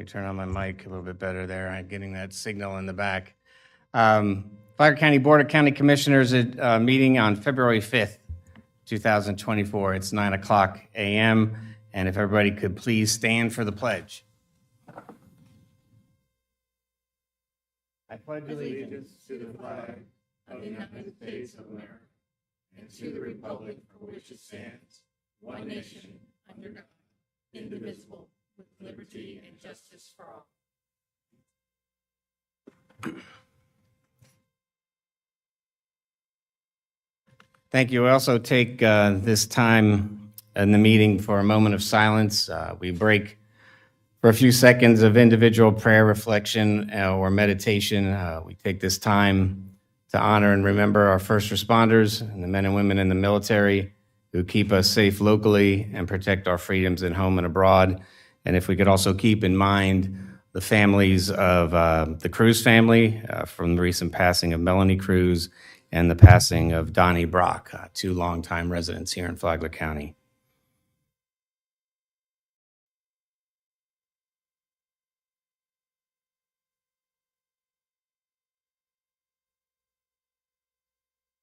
me turn on my mic a little bit better there. I'm getting that signal in the back. Flagler County Board of County Commissioners meeting on February 5th, 2024. It's 9:00 a.m. And if everybody could please stand for the pledge. I pledge allegiance to the flag of the United States of America and to the republic for which it stands, one nation, under God, indivisible, with liberty and justice for all. Thank you. We also take this time in the meeting for a moment of silence. We break for a few seconds of individual prayer, reflection, or meditation. We take this time to honor and remember our first responders and the men and women in the military who keep us safe locally and protect our freedoms at home and abroad. And if we could also keep in mind the families of the Cruz family from the recent passing of Melanie Cruz and the passing of Donnie Brock, two longtime residents here in Flagler County.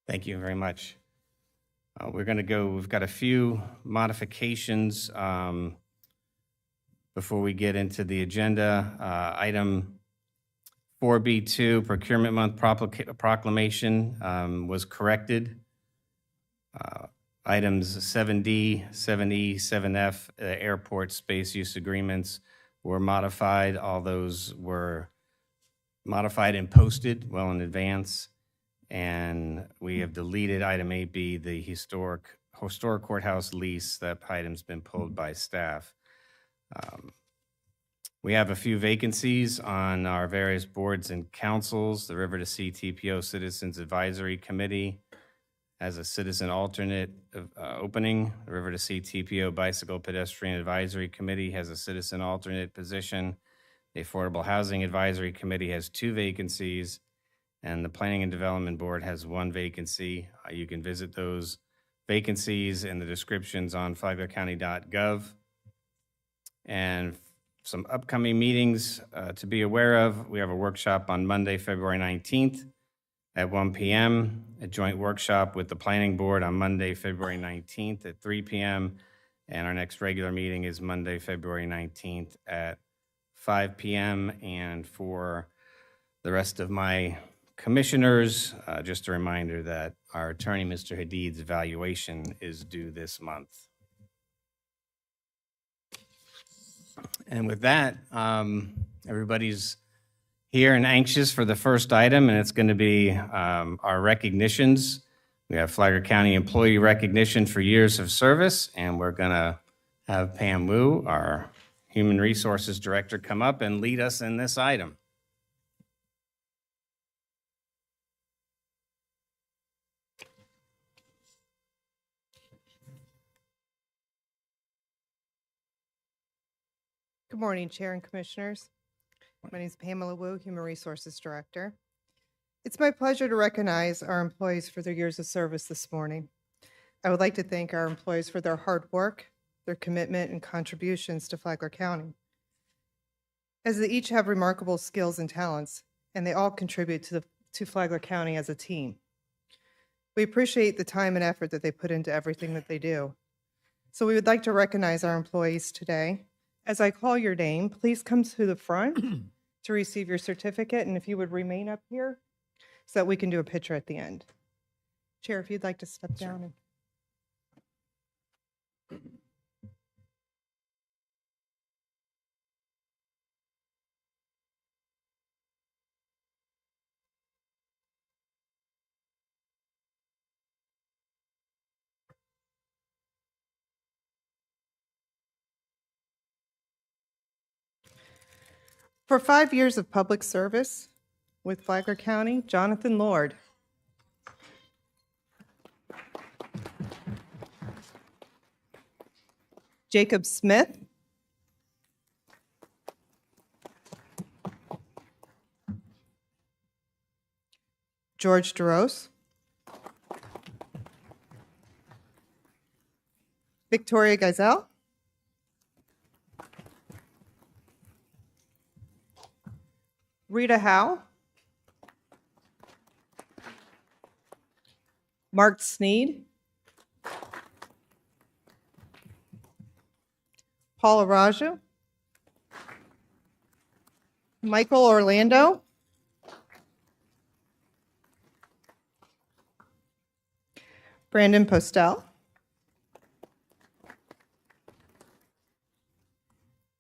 Thank you very much. We're going to go, we've got a few modifications before we get into the agenda. Item 4B2, Procurement Month Proclamation was corrected. Items 7D, 7E, 7F, Airport Space Use Agreements were modified. All those were modified and posted well in advance. And we have deleted item 8B, the historic courthouse lease. That item's been pulled by staff. We have a few vacancies on our various boards and councils. The River to Sea TPO Citizens Advisory Committee has a citizen alternate opening. The River to Sea TPO Bicycle Pedestrian Advisory Committee has a citizen alternate position. The Affordable Housing Advisory Committee has 2 vacancies. And the Planning and Development Board has 1 vacancy. You can visit those vacancies and the descriptions on flaglercounty.gov. And some upcoming meetings to be aware of. We have a workshop on Monday, February 19th at 1 p.m., a joint workshop with the Planning Board on Monday, February 19th at 3 p.m., and our next regular meeting is Monday, February 19th at 5 p.m. And for the rest of my commissioners, just a reminder that our attorney, Mr. Hadid's evaluation is due this month. And with that, everybody's here and anxious for the first item, and it's going to be our recognitions. We have Flagler County Employee Recognition for Years of Service, and we're going to have Pam Wu, our Human Resources Director, come up and lead us in this item. Good morning, Chair and Commissioners. My name is Pamela Wu, Human Resources Director. It's my pleasure to recognize our employees for their years of service this morning. I would like to thank our employees for their hard work, their commitment, and contributions to Flagler County, as they each have remarkable skills and talents, and they all contribute to Flagler County as a team. We appreciate the time and effort that they put into everything that they do. So we would like to recognize our employees today. As I call your name, please come to the front to receive your certificate, and if you would remain up here so that we can do a picture at the end. Chair, if you'd like to step down. For 5 years of public service with Flagler County, Jonathan Lord. Jacob Smith. George DeRose. Victoria Geisel. Rita Howe. Mark Sneed. Paula Raju. Michael Orlando. Brandon Postel.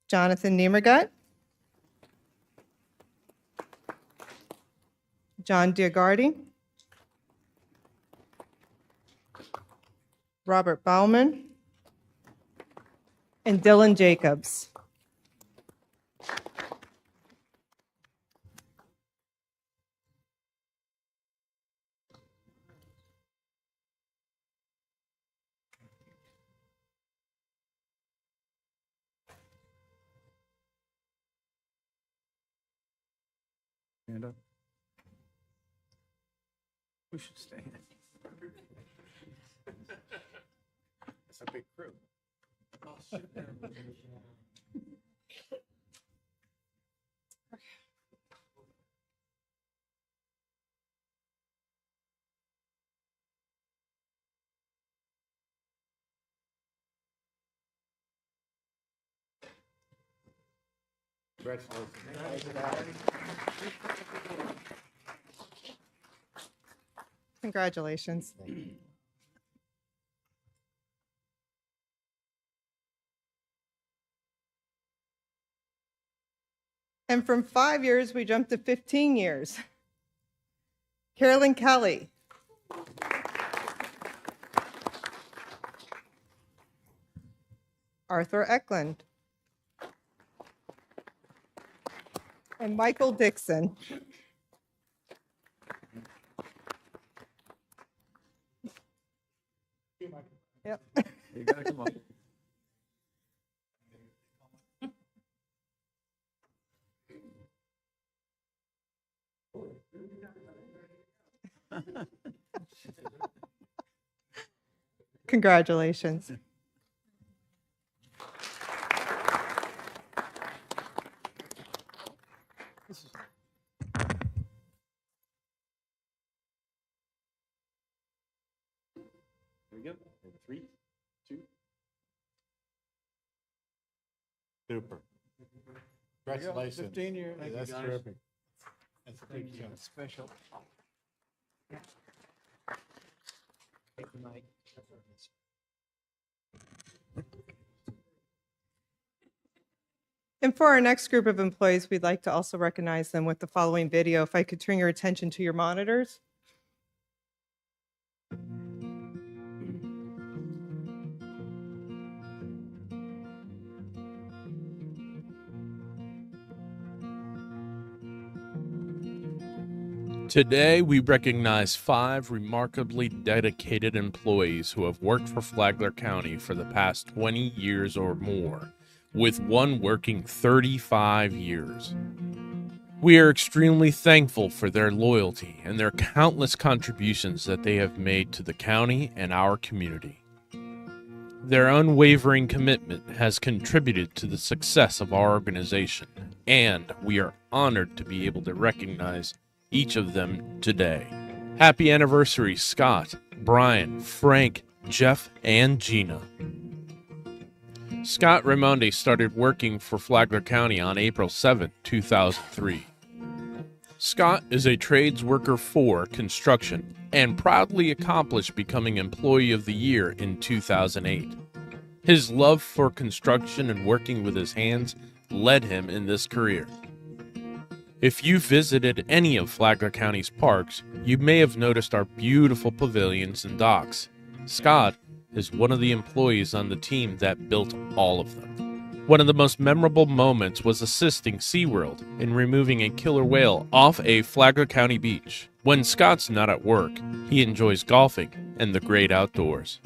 Jonathan Niemergut. John Diagardi. Robert Bauman. And Dylan Jacobs. Stand up. We should stand. It's a big crew. Congratulations. And from 5 years, we jumped to 15 years. Carolyn Kelly. Arthur Eklund. And Michael Dixon. Yep. You gotta come up. Congratulations. Here we go. 3, 2. Super. Congratulations. 15 years. Yeah, that's terrific. That's a big deal. Special. And for our next group of employees, we'd like to also recognize them with the following video. If I could turn your attention to your monitors. Today, we recognize 5 remarkably dedicated employees who have worked for Flagler County for the past 20 years or more, with one working 35 years. We are extremely thankful for their loyalty and their countless contributions that they have made to the county and our community. Their unwavering commitment has contributed to the success of our organization, and we are honored to be able to recognize each of them today. Happy anniversary, Scott, Brian, Frank, Jeff, and Gina. Scott Raimondi started working for Flagler County on April 7, 2003. Scott is a trades worker for construction and proudly accomplished becoming Employee of the Year in 2008. His love for construction and working with his hands led him in this career. If you visited any of Flagler County's parks, you may have noticed our beautiful pavilions and docks. Scott is one of the employees on the team that built all of them. One of the most memorable moments was assisting SeaWorld in removing a killer whale off a Flagler County beach. When Scott's not at work, he enjoys golfing and the great outdoors.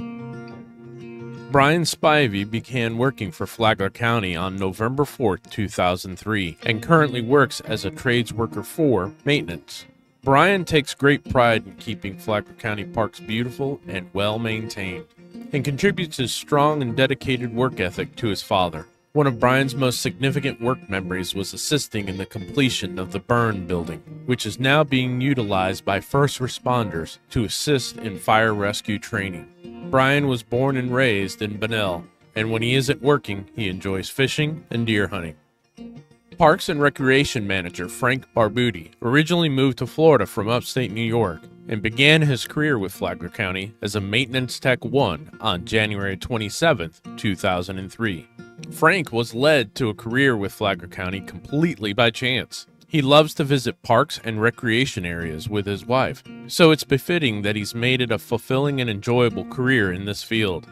Brian Spivey began working for Flagler County on November 4, 2003, and currently works as a trades worker for maintenance. Brian takes great pride in keeping Flagler County parks beautiful and well maintained, and contributes his strong and dedicated work ethic to his father. One of Brian's most significant work memories was assisting in the completion of the burn building, which is now being utilized by first responders to assist in fire rescue training. Brian was born and raised in Bunnell, and when he isn't working, he enjoys fishing and deer hunting. Parks and Recreation Manager Frank Barbuti originally moved to Florida from upstate New York and began his career with Flagler County as a Maintenance Tech 1 on January 27, 2003. Frank was led to a career with Flagler County completely by chance. He loves to visit parks and recreation areas with his wife, so it's befitting that he's made it a fulfilling and enjoyable career in this field.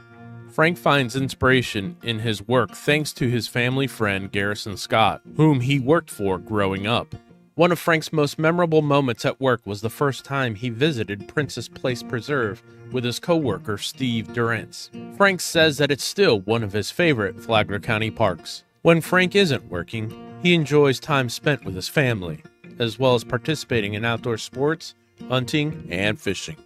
Frank finds inspiration in his work thanks to his family friend Garrison Scott, whom he worked for growing up. One of Frank's most memorable moments at work was the first time he visited Princess Place Preserve with his coworker Steve Durantz. Frank says that it's still one of his favorite Flagler County parks. When Frank isn't working, he enjoys time spent with his family, as well as participating in outdoor sports, hunting, and fishing.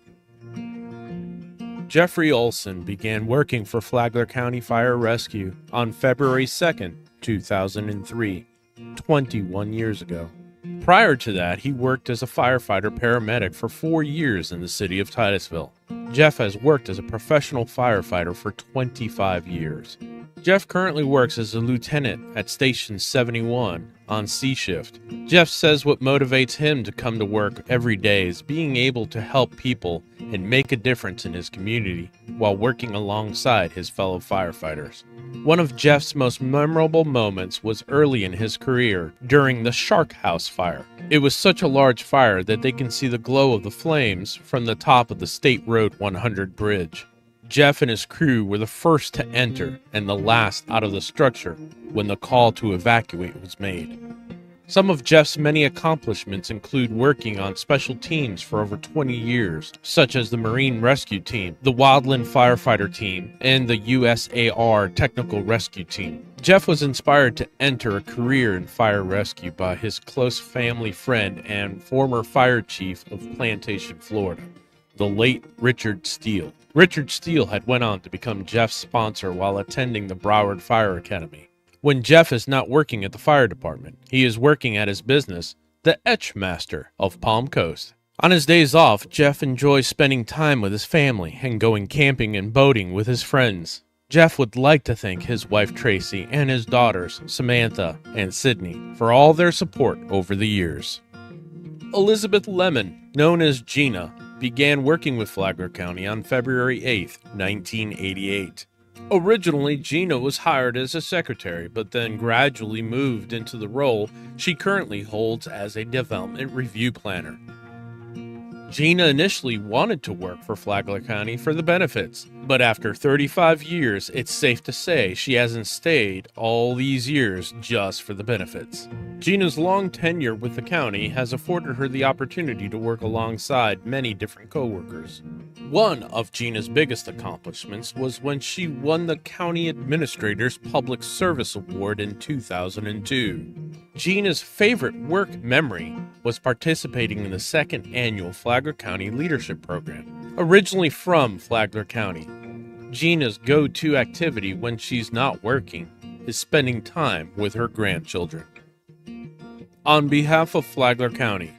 Jeffrey Olson began working for Flagler County Fire Rescue on February 2, 2003, 21 years ago. Prior to that, he worked as a firefighter-paramedic for 4 years in the city of Titusville. Jeff has worked as a professional firefighter for 25 years. Jeff currently works as a lieutenant at Station 71 on C shift. Jeff says what motivates him to come to work every day is being able to help people and make a difference in his community while working alongside his fellow firefighters. One of Jeff's most memorable moments was early in his career during the Shark House fire. It was such a large fire that they can see the glow of the flames from the top of the State Road 100 bridge. Jeff and his crew were the first to enter and the last out of the structure when the call to evacuate was made. Some of Jeff's many accomplishments include working on special teams for over 20 years, such as the Marine Rescue Team, the Wildland Firefighter Team, and the USAR Technical Rescue Team. Jeff was inspired to enter a career in fire rescue by his close family friend and former fire chief of Plantation, Florida, the late Richard Steele. Richard Steele had went on to become Jeff's sponsor while attending the Broward Fire Academy. When Jeff is not working at the fire department, he is working at his business, the Etch Master of Palm Coast. On his days off, Jeff enjoys spending time with his family and going camping and boating with his friends. Jeff would like to thank his wife Tracy and his daughters, Samantha and Sydney, for all their support over the years. Elizabeth Lemon, known as Gina, began working with Flagler County on February 8, 1988. Originally, Gina was hired as a secretary, but then gradually moved into the role she currently holds as a development review planner. Gina initially wanted to work for Flagler County for the benefits, but after 35 years, it's safe to say she hasn't stayed all these years just for the benefits. Gina's long tenure with the county has afforded her the opportunity to work alongside many different coworkers. One of Gina's biggest accomplishments was when she won the County Administrator's Public Service Award in 2002. Gina's favorite work memory was participating in the second annual Flagler County Leadership Program. Originally from Flagler County, Gina's go-to activity when she's not working is spending time with her grandchildren. On behalf of Flagler County,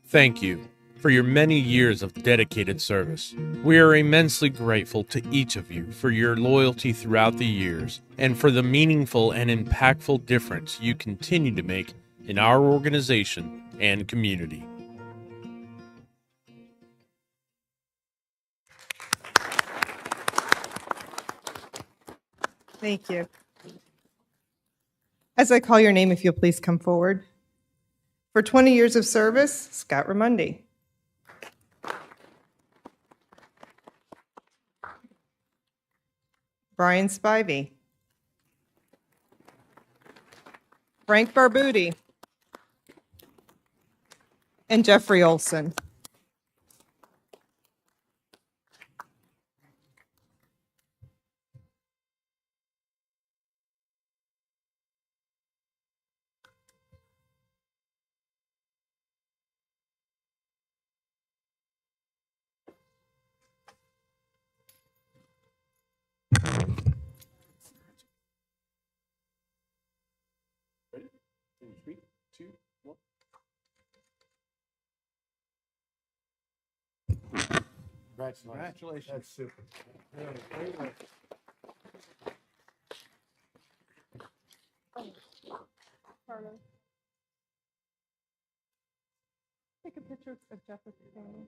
thank you for your many years of dedicated service. We are immensely grateful to each of you for your loyalty throughout the years and for the meaningful and impactful difference you continue to make in our organization and community. Thank you. As I call your name, if you'll please come forward. For 20 years of service, Scott Ramundi. Brian Spivey. Frank Barbuti. And Jeffrey Olson. 2, 1. Congratulations. That's super. Take a picture of Jeff with the family.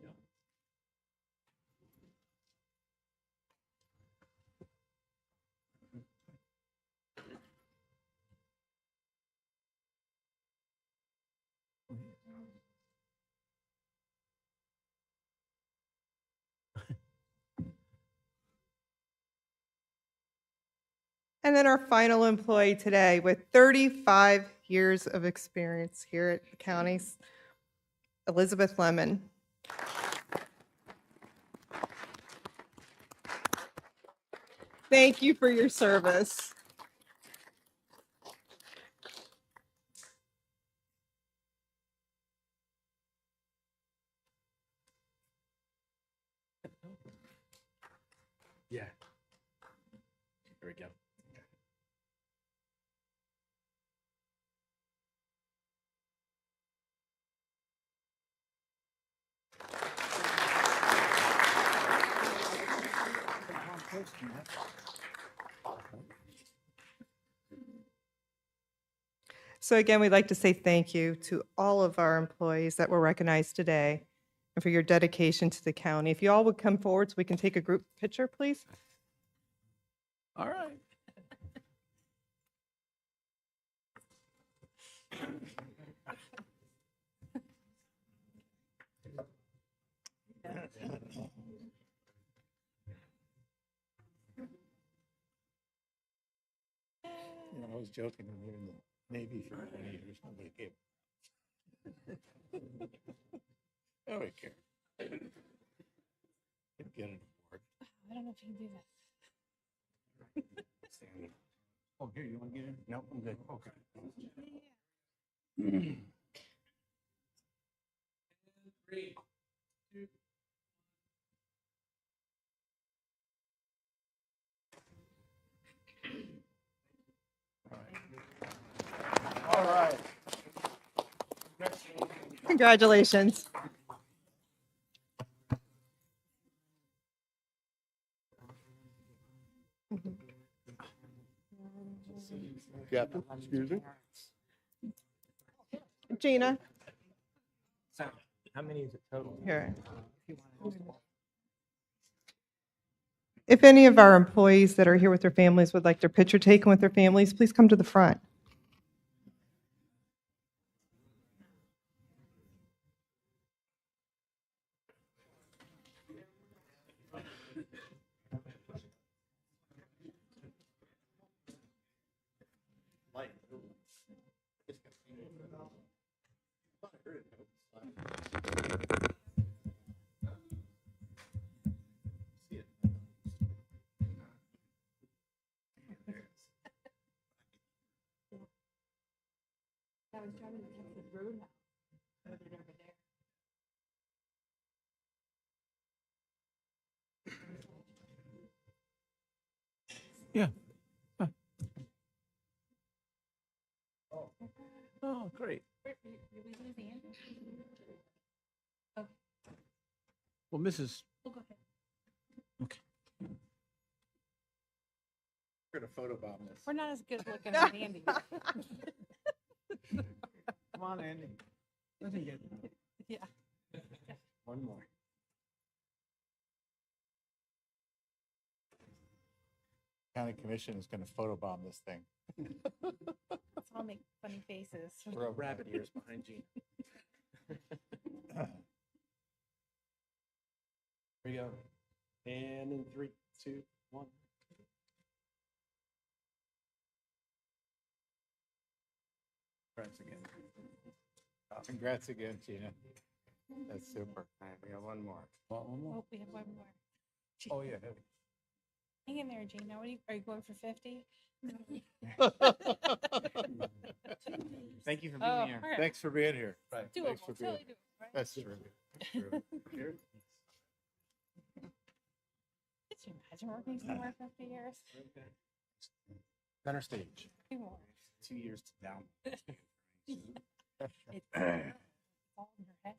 And then our final employee today with 35 years of experience here at the counties, Elizabeth Lemon. Thank you for your service. Yeah. Here we go. So again, we'd like to say thank you to all of our employees that were recognized today and for your dedication to the county. If you all would come forward so we can take a group picture, please. All right. I was joking when we were in the Navy for 20 years. Nobody gave. Nobody cared. You'd get an award. I don't know if you can do that. Oh, here, you want to get in? No, I'm good. Okay. All right. Congratulations. Captain, excuse me. Gina, How many is it total? here. If any of our employees that are here with their families would like their picture taken with their families, please come to the front. I was driving to Texas Roadhouse. Over there. Yeah. Oh, great. Did we lose the answer? Well, Mrs. We'll go ahead. We're gonna photobomb this. We're not as good looking as Andy. Come on, Andy. Doesn't get. Yeah. One more. County Commission is gonna photobomb this thing. So I'll make funny faces. We're rabbit ears behind you. Here we go. And in 3, 2, 1. Congrats again. Congrats again, Gina. That's super. All right, we got one more. One more? Oh, we have one more. Oh, yeah. Hang in there, Gina. Are you going for 50? Thank you for being Oh, here. all right. Thanks for being here. Right. Doable. Thanks for being Totally doable, right? That's true. True. Here. Could you imagine working somewhere for 50 years? Center stage. 2 more. 2 years to down. It's all in her head.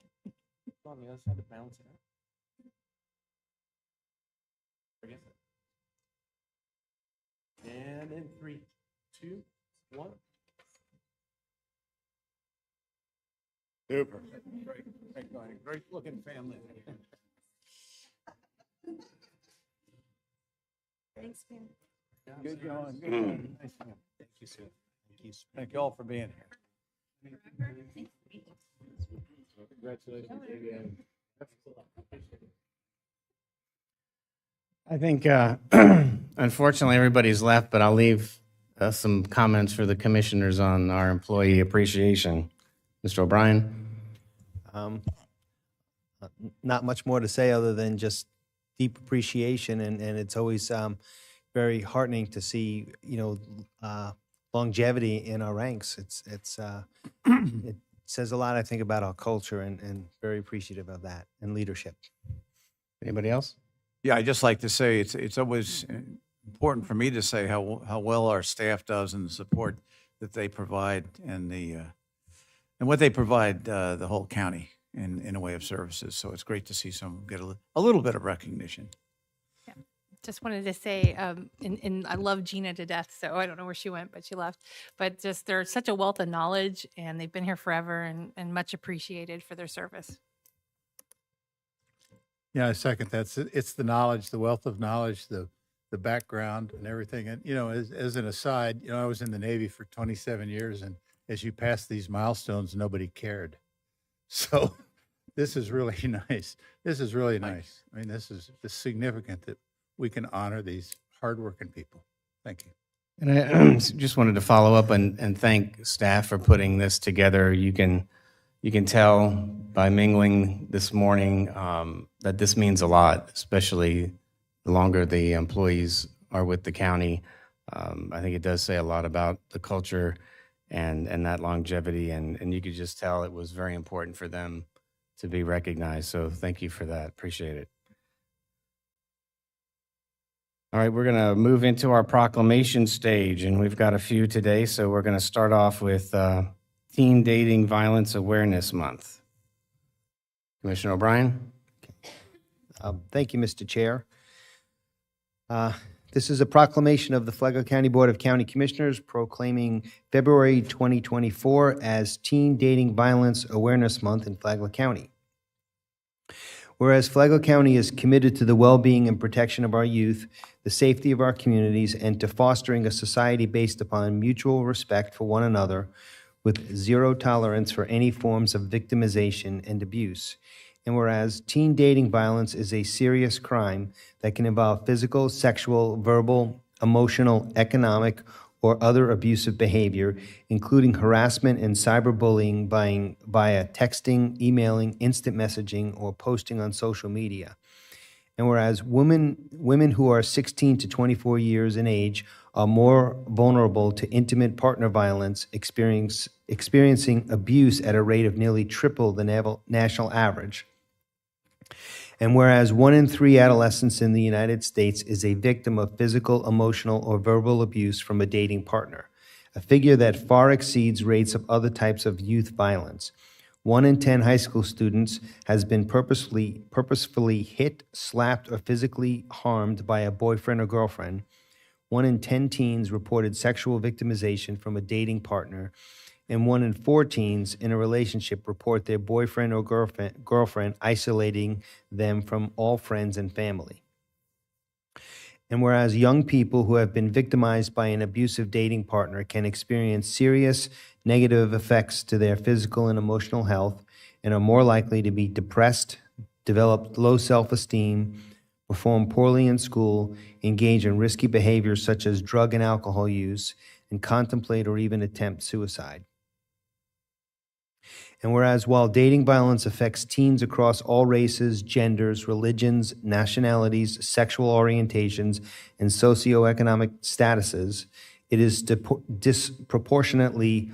On the other side to balance it out. And in 3, 2, 1. Super. Great looking family. Thanks, man. Good going. Good going. Nice to meet you. Thank you, Sue. Thank you all for being here. Congratulations. I think, unfortunately, everybody's left, but I'll leave some comments for the commissioners on our employee appreciation. Mr. O'Brien? Not much more to say other than just deep appreciation, and it's always very heartening to see, longevity in our ranks. It says a lot, I think, about our culture, and very appreciative of that and leadership. Anybody else? Yeah, I'd just like to say it's always important for me to say how well our staff does and the support that they provide and what they provide the whole county in a way of services. So it's great to see some get a little bit of recognition. Just wanted to say, and I love Gina to death, so I don't know where she went, but she left. But just they're such a wealth of knowledge, and they've been here forever and much appreciated for their service. Yeah, I second that. It's the knowledge, the wealth of knowledge, the background and everything. And, as an aside, I was in the Navy for 27 years, and as you pass these milestones, nobody cared. So this is really nice. This is really nice. I mean, this is significant that we can honor these hardworking people. Thank you. And I just wanted to follow up and thank staff for putting this together. You can tell by mingling this morning that this means a lot, especially the longer the employees are with the county. I think it does say a lot about the culture and that longevity, and you could just tell it was very important for them to be recognized. So thank you for that. Appreciate it. All right, we're going to move into our proclamation stage, and we've got a few today. So we're going to start off with Teen Dating Violence Awareness Month. Commissioner O'Brien? Thank you, Mr. Chair. This is a proclamation of the Flagler County Board of County Commissioners proclaiming February 2024 as Teen Dating Violence Awareness Month in Flagler County. Whereas Flagler County is committed to the well-being and protection of our youth, the safety of our communities, and to fostering a society based upon mutual respect for one another with zero tolerance for any forms of victimization and abuse. And whereas teen dating violence is a serious crime that can involve physical, sexual, verbal, emotional, economic, or other abusive behavior, including harassment and cyberbullying via texting, emailing, instant messaging, or posting on social media. And whereas women who are 16 to 24 years in age are more vulnerable to intimate partner violence, experiencing abuse at a rate of nearly triple the national average. And whereas 1 in 3 adolescents in the United States is a victim of physical, emotional, or verbal abuse from a dating partner, a figure that far exceeds rates of other types of youth violence. 1 in 10 high school students has been purposefully hit, slapped, or physically harmed by a boyfriend or girlfriend. 1 in 10 teens reported sexual victimization from a dating partner, and 1 in 4 teens in a relationship report their boyfriend or girlfriend isolating them from all friends and family. And whereas young people who have been victimized by an abusive dating partner can experience serious negative effects to their physical and emotional health and are more likely to be depressed, develop low self-esteem, perform poorly in school, engage in risky behaviors such as drug and alcohol use, and contemplate or even attempt suicide. And whereas while dating violence affects teens across all races, genders, religions, nationalities, sexual orientations, and socioeconomic statuses, it is disproportionately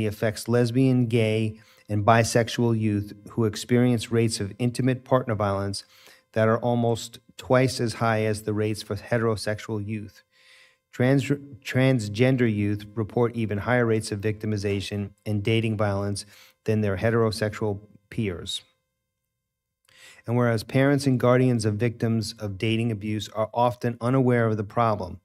affects lesbian, gay, and bisexual youth who experience rates of intimate partner violence that are almost twice as high as the rates for heterosexual youth. Transgender youth report even higher rates of victimization and dating violence than their heterosexual peers. And whereas parents and guardians of victims of dating abuse are often unaware of the problem,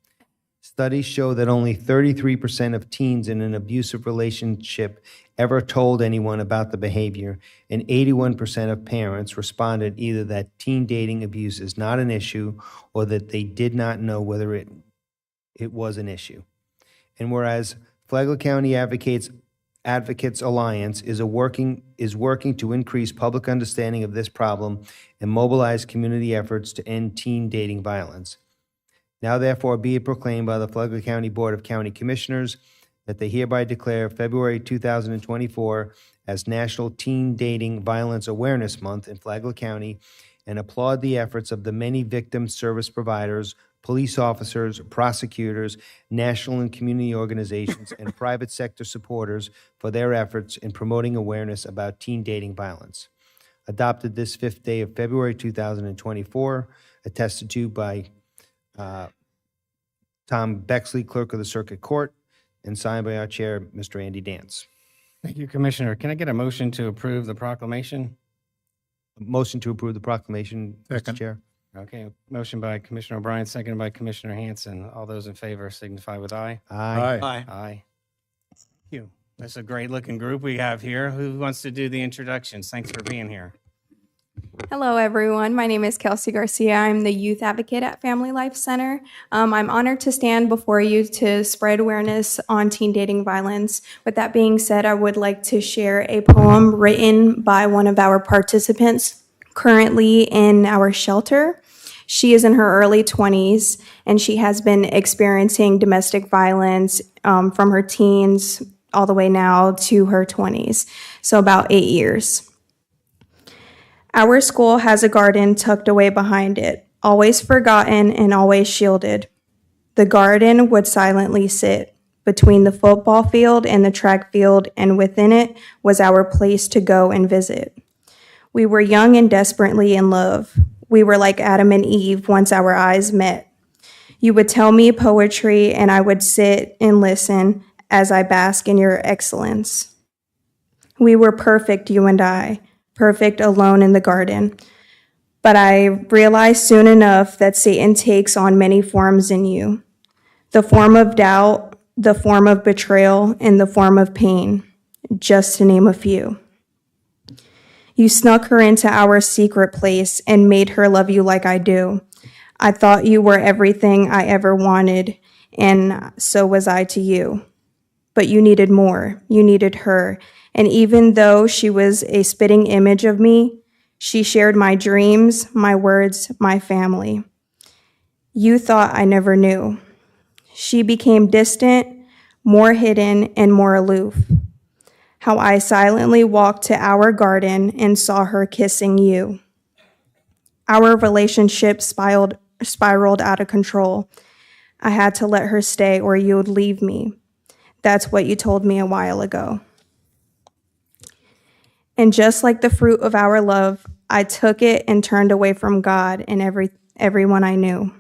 studies show that only 33% of teens in an abusive relationship ever told anyone about the behavior, and 81% of parents responded either that teen dating abuse is not an issue or that they did not know whether it was an issue. And whereas Flagler County Advocates Alliance is working to increase public understanding of this problem and mobilize community efforts to end teen dating violence. Now therefore be it proclaimed by the Flagler County Board of County Commissioners that they hereby declare February 2024 as National Teen Dating Violence Awareness Month in Flagler County, and applaud the efforts of the many victim service providers, police officers, prosecutors, national and community organizations, and private sector supporters for their efforts in promoting awareness about teen dating violence. Adopted this 5th day of February 2024, attested to by Tom Bexley, Clerk of the Circuit Court, and signed by our Chair, Mr. Andy Dance. Thank you, Commissioner. Can I get a motion to approve the proclamation? Motion to approve the proclamation, Second. Mr. Chair. Okay, motion by Commissioner O'Brien, seconded by Commissioner Hanson. All those in favor signify with aye. Aye. Aye. Thank you. That's a great-looking group we have here. Who wants to do the introductions? Thanks for being here. Hello, everyone. My name is Kelsey Garcia. I'm the youth advocate at Family Life Center. I'm honored to stand before you to spread awareness on teen dating violence. With that being said, I would like to share a poem written by one of our participants currently in our shelter. She is in her early 20s, and she has been experiencing domestic violence from her teens all the way now to her 20s, so about 8 years. Our school has a garden tucked away behind it, always forgotten and always shielded. The garden would silently sit between the football field and the track field, and within it was our place to go and visit. We were young and desperately in love. We were like Adam and Eve once our eyes met. You would tell me poetry, and I would sit and listen as I bask in your excellence. We were perfect, you and I, perfect alone in the garden. But I realized soon enough that Satan takes on many forms in you. The form of doubt, the form of betrayal, and the form of pain, just to name a few. You snuck her into our secret place and made her love you like I do. I thought you were everything I ever wanted, and so was I to you. But you needed more. You needed her. And even though she was a spitting image of me, she shared my dreams, my words, my family. You thought I never knew. She became distant, more hidden, and more aloof. How I silently walked to our garden and saw her kissing you. Our relationship spiraled out of control. I had to let her stay or you would leave me. That's what you told me a while ago. And just like the fruit of our love, I took it and turned away from God and everyone I knew.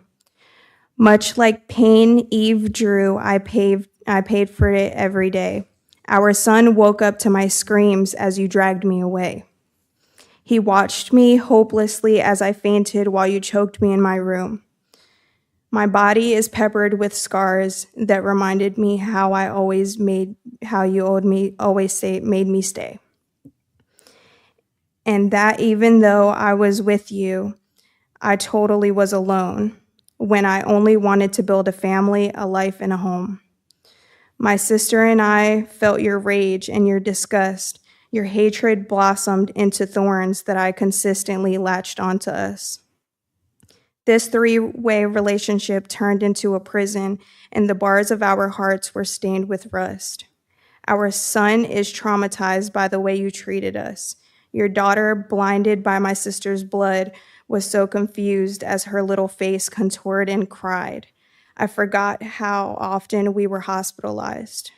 Much like pain Eve drew, I paid for it every day. Our son woke up to my screams as you dragged me away. He watched me hopelessly as I fainted while you choked me in my room. My body is peppered with scars that reminded me how you always made me stay. And that even though I was with you, I totally was alone when I only wanted to build a family, a life, and a home. My sister and I felt your rage and your disgust. Your hatred blossomed into thorns that I consistently latched onto us. This three-way relationship turned into a prison, and the bars of our hearts were stained with rust. Our son is traumatized by the way you treated us. Your daughter, blinded by my sister's blood, was so confused as her little face contorted and cried. I forgot how often we were hospitalized.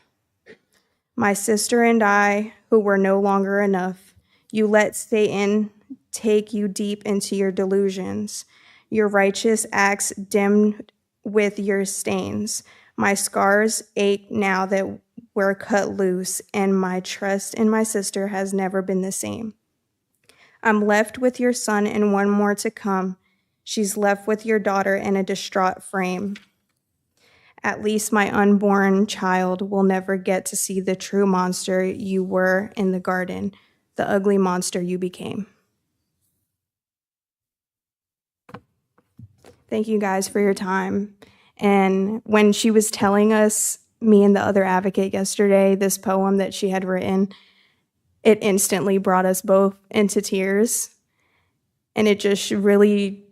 My sister and I, who were no longer enough, you let Satan take you deep into your delusions. Your righteous acts dimmed with your stains. My scars ache now that we're cut loose, and my trust in my sister has never been the same. I'm left with your son and one more to come. She's left with your daughter in a distraught frame. At least my unborn child will never get to see the true monster you were in the garden, the ugly monster you became. Thank you guys for your time. And when she was telling us, me and the other advocate yesterday, this poem that she had written, it instantly brought us both into tears. And it just really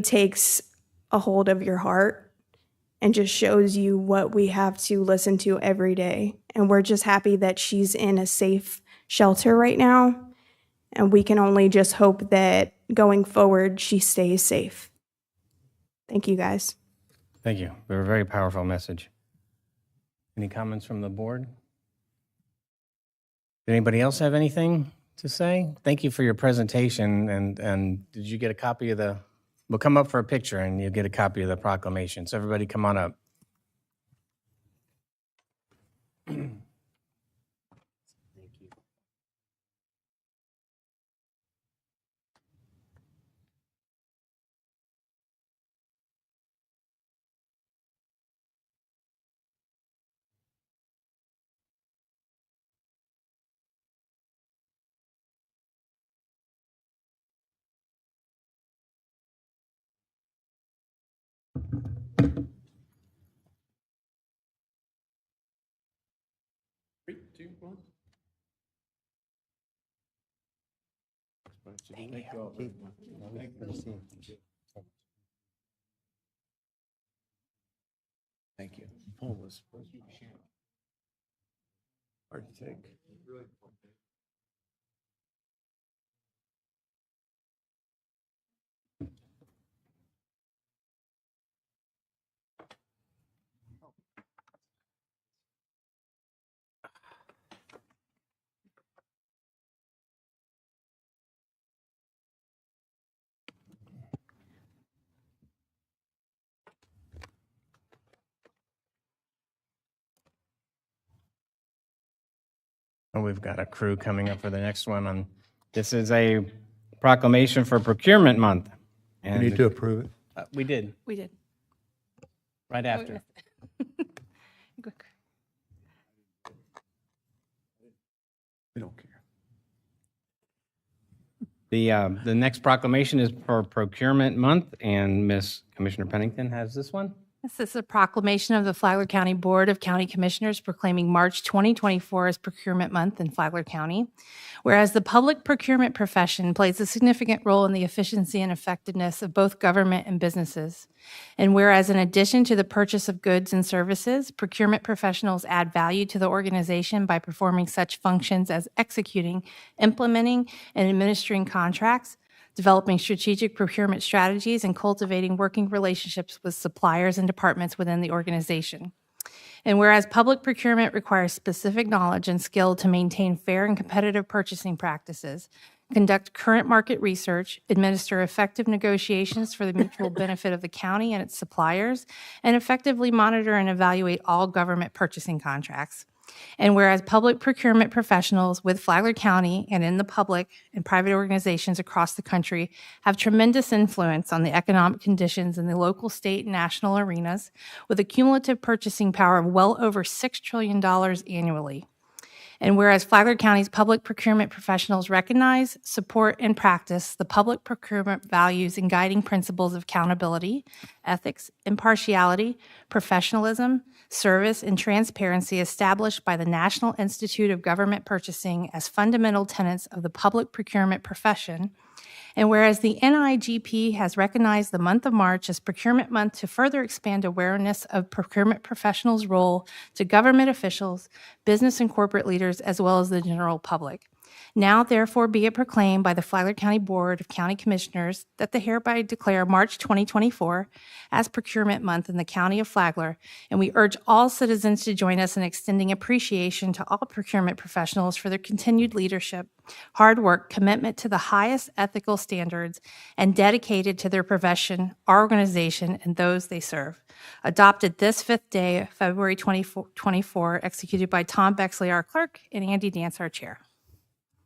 takes a hold of your heart and just shows you what we have to listen to every day. And we're just happy that she's in a safe shelter right now. And we can only just hope that going forward, she stays safe. Thank you, guys. Thank you. Very, very powerful message. Any comments from the board? Did anybody else have anything to say? Thank you for your presentation. And did you get a copy of the, we'll come up for a picture and you'll get a copy of the proclamation. So everybody come on up. Thank you. Hard to take. And we've got a crew coming up for the next one. This is a proclamation for Procurement Month. You And need to approve it. we did, We did. right after. Quick. We don't care. The next proclamation is for Procurement Month, and Miss Commissioner Pennington has this one. This is a proclamation of the Flagler County Board of County Commissioners proclaiming March 2024 as Procurement Month in Flagler County. Whereas the public procurement profession plays a significant role in the efficiency and effectiveness of both government and businesses. And whereas in addition to the purchase of goods and services, procurement professionals add value to the organization by performing such functions as executing, implementing, and administering contracts, developing strategic procurement strategies, and cultivating working relationships with suppliers and departments within the organization. And whereas public procurement requires specific knowledge and skill to maintain fair and competitive purchasing practices, conduct current market research, administer effective negotiations for the mutual benefit of the county and its suppliers, and effectively monitor and evaluate all government purchasing contracts. And whereas public procurement professionals with Flagler County and in the public and private organizations across the country have tremendous influence on the economic conditions in the local, state, and national arenas, with a cumulative purchasing power of well over $6 trillion annually. And whereas Flagler County's public procurement professionals recognize, support, and practice the public procurement values and guiding principles of accountability, ethics, impartiality, professionalism, service, and transparency established by the National Institute of Government Purchasing as fundamental tenets of the public procurement profession. And whereas the NIGP has recognized the month of March as Procurement Month to further expand awareness of procurement professionals' role to government officials, business and corporate leaders, as well as the general public. Now therefore be it proclaimed by the Flagler County Board of County Commissioners that they hereby declare March 2024 as Procurement Month in the County of Flagler, and we urge all citizens to join us in extending appreciation to all procurement professionals for their continued leadership, hard work, commitment to the highest ethical standards, and dedicated to their profession, our organization, and those they serve. Adopted this 5th day of February 2024, executed by Tom Bexley, our clerk, and Andy Dance, our chair.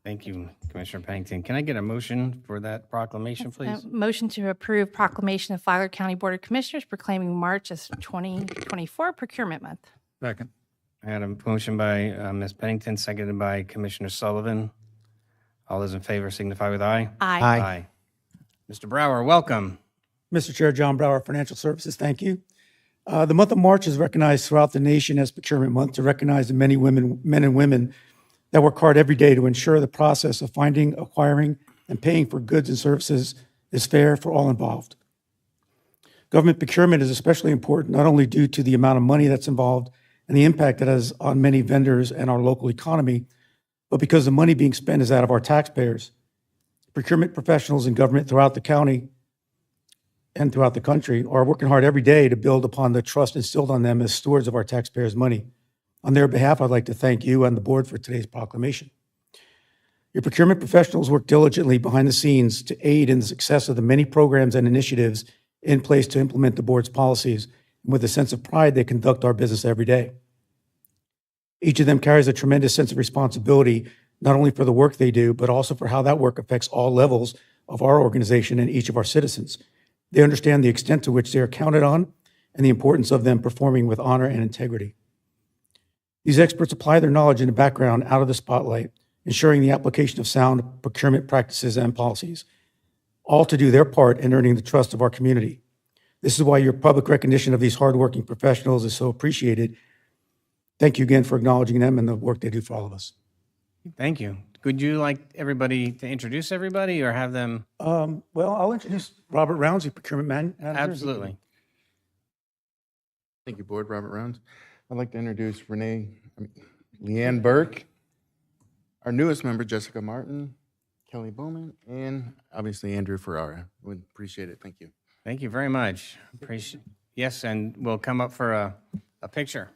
Thank you, Commissioner Pennington. Can I get a motion for that proclamation, please? Motion to approve proclamation of Flagler County Board of Commissioners proclaiming March as 2024 Procurement Month. Second. I had a motion by Ms. Pennington, seconded by Commissioner Sullivan. All those in favor signify with aye. Aye. Mr. Brower, welcome. Mr. Chair, John Brower, Financial Services, thank you. The month of March is recognized throughout the nation as Procurement Month to recognize the many men and women that work hard every day to ensure the process of finding, acquiring, and paying for goods and services is fair for all involved. Government procurement is especially important, not only due to the amount of money that's involved and the impact it has on many vendors and our local economy, but because the money being spent is that of our taxpayers. Procurement professionals in government throughout the county and throughout the country are working hard every day to build upon the trust instilled on them as stewards of our taxpayers' money. On their behalf, I'd like to thank you and the board for today's proclamation. Your procurement professionals work diligently behind the scenes to aid in the success of the many programs and initiatives in place to implement the board's policies, and with a sense of pride, they conduct our business every day. Each of them carries a tremendous sense of responsibility, not only for the work they do, but also for how that work affects all levels of our organization and each of our citizens. They understand the extent to which they are counted on and the importance of them performing with honor and integrity. These experts apply their knowledge in the background out of the spotlight, ensuring the application of sound procurement practices and policies, all to do their part in earning the trust of our community. This is why your public recognition of these hardworking professionals is so appreciated. Thank you again for acknowledging them and the work they do for all of us. Thank you. Would you like everybody to introduce everybody or have them? Well, I'll introduce Robert Rounds, procurement manager. Absolutely. Thank you, Board. Robert Rounds. I'd like to introduce Leanne Burke, our newest member, Jessica Martin, Kelly Bowman, and obviously Andrew Ferrara. Would appreciate it. Thank you. Thank you very much. Appreciate. Yes, and we'll come up for a picture.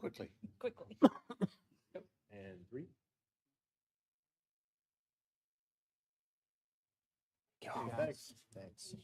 Quickly. And 3. Thanks. Thanks.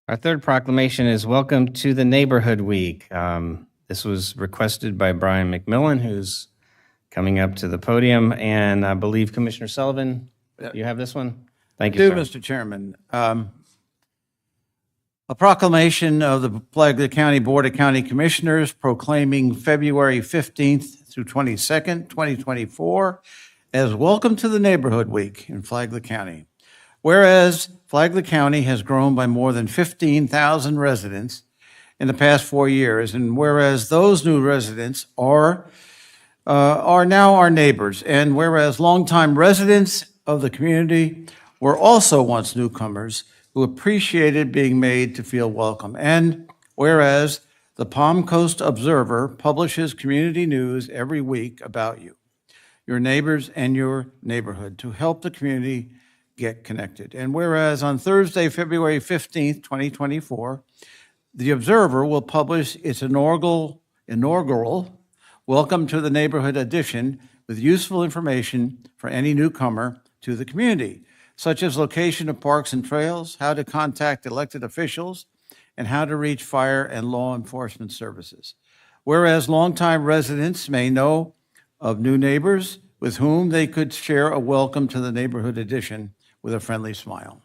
Our third proclamation is Welcome to the Neighborhood Week. This was requested by Brian McMillan, who's coming up to the podium, and I believe Commissioner Sullivan, you have this one? Thank you, Do, sir. Mr. Chairman. A proclamation of the Flagler County Board of County Commissioners proclaiming February 15th through 22nd, 2024 as Welcome to the Neighborhood Week in Flagler County. Whereas Flagler County has grown by more than 15,000 residents in the past 4 years, and whereas those new residents are now our neighbors, and whereas longtime residents of the community were also once newcomers who appreciated being made to feel welcome, and whereas the Palm Coast Observer publishes community news every week about you, your neighbors, and your neighborhood to help the community get connected. And whereas on Thursday, February 15th, 2024, the Observer will publish its inaugural Welcome to the Neighborhood edition with useful information for any newcomer to the community, such as location of parks and trails, how to contact elected officials, and how to reach fire and law enforcement services. Whereas longtime residents may know of new neighbors with whom they could share a Welcome to the Neighborhood edition with a friendly smile.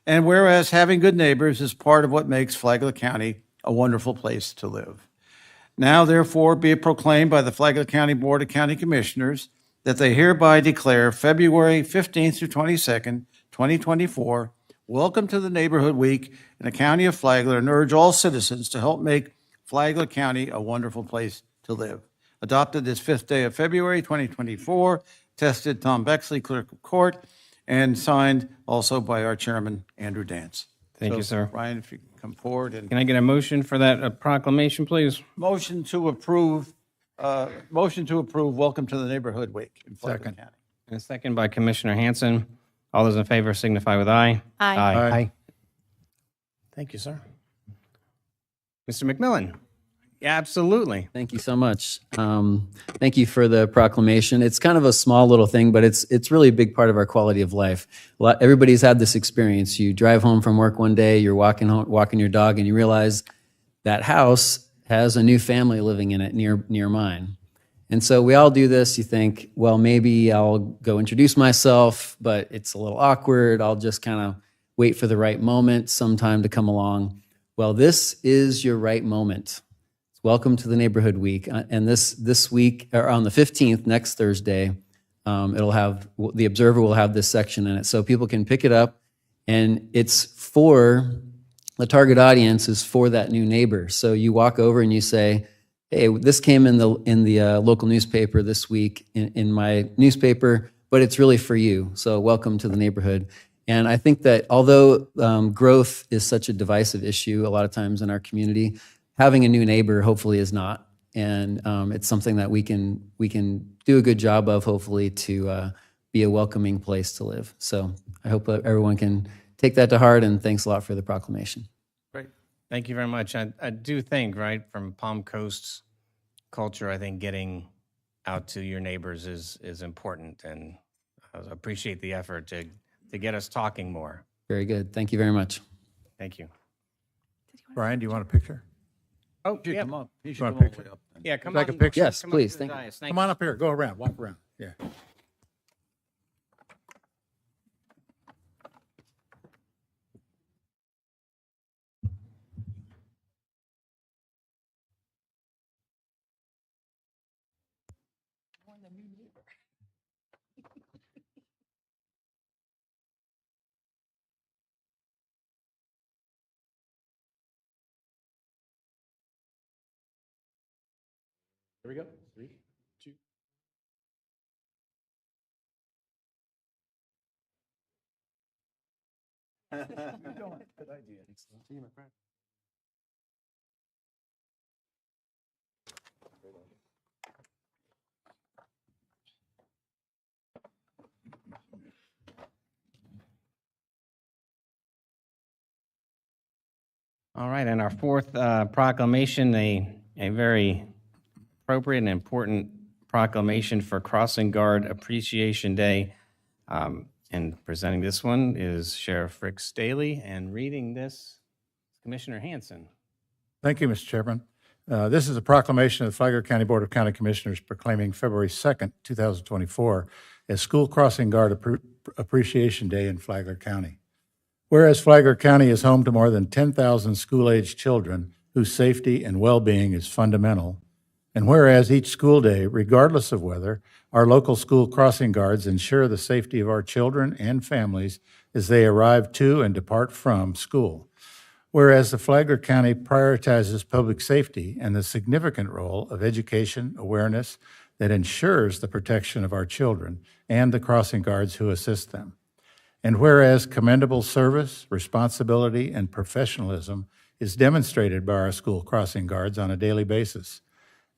And whereas having good neighbors is part of what makes Flagler County a wonderful place to live. Now, therefore, be it proclaimed by the Flagler County Board of County Commissioners that they hereby declare February 15th through 22nd, 2024, Welcome to the Neighborhood Week in the County of Flagler, and urge all citizens to help make Flagler County a wonderful place to live. Adopted this 5th day of February 2024, tested Tom Bexley, Clerk of Court, and signed also by our Chairman, Andrew Dance. Thank you, sir. Ryan, if you come forward and Can I get a motion for that proclamation, please? motion to approve, Welcome to the Neighborhood Week in Flagler Second. County. And a second by Commissioner Hanson. All those in favor signify with aye. Aye. Aye. Thank you, sir. Mr. McMillan? Yeah, absolutely. Thank you so much. Thank you for the proclamation. It's kind of a small little thing, but it's really a big part of our quality of life. Everybody's had this experience. You drive home from work one day, you're walking your dog, and you realize that house has a new family living in it near mine. And so we all do this. You think, well, maybe I'll go introduce myself, but it's a little awkward. I'll just kind of wait for the right moment, sometime to come along. Well, this is your right moment. Welcome to the Neighborhood Week. And this week, or on the 15th, next Thursday, the Observer will have this section in it. So people can pick it up, and it's for, the target audience is for that new neighbor. So you walk over and you say, hey, this came in the local newspaper this week, in my newspaper, but it's really for you. So welcome to the neighborhood. And I think that although growth is such a divisive issue a lot of times in our community, having a new neighbor hopefully is not. And it's something that we can do a good job of, hopefully, to be a welcoming place to live. So I hope everyone can take that to heart, and thanks a lot for the proclamation. Great. Thank you very much. I do think, right, from Palm Coast's culture, I think getting out to your neighbors is important, and I appreciate the effort to get us talking more. Very good. Thank you very much. Thank you. Brian, do you want a picture? Oh, You yeah. come up. You should Want a come all the picture? way up. Yeah, come Take on. a picture? Yes, come up please. to the Thank you. dais. Thank Come on up here. Go around. Walk around. Yeah. Here we go. 3, 2. Good idea. All right, and our fourth proclamation, a very appropriate and important proclamation for Crossing Guard Appreciation Day. And presenting this one is Sheriff Rick Staley, and reading this, Commissioner Hanson. Thank you, Mr. Chairman. This is a proclamation of the Flagler County Board of County Commissioners proclaiming February 2nd, 2024 as School Crossing Guard Appreciation Day in Flagler County. Whereas Flagler County is home to more than 10,000 school-aged children whose safety and well-being is fundamental, and whereas each school day, regardless of weather, our local school crossing guards ensure the safety of our children and families as they arrive to and depart from school. Whereas the Flagler County prioritizes public safety and the significant role of education awareness that ensures the protection of our children and the crossing guards who assist them. And whereas commendable service, responsibility, and professionalism is demonstrated by our school crossing guards on a daily basis.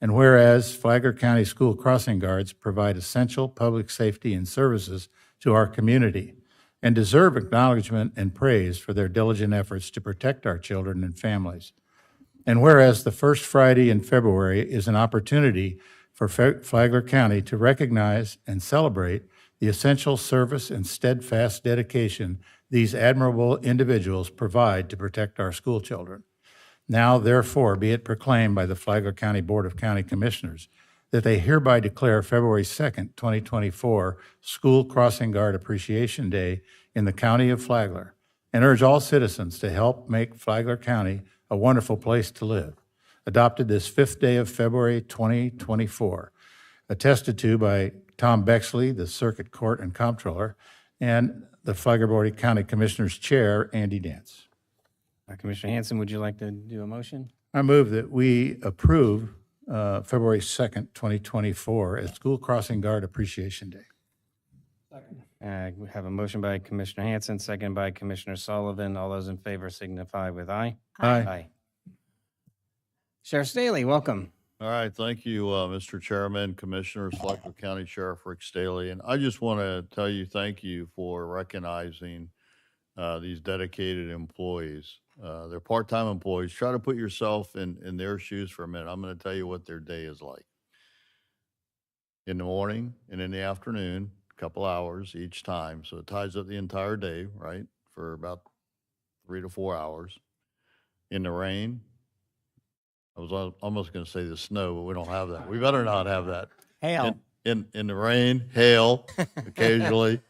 And whereas Flagler County School Crossing Guards provide essential public safety and services to our community and deserve acknowledgement and praise for their diligent efforts to protect our children and families. And whereas the first Friday in February is an opportunity for Flagler County to recognize and celebrate the essential service and steadfast dedication these admirable individuals provide to protect our school children. Now, therefore, be it proclaimed by the Flagler County Board of County Commissioners that they hereby declare February 2nd, 2024, School Crossing Guard Appreciation Day in the County of Flagler, and urge all citizens to help make Flagler County a wonderful place to live. Adopted this 5th day of February 2024. Attested to by Tom Bexley, the Circuit Court and Comptroller, and the Flagler County Commissioners Chair, Andy Dance. Commissioner Hanson, would you like to do a motion? I move that we approve February 2nd, 2024 as School Crossing Guard Appreciation Day. We have a motion by Commissioner Hanson, second by Commissioner Sullivan. All those in favor signify with aye. Aye. Sheriff Staley, welcome. All right, thank you, Mr. Chairman, Commissioners, Flagler County Sheriff Rick Staley. And I just want to tell you thank you for recognizing these dedicated employees. They're part-time employees. Try to put yourself in their shoes for a minute. I'm going to tell you what their day is like. In the morning and in the afternoon, a couple hours each time. So it ties up the entire day, right, for about 3 to 4 hours. In the rain, I was almost going to say the snow, but we don't have that. We better not have that. Hail. In the rain, hail, occasionally,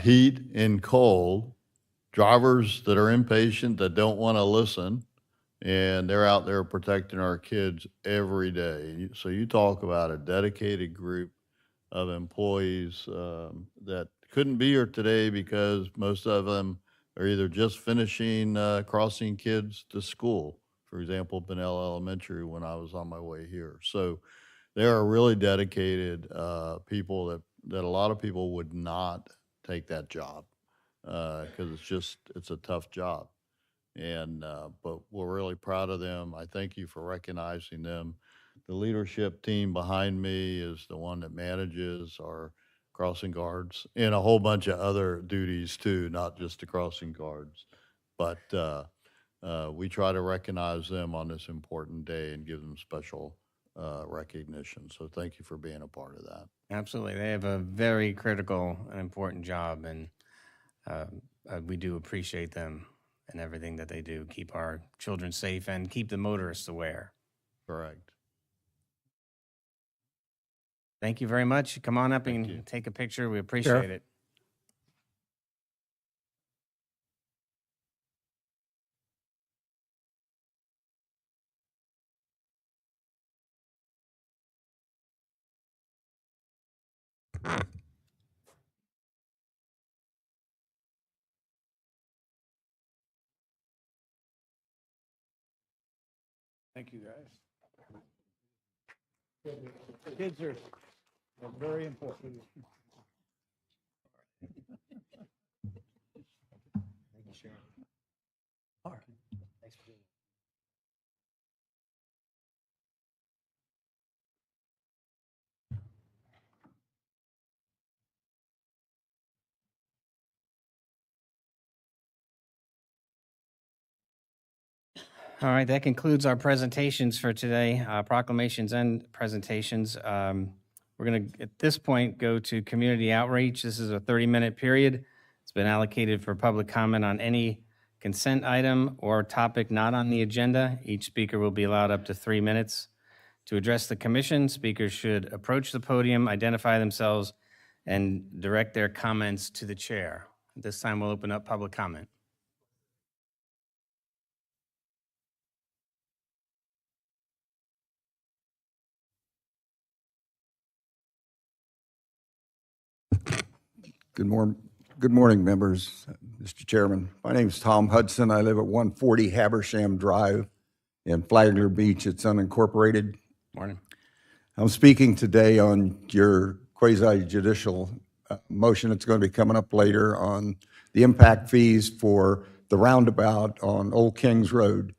heat and cold. Drivers that are impatient, that don't want to listen, and they're out there protecting our kids every day. So you talk about a dedicated group of employees that couldn't be here today because most of them are either just finishing crossing kids to school. For example, Benell Elementary when I was on my way here. So they are really dedicated people that a lot of people would not take that job because it's a tough job. And but we're really proud of them. I thank you for recognizing them. The leadership team behind me is the one that manages our crossing guards and a whole bunch of other duties too, not just the crossing guards. But we try to recognize them on this important day and give them special recognition. So thank you for being a part of that. Absolutely. They have a very critical and important job, and we do appreciate them and everything that they do. Keep our children safe and keep the motorists aware. Correct. Thank you very much. Come on up and take a picture. We appreciate it. Thank you, guys. Kids are very important. Thank you, Sheriff. All right. Thanks for doing it. All right, that concludes our presentations for today, proclamations and presentations. We're going to, at this point, go to community outreach. This is a 30-minute period. It's been allocated for public comment on any consent item or topic not on the agenda. Each speaker will be allowed up to 3 minutes. To address the commission, speakers should approach the podium, identify themselves, and direct their comments to the chair. At this time, we'll open up public comment. Good morning, members, Mr. Chairman. My name is Tom Hudson. I live at 140 Habersham Drive in Flagler Beach. It's unincorporated. Morning. I'm speaking today on your quasi-judicial motion that's going to be coming up later on the impact fees for the roundabout on Old Kings Road.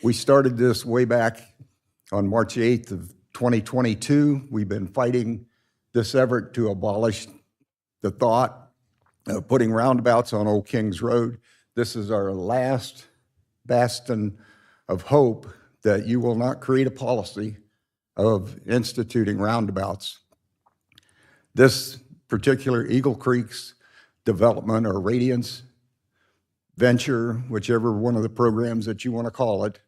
We started this way back on March 8th of 2022. We've been fighting this effort to abolish the thought of putting roundabouts on Old Kings Road. This is our last bastion of hope that you will not create a policy of instituting roundabouts. This particular Eagle Creek's development or Radiance venture, whichever one of the programs that you want to call it,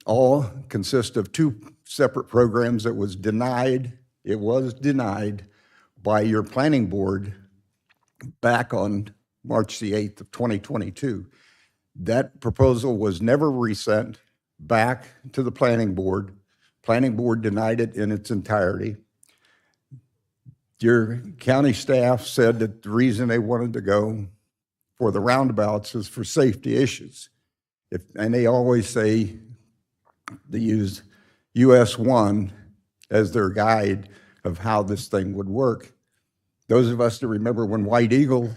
all consist of two separate programs that was denied. It was denied by your planning board back on March the 8th of 2022. That proposal was never resent back to the planning board. Planning board denied it in its entirety. Your county staff said that the reason they wanted to go for the roundabouts is for safety issues. And they always say they use US 1 as their guide of how this thing would work. Those of us that remember when White Eagle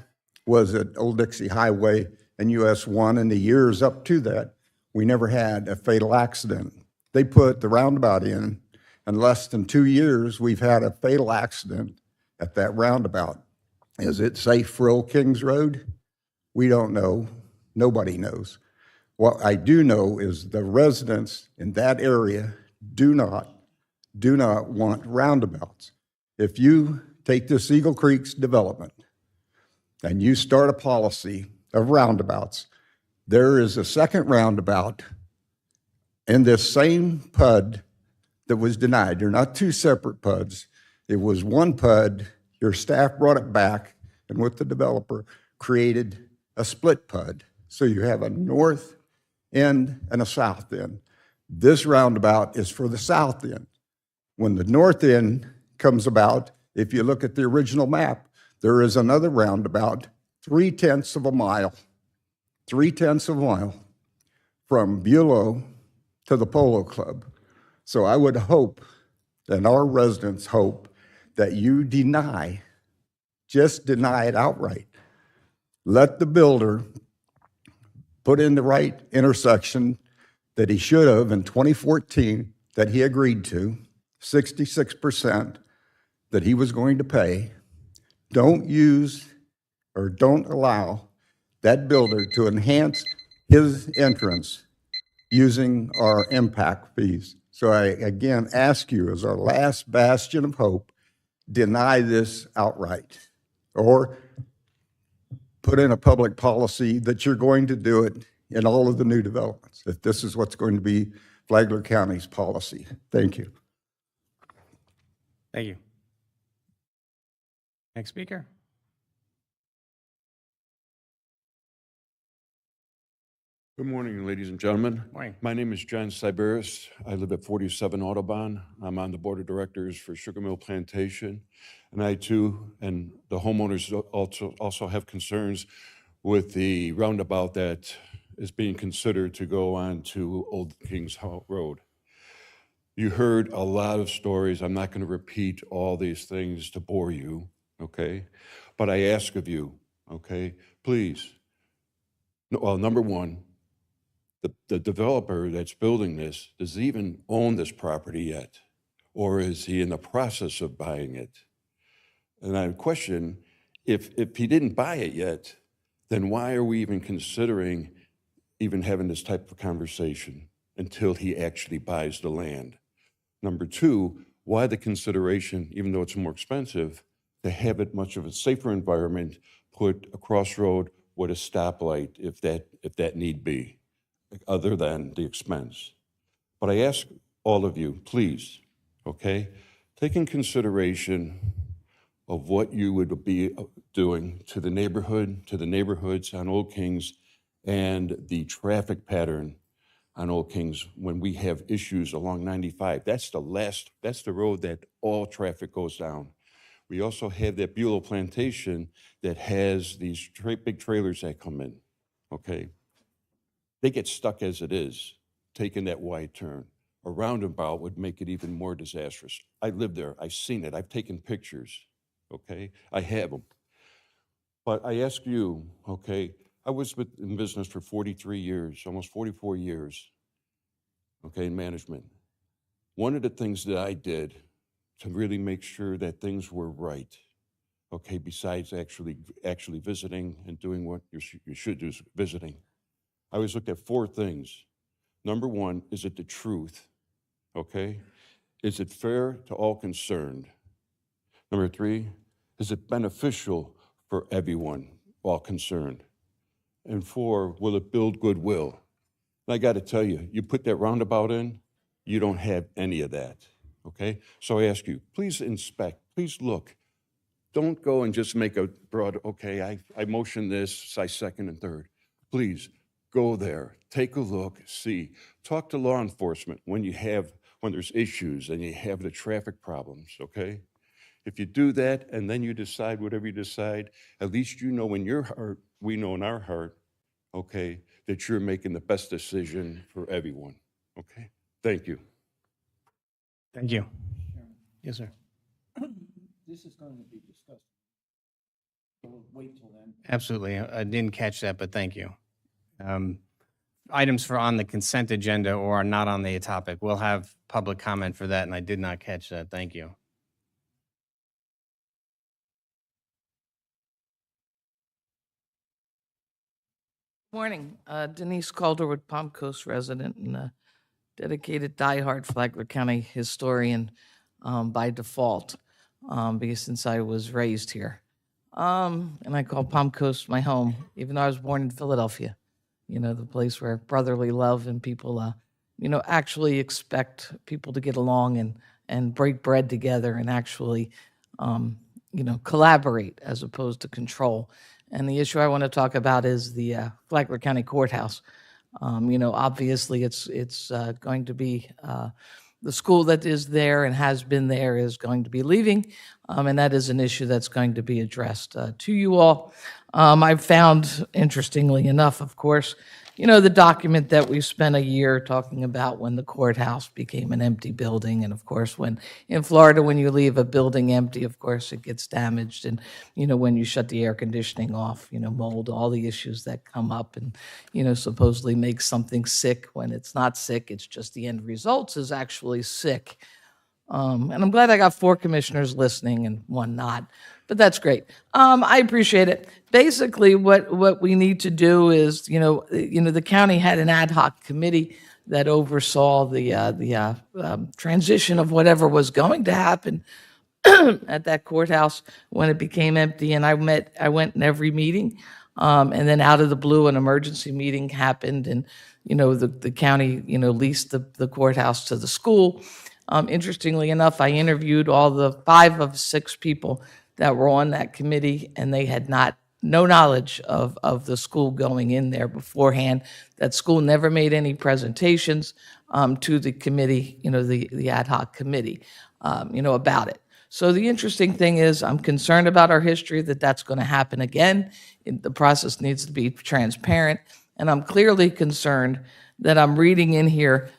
was at Old Dixie Highway and US 1 and the years up to that, we never had a fatal accident. They put the roundabout in less than 2 years, we've had a fatal accident at that roundabout. Is it safe for Old Kings Road? We don't know. Nobody knows. What I do know is the residents in that area do not want roundabouts. If you take this Eagle Creek's development and you start a policy of roundabouts, there is a second roundabout in this same PUD that was denied. They're not two separate PUDs. It was one PUD. Your staff brought it back and with the developer created a split PUD. So you have a north end and a south end. This roundabout is for the south end. When the north end comes about, if you look at the original map, there is another roundabout 3/10 of a mile from Bulow to the Polo Club. So I would hope, and our residents hope, that you just deny it outright. Let the builder put in the right intersection that he should have in 2014 that he agreed to, 66% that he was going to pay. Don't use or don't allow that builder to enhance his entrance using our impact fees. So I again ask you as our last bastion of hope, deny this outright or put in a public policy that you're going to do it in all of the new developments, that this is what's going to be Flagler County's policy. Thank you. Thank you. Next speaker. Good morning, ladies and gentlemen. Morning. My name is John Siberis. I live at 47 Audubon. I'm on the board of directors for Sugar Mill Plantation. And I too, and the homeowners also have concerns with the roundabout that is being considered to go on to Old Kings Road. You heard a lot of stories. I'm not going to repeat all these things to bore you, okay? But I ask of you, okay, please, well, number one, the developer that's building this, does he even own this property yet? Or is he in the process of buying it? And I question, if he didn't buy it yet, then why are we even considering even having this type of conversation until he actually buys the land? Number two, why the consideration, even though it's more expensive, to have it much of a safer environment, put a crossroad with a stoplight if that need be, other than the expense. But I ask all of you, please, okay, take in consideration of what you would be doing to the neighborhood, to the neighborhoods on Old Kings, and the traffic pattern on Old Kings when we have issues along 95. That's the road that all traffic goes down. We also have that Bulow Plantation that has these big trailers that come in, okay? They get stuck as it is, taking that wide turn. A roundabout would make it even more disastrous. I lived there, I've seen it, I've taken pictures, okay? I have them. But I ask you, okay, I was in business for 43 years, almost 44 years, okay, in management. One of the things that I did to really make sure that things were right, okay, besides actually visiting and doing what you should do, visiting, I always looked at four things. Number one, is it the truth, okay? Is it fair to all concerned? Number three, is it beneficial for everyone, all concerned? And four, will it build goodwill? And I got to tell you, you put that roundabout in, you don't have any of that, okay? So I ask you, please inspect, please look. Don't go and just make a broad, okay, I motion this, I second and third. Please, Go there, take a look, see, talk to law enforcement when there's issues and you have the traffic problems, okay? If you do that and then you decide whatever you decide, at least you know in your heart, we know in our heart, okay, that you're making the best decision for everyone, okay? Thank you. Thank you. Yes, sir. This is going to be discussed. So we'll wait till then. Absolutely. I didn't catch that, but thank you. Items for on the consent agenda or are not on the topic, we'll have public comment for that, and I did not catch that. Thank you. Morning, Denise Calderwood, Palm Coast resident and a dedicated diehard Flagler County historian by default, because since I was raised here. And I call Palm Coast my home, even though I was born in Philadelphia, the place where brotherly love and people, actually expect people to get along and break bread together and actually, collaborate as opposed to control. And the issue I want to talk about is the Flagler County Courthouse. Obviously it's going to be the school that is there and has been there is going to be leaving, and that is an issue that's going to be addressed to you all. I've found, interestingly enough, of course, the document that we spent a year talking about when the courthouse became an empty building. And of course, when in Florida, when you leave a building empty, of course, it gets damaged. And, when you shut the air conditioning off, mold, all the issues that come up and, supposedly make something sick when it's not sick. It's just the end results is actually sick. And I'm glad I got 4 commissioners listening and 1 not, but that's great. I appreciate it. Basically, what we need to do is, the county had an ad hoc committee that oversaw the transition of whatever was going to happen at that courthouse when it became empty. And I went in every meeting, and then out of the blue, an emergency meeting happened, and the county leased the courthouse to the school. Interestingly enough, I interviewed all the 5 of 6 people that were on that committee, and they had no knowledge of the school going in there beforehand. That school never made any presentations to the committee, the ad hoc committee, about it. So the interesting thing is I'm concerned about our history, that's going to happen again. The process needs to be transparent, and I'm clearly concerned that I'm reading in here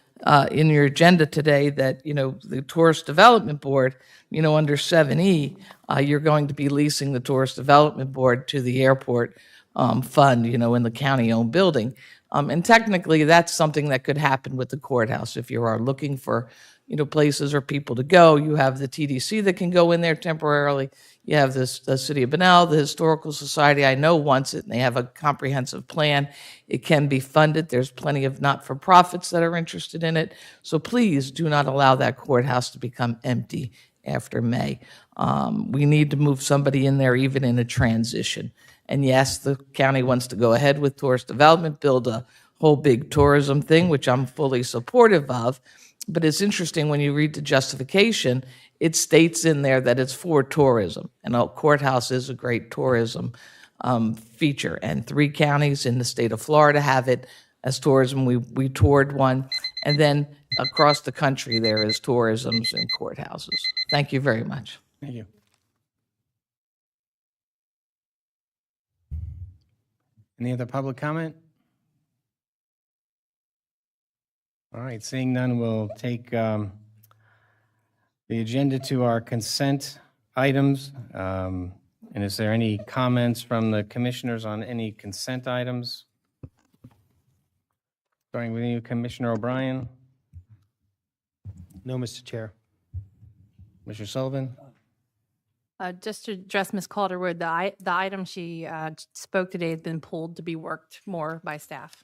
in your agenda today that, the Tourist Development Board, under 7E, you're going to be leasing the Tourist Development Board to the airport fund, in the county-owned building. And technically, that's something that could happen with the courthouse. If you are looking for, places or people to go, you have the TDC that can go in there temporarily. You have the City of Bunnell, the Historical Society, I know wants it, and they have a comprehensive plan. It can be funded. There's plenty of not-for-profits that are interested in it. So please do not allow that courthouse to become empty after May. We need to move somebody in there even in a transition. And yes, the county wants to go ahead with tourist development, build a whole big tourism thing, which I'm fully supportive of. But it's interesting when you read the justification, it states in there that it's for tourism. And a courthouse is a great tourism feature. And 3 counties in the state of Florida have it as tourism. We toured one. And then across the country, there is tourisms and courthouses. Thank you very much. Thank you. Any other public comment? All right, seeing none, we'll take the agenda to our consent items. And is there any comments from the commissioners on any consent items? Starting with you, Commissioner O'Brien. No, Mr. Chair. Mr. Sullivan? Just to address Ms. Calderwood, the item she spoke today has been pulled to be worked more by staff.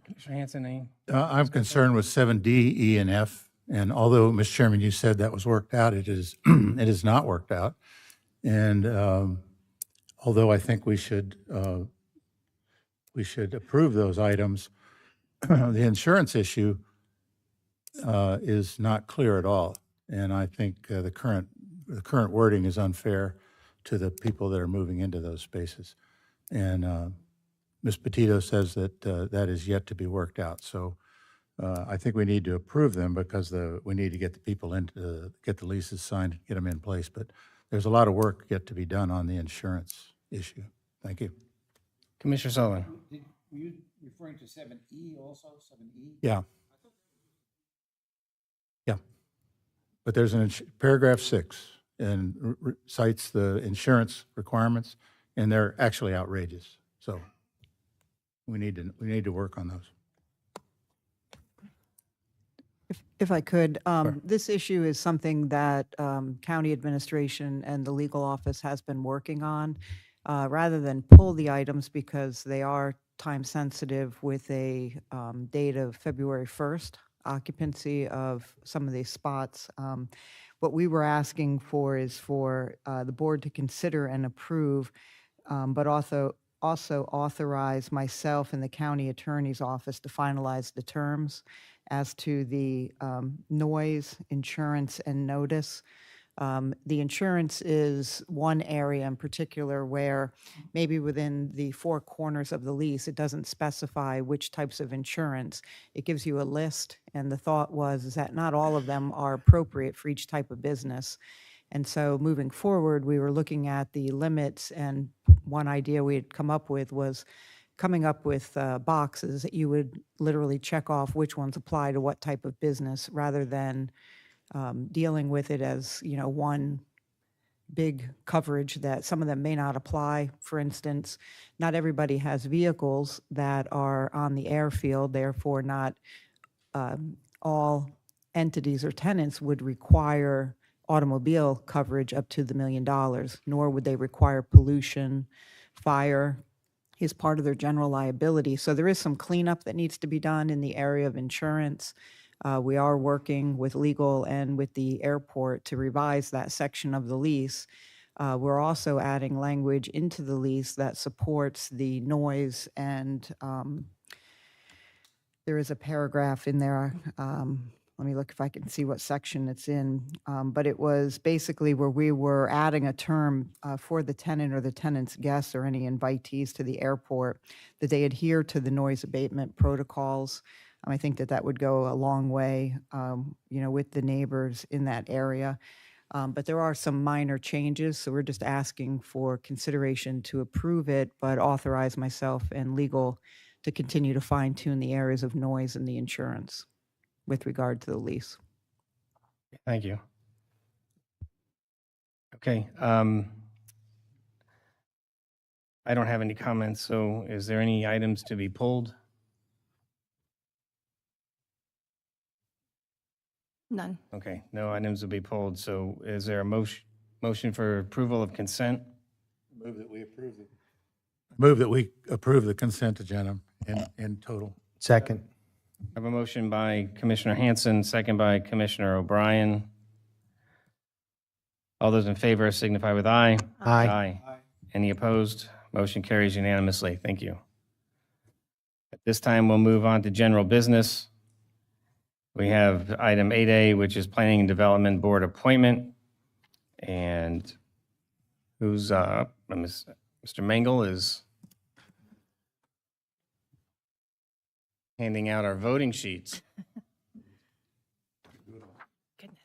Commissioner Hanson, any? I'm concerned with 7D, E, and F. And although, Mr. Chairman, you said that was worked out, it is it is not worked out. And although I think we should approve those items, the insurance issue is not clear at all. And I think the current wording is unfair to the people that are moving into those spaces. And Ms. Petito says that that is yet to be worked out. So I think we need to approve them because we need to get the people in, get the leases signed, get them in place. But there's a lot of work yet to be done on the insurance issue. Thank you. Commissioner Sullivan. Were you referring to 7E also, 7E? Yeah. Yeah. But there's paragraph 6 and cites the insurance requirements, and they're actually outrageous. So we need to work on those. If I could, this issue is something that county administration and the legal office has been working on. Rather than pull the items because they are time sensitive with a date of February 1st, occupancy of some of these spots. What we were asking for is for the board to consider and approve, but also authorize myself and the county attorney's office to finalize the terms as to the noise, insurance, and notice. The insurance is one area in particular where maybe within the four corners of the lease, it doesn't specify which types of insurance. It gives you a list, and the thought is that not all of them are appropriate for each type of business. And so moving forward, we were looking at the limits, and one idea we had come up with was coming up with boxes that you would literally check off which ones apply to what type of business rather than dealing with it as, one big coverage that some of them may not apply. For instance, not everybody has vehicles that are on the airfield, therefore not all entities or tenants would require automobile coverage up to the $1 million, nor would they require pollution, fire is part of their general liability. So there is some cleanup that needs to be done in the area of insurance. We are working with legal and with the airport to revise that section of the lease. We're also adding language into the lease that supports the noise, and there is a paragraph in there. Let me look if I can see what section it's in. But it was basically where we were adding a term for the tenant or the tenant's guests or any invitees to the airport that they adhere to the noise abatement protocols. I think that would go a long way, with the neighbors in that area. But there are some minor changes, so we're just asking for consideration to approve it, but authorize myself and legal to continue to fine tune the areas of noise and the insurance with regard to the lease. Thank you. Okay. I don't have any comments, so is there any items to be pulled? None. Okay, no items will be pulled. So is there a motion for approval of consent? Move that we approve it. Move that we approve the consent agenda in total. Second. I have a motion by Commissioner Hanson, second by Commissioner O'Brien. All those in favor signify with aye. Aye. Any opposed? Motion carries unanimously. Thank you. At this time, we'll move on to general business. We have item 8A, which is Planning and Development Board appointment. And who's up? Mr. Mangle is handing out our voting sheets. Goodness.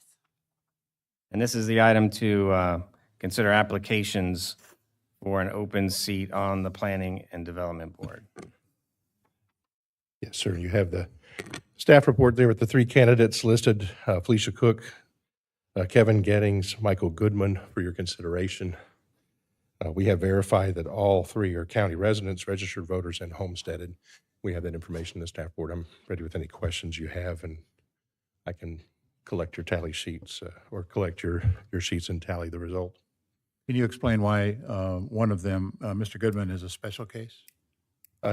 And this is the item to consider applications for an open seat on the Planning and Development Board. Yes, sir. You have the staff report there with the three candidates listed, Felicia Cook, Kevin Gettings, Michael Goodman, for your consideration. We have verified that all three are county residents, registered voters, and homesteaded. We have that information in the staff board. I'm ready with any questions you have, and I can collect your tally sheets or collect your sheets and tally the result. Can you explain why one of them, Mr. Goodman, is a special case?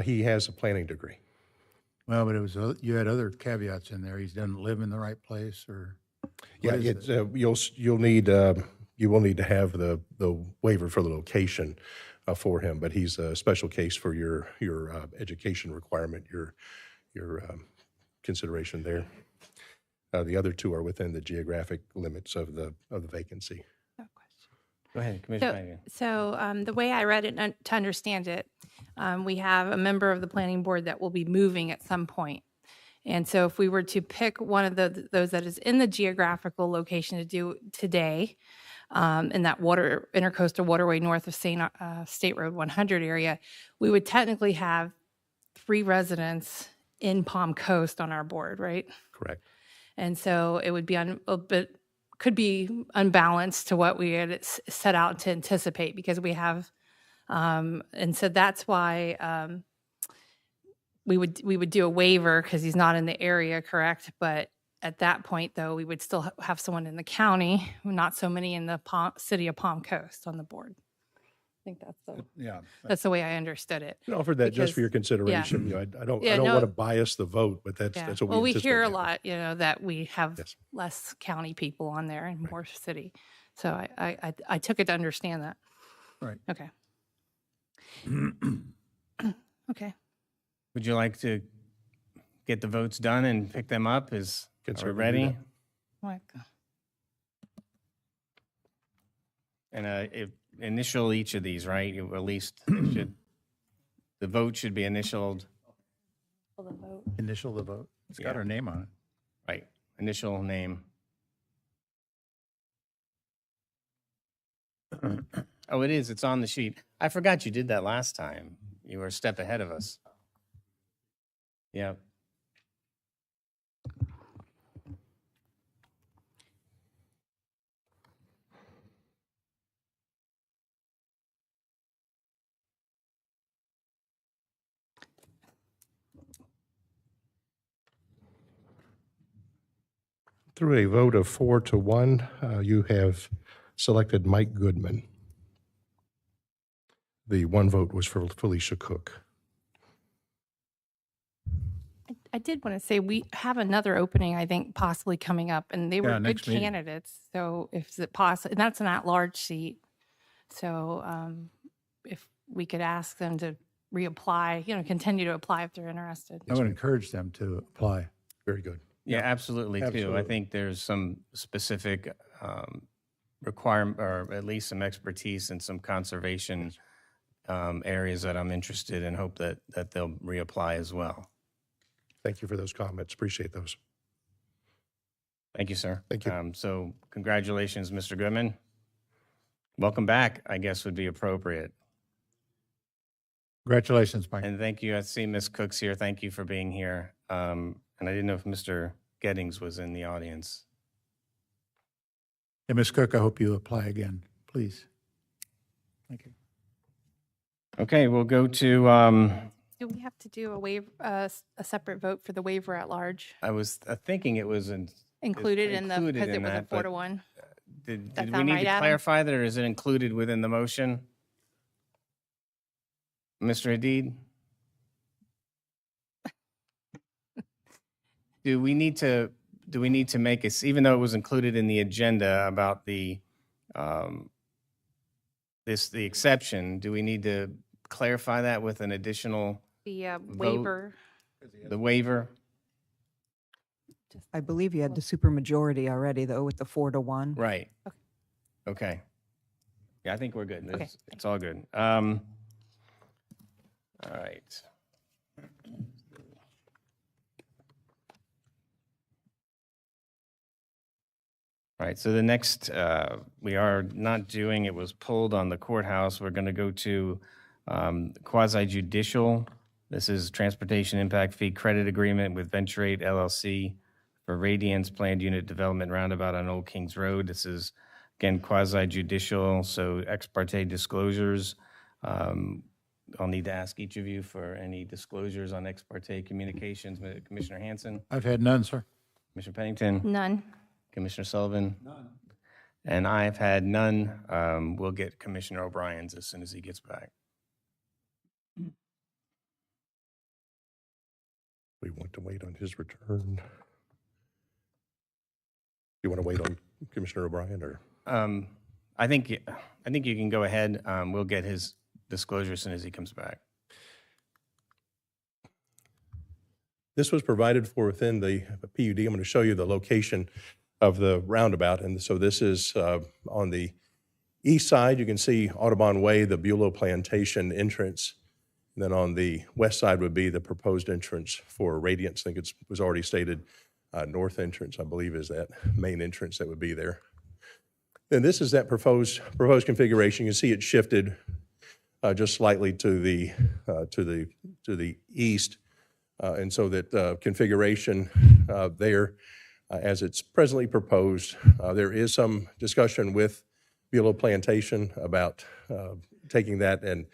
He has a planning degree. Well, but it was you had other caveats in there. He doesn't live in the right place, or Yeah, it's, you'll need you will need to have the waiver for the location for him, but he's a special case for your education requirement, your consideration there. The other two are within the geographic limits of the vacancy. No question. Go ahead, Commissioner Flanagan. So the way I read it, to understand it, we have a member of the planning board that will be moving at some point. And so if we were to pick one of those that is in the geographical location to do today, in that intercoastal waterway north of State Road 100 area, we would technically have 3 residents in Palm Coast on our board, right? Correct. And so it would be could be unbalanced to what we had set out to anticipate, because we have, and so that's why we would do a waiver because he's not in the area, correct? But at that point, though, we would still have someone in the county, not so many in the city of Palm Coast on the board. I think that's the way I understood it. I offered that just for your Because- consideration. yeah. You know, I don't Yeah, want no. to bias the vote, but that's Yeah. what we Well, we anticipate hear a happening. lot, that we have Yes. less county people on there and more city. So I took it to understand that. Right. Okay. Okay. Would you like to get the votes done and pick them up? Are we certainly do ready? that. Like, And initial each of these, right? At least the vote should be initialed, for the vote. Initial the vote. It's got Yeah. our name on it. right? Initial name. Oh, it is. It's on the sheet. I forgot you did that last time. You were a step ahead of us. Yeah. Through a vote of 4-1, you have selected Mike Goodman. The one vote was for Felicia Cook. I did want to say we have another opening, I think, possibly coming up, and they were Yeah, good next meeting. candidates. So if it possible, and that's an at-large seat. So if we could ask them to reapply, continue to apply if they're interested. I would encourage them to apply. Very good. Yeah, absolutely, too. I absolutely. think there's some specific requirement, or at least some expertise in some conservation areas that I'm interested in. Hope that they'll reapply as well. Thank you for those comments. Appreciate those. Thank you, sir. Thank you. So congratulations, Mr. Goodman. Welcome back, I guess would be appropriate. Congratulations, Mike. And thank you. I see Ms. Cook's here. Thank you for being here. And I didn't know if Mr. Gettings was in the audience. And Ms. Cook, I hope you apply again, please. Thank you. Okay, we'll go to, Do we have to do a separate vote for the waiver at large? I was thinking it was Included in the, included because in it was a that, 4-1? Did That we sound need right, to Adam? clarify that, or is it included within the motion? Mr. Hadid? Do we need to make it, even though it was included in the agenda about the the exception, do we need to clarify that with an additional, The Vote. waiver, the waiver? I believe you had the supermajority already, though, with the 4-1. Right. Okay. Yeah, I think we're good. Okay, It's all good. All right. All right, so the next, we are not doing, it was pulled on the courthouse. We're going to go to quasi judicial. This is Transportation Impact Fee Credit Agreement with Venturate LLC for Radiance Planned Unit Development Roundabout on Old Kings Road. This is, again, quasi judicial, so ex parte disclosures. I'll need to ask each of you for any disclosures on ex parte communications. Commissioner Hanson, I've had none, sir. Commissioner Pennington, none. Commissioner Sullivan? None. And I've had none. We'll get Commissioner O'Brien's as soon as he gets back. We want to wait on his return. You want to wait on Commissioner O'Brien, or? I think you can go ahead. We'll get his disclosure as soon as he comes back. This was provided for within the PUD. I'm going to show you the location of the roundabout. And so this is on the east side, you can see Audubon Way, the Bulow Plantation entrance. And then on the west side would be the proposed entrance for Radiance. I think it was already stated, north entrance, I believe, is that main entrance that would be there. And this is that proposed configuration. You can see it shifted just slightly to the east, and so that configuration there, as it's presently proposed, there is some discussion with Bulow Plantation about taking that and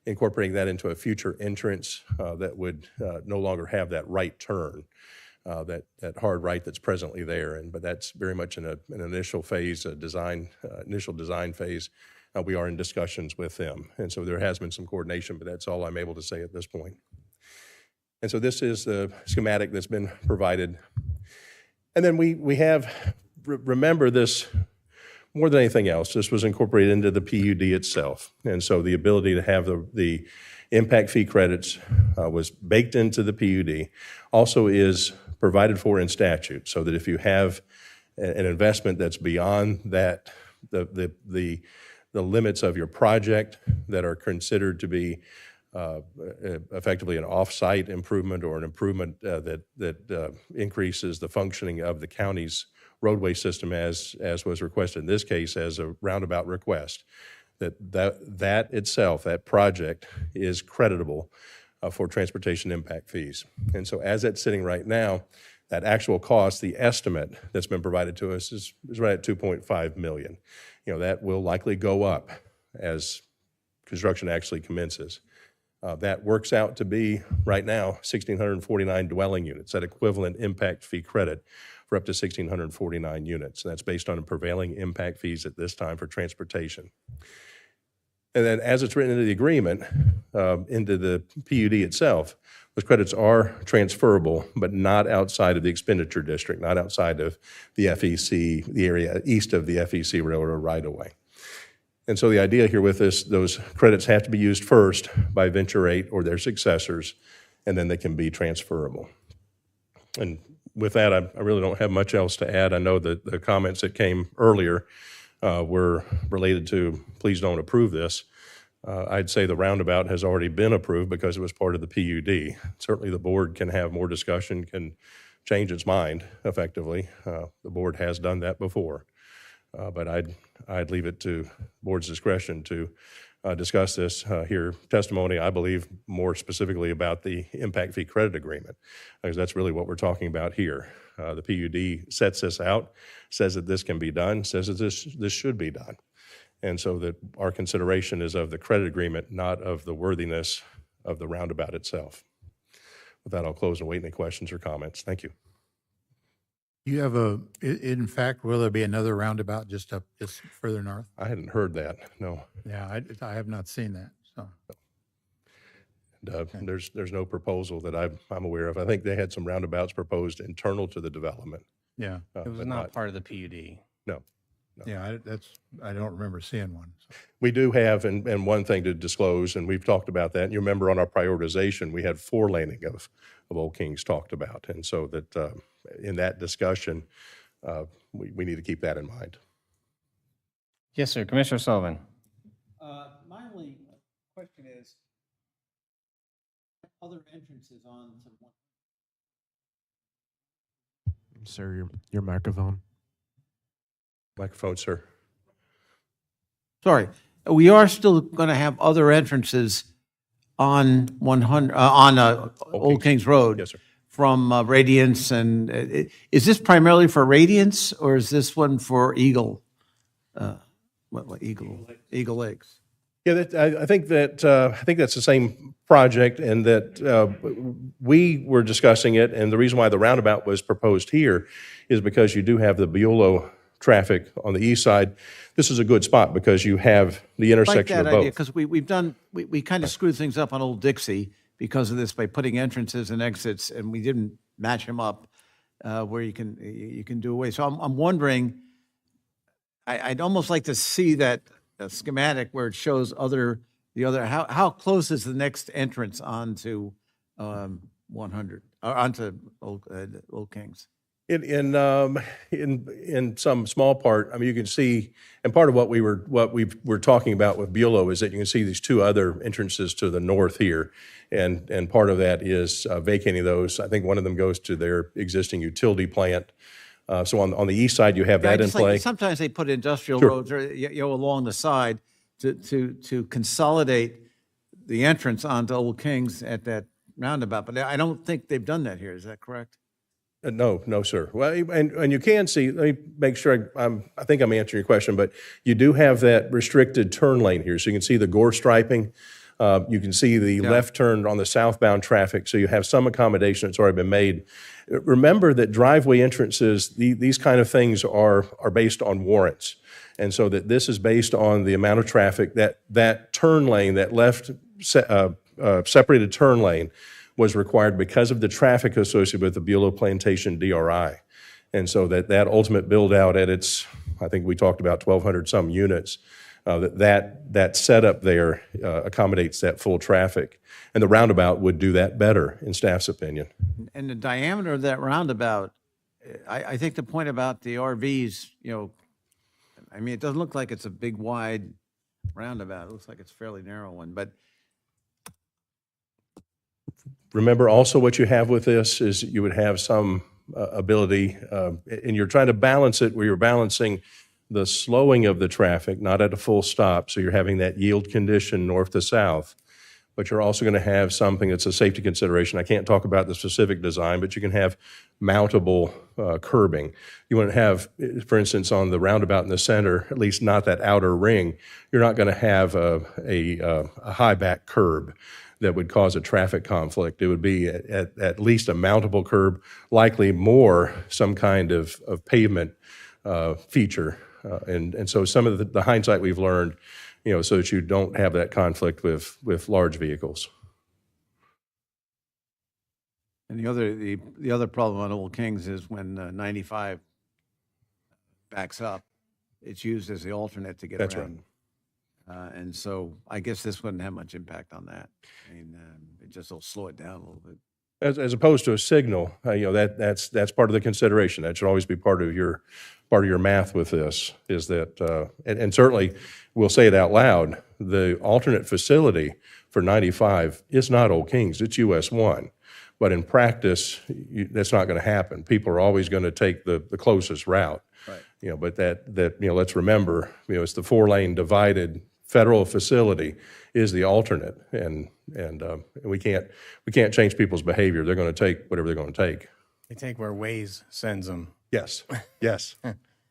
incorporating that into a future entrance that would no longer have that right turn, that hard right that's presently there. But that's very much in an initial phase, initial design phase. We are in discussions with them. And so there has been some coordination, but that's all I'm able to say at this point. And so this is the schematic that's been provided. And then we have, remember this, more than anything else, this was incorporated into the PUD itself. And so the ability to have the impact fee credits was baked into the PUD, also is provided for in statute, so that if you have an investment that's beyond that, the limits of your project that are considered to be effectively an off-site improvement or an improvement that increases the functioning of the county's roadway system as was requested in this case as a roundabout request, that itself, that project is creditable for transportation impact fees. And so as it's sitting right now, that actual cost, the estimate that's been provided to us is right at $2.5 million. That will likely go up as construction actually commences. That works out to be, right now, 1,649 dwelling units, that equivalent impact fee credit for up to 1,649 units. And that's based on prevailing impact fees at this time for transportation. And then as it's written into the agreement, into the PUD itself, those credits are transferable, but not outside of the expenditure district, not outside of the FEC, the area east of the FEC railroad right-of-way. And so the idea here with this, those credits have to be used first by Venture 8 or their successors, and then they can be transferable. And with that, I really don't have much else to add. I know that the comments that came earlier were related to, please don't approve this. I'd say the roundabout has already been approved because it was part of the PUD. Certainly the board can have more discussion, can change its mind effectively. The board has done that before. But I'd leave it to the board's discretion to discuss this, hear testimony, I believe, more specifically about the impact fee credit agreement, because that's really what we're talking about here. The PUD sets this out, says that this can be done, says that this should be done. And so that our consideration is of the credit agreement, not of the worthiness of the roundabout itself. With that, I'll close and wait any questions or comments. Thank you. You have in fact, will there be another roundabout just further north? I hadn't heard that, no. Yeah, I have not seen that, so. And, there's no proposal that I'm aware of. I think they had some roundabouts proposed internal to the development. Yeah. It was not part of the PUD. No. Yeah, I don't remember seeing one. So. We do have, and one thing to disclose, and we've talked about that, and you remember on our prioritization, we had 4-laning of Old Kings talked about. And so that in that discussion, we need to keep that in mind. Yes, sir. Commissioner Sullivan. My only question is, other entrances on to one. Sir, your microphone. Microphone, sir. Sorry, we are still going to have other entrances on 100 on Old Kings Road. Yes, sir. From Radiance, and is this primarily for Radiance, or is this one for Eagle? Eagle Lakes. Yeah, I think that's the same project, and that we were discussing it. And the reason why the roundabout was proposed here is because you do have the Bulow traffic on the east side. This is a good spot because you have the intersection of both. Because we kind of screwed things up on Old Dixie because of this by putting entrances and exits, and we didn't match them up where you can do away. So I'm wondering, I'd almost like to see that schematic where it shows how close is the next entrance onto 100 or onto Old Kings? In some small part, I mean, you can see, and part of what we were talking about with Bulow is that you can see these two other entrances to the north here, and part of that is vacating those. I think one of them goes to their existing utility plant. So on the east side, you have that in just like play. sometimes they put industrial Sure. roads or, along the side to consolidate the entrance onto Old Kings at that roundabout, but I don't think they've done that here. Is that correct? No, sir. Well, and you can see, let me make sure I think I'm answering your question, but you do have that restricted turn lane here. So you can see the gore striping. You can see the left turn on the southbound traffic. So you have some accommodation that's already been made. Remember that driveway entrances, these kind of things are based on warrants. And so that this is based on the amount of traffic that turn lane, that left separated turn lane was required because of the traffic associated with the Bulow Plantation DRI. And so that ultimate build out at its, I think we talked about 1,200 some units, that setup there accommodates that full traffic. And the roundabout would do that better, in staff's opinion. And the diameter of that roundabout, I think the point about the RVs, I mean, it doesn't look like it's a big, wide roundabout. It looks like it's a fairly narrow one, but remember also what you have with this is you would have some ability, and you're trying to balance it where you're balancing the slowing of the traffic, not at a full stop, so you're having that yield condition north to south, but you're also going to have something that's a safety consideration. I can't talk about the specific design, but you can have mountable curbing. You want to have, for instance, on the roundabout in the center, at least not that outer ring, you're not going to have a high back curb that would cause a traffic conflict. It would be at least a mountable curb, likely more some kind of pavement feature. And so some of the hindsight we've learned, so that you don't have that conflict with large vehicles. and the other problem on Old Kings is when 95 backs up, it's used as the alternate to get That's around. And so I guess this wouldn't have much impact on that. I mean, it just will slow it down a little bit. As opposed to a signal, that's part of the consideration. That should always be part of your math with this. Is that and certainly we'll say it out loud. The alternate facility for 95 is not Old Kings. It's US 1. But in practice, that's not going to happen. People are always going to take the closest route. Right. But that let's remember, it's the 4-lane divided federal facility is the alternate, and we can't change people's behavior. They're going to take whatever they're going to take. They take where Waze sends them. Yes.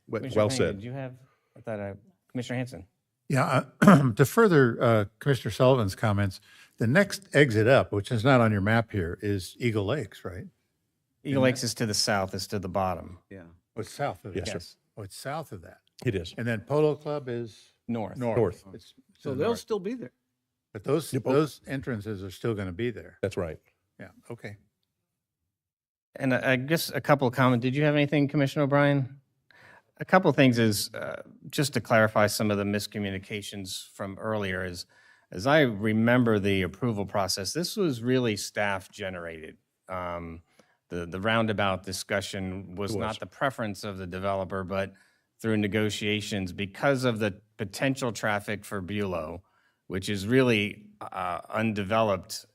Well said. Did you have? I thought Commissioner Hanson. Yeah, to further Commissioner Sullivan's comments, the next exit up, which is not on your map here, is Eagle Lakes, right? Eagle Lakes is to the south. Is to the bottom. Yeah. Oh, it's south of that. Yes, sir. Oh, it's south of that. It is. And then Polo Club is North. North. It's So to the they'll north. still be there. But those Yep. those entrances are still going to be there. That's right. Yeah. Okay. And I guess a couple of comments. Did you have anything, Commissioner O'Brien? A couple of things is just to clarify some of the miscommunications from earlier. As I remember the approval process, this was really staff generated. The roundabout discussion was not the preference of the developer, but through negotiations because of the potential traffic for Bulow, which is really undeveloped.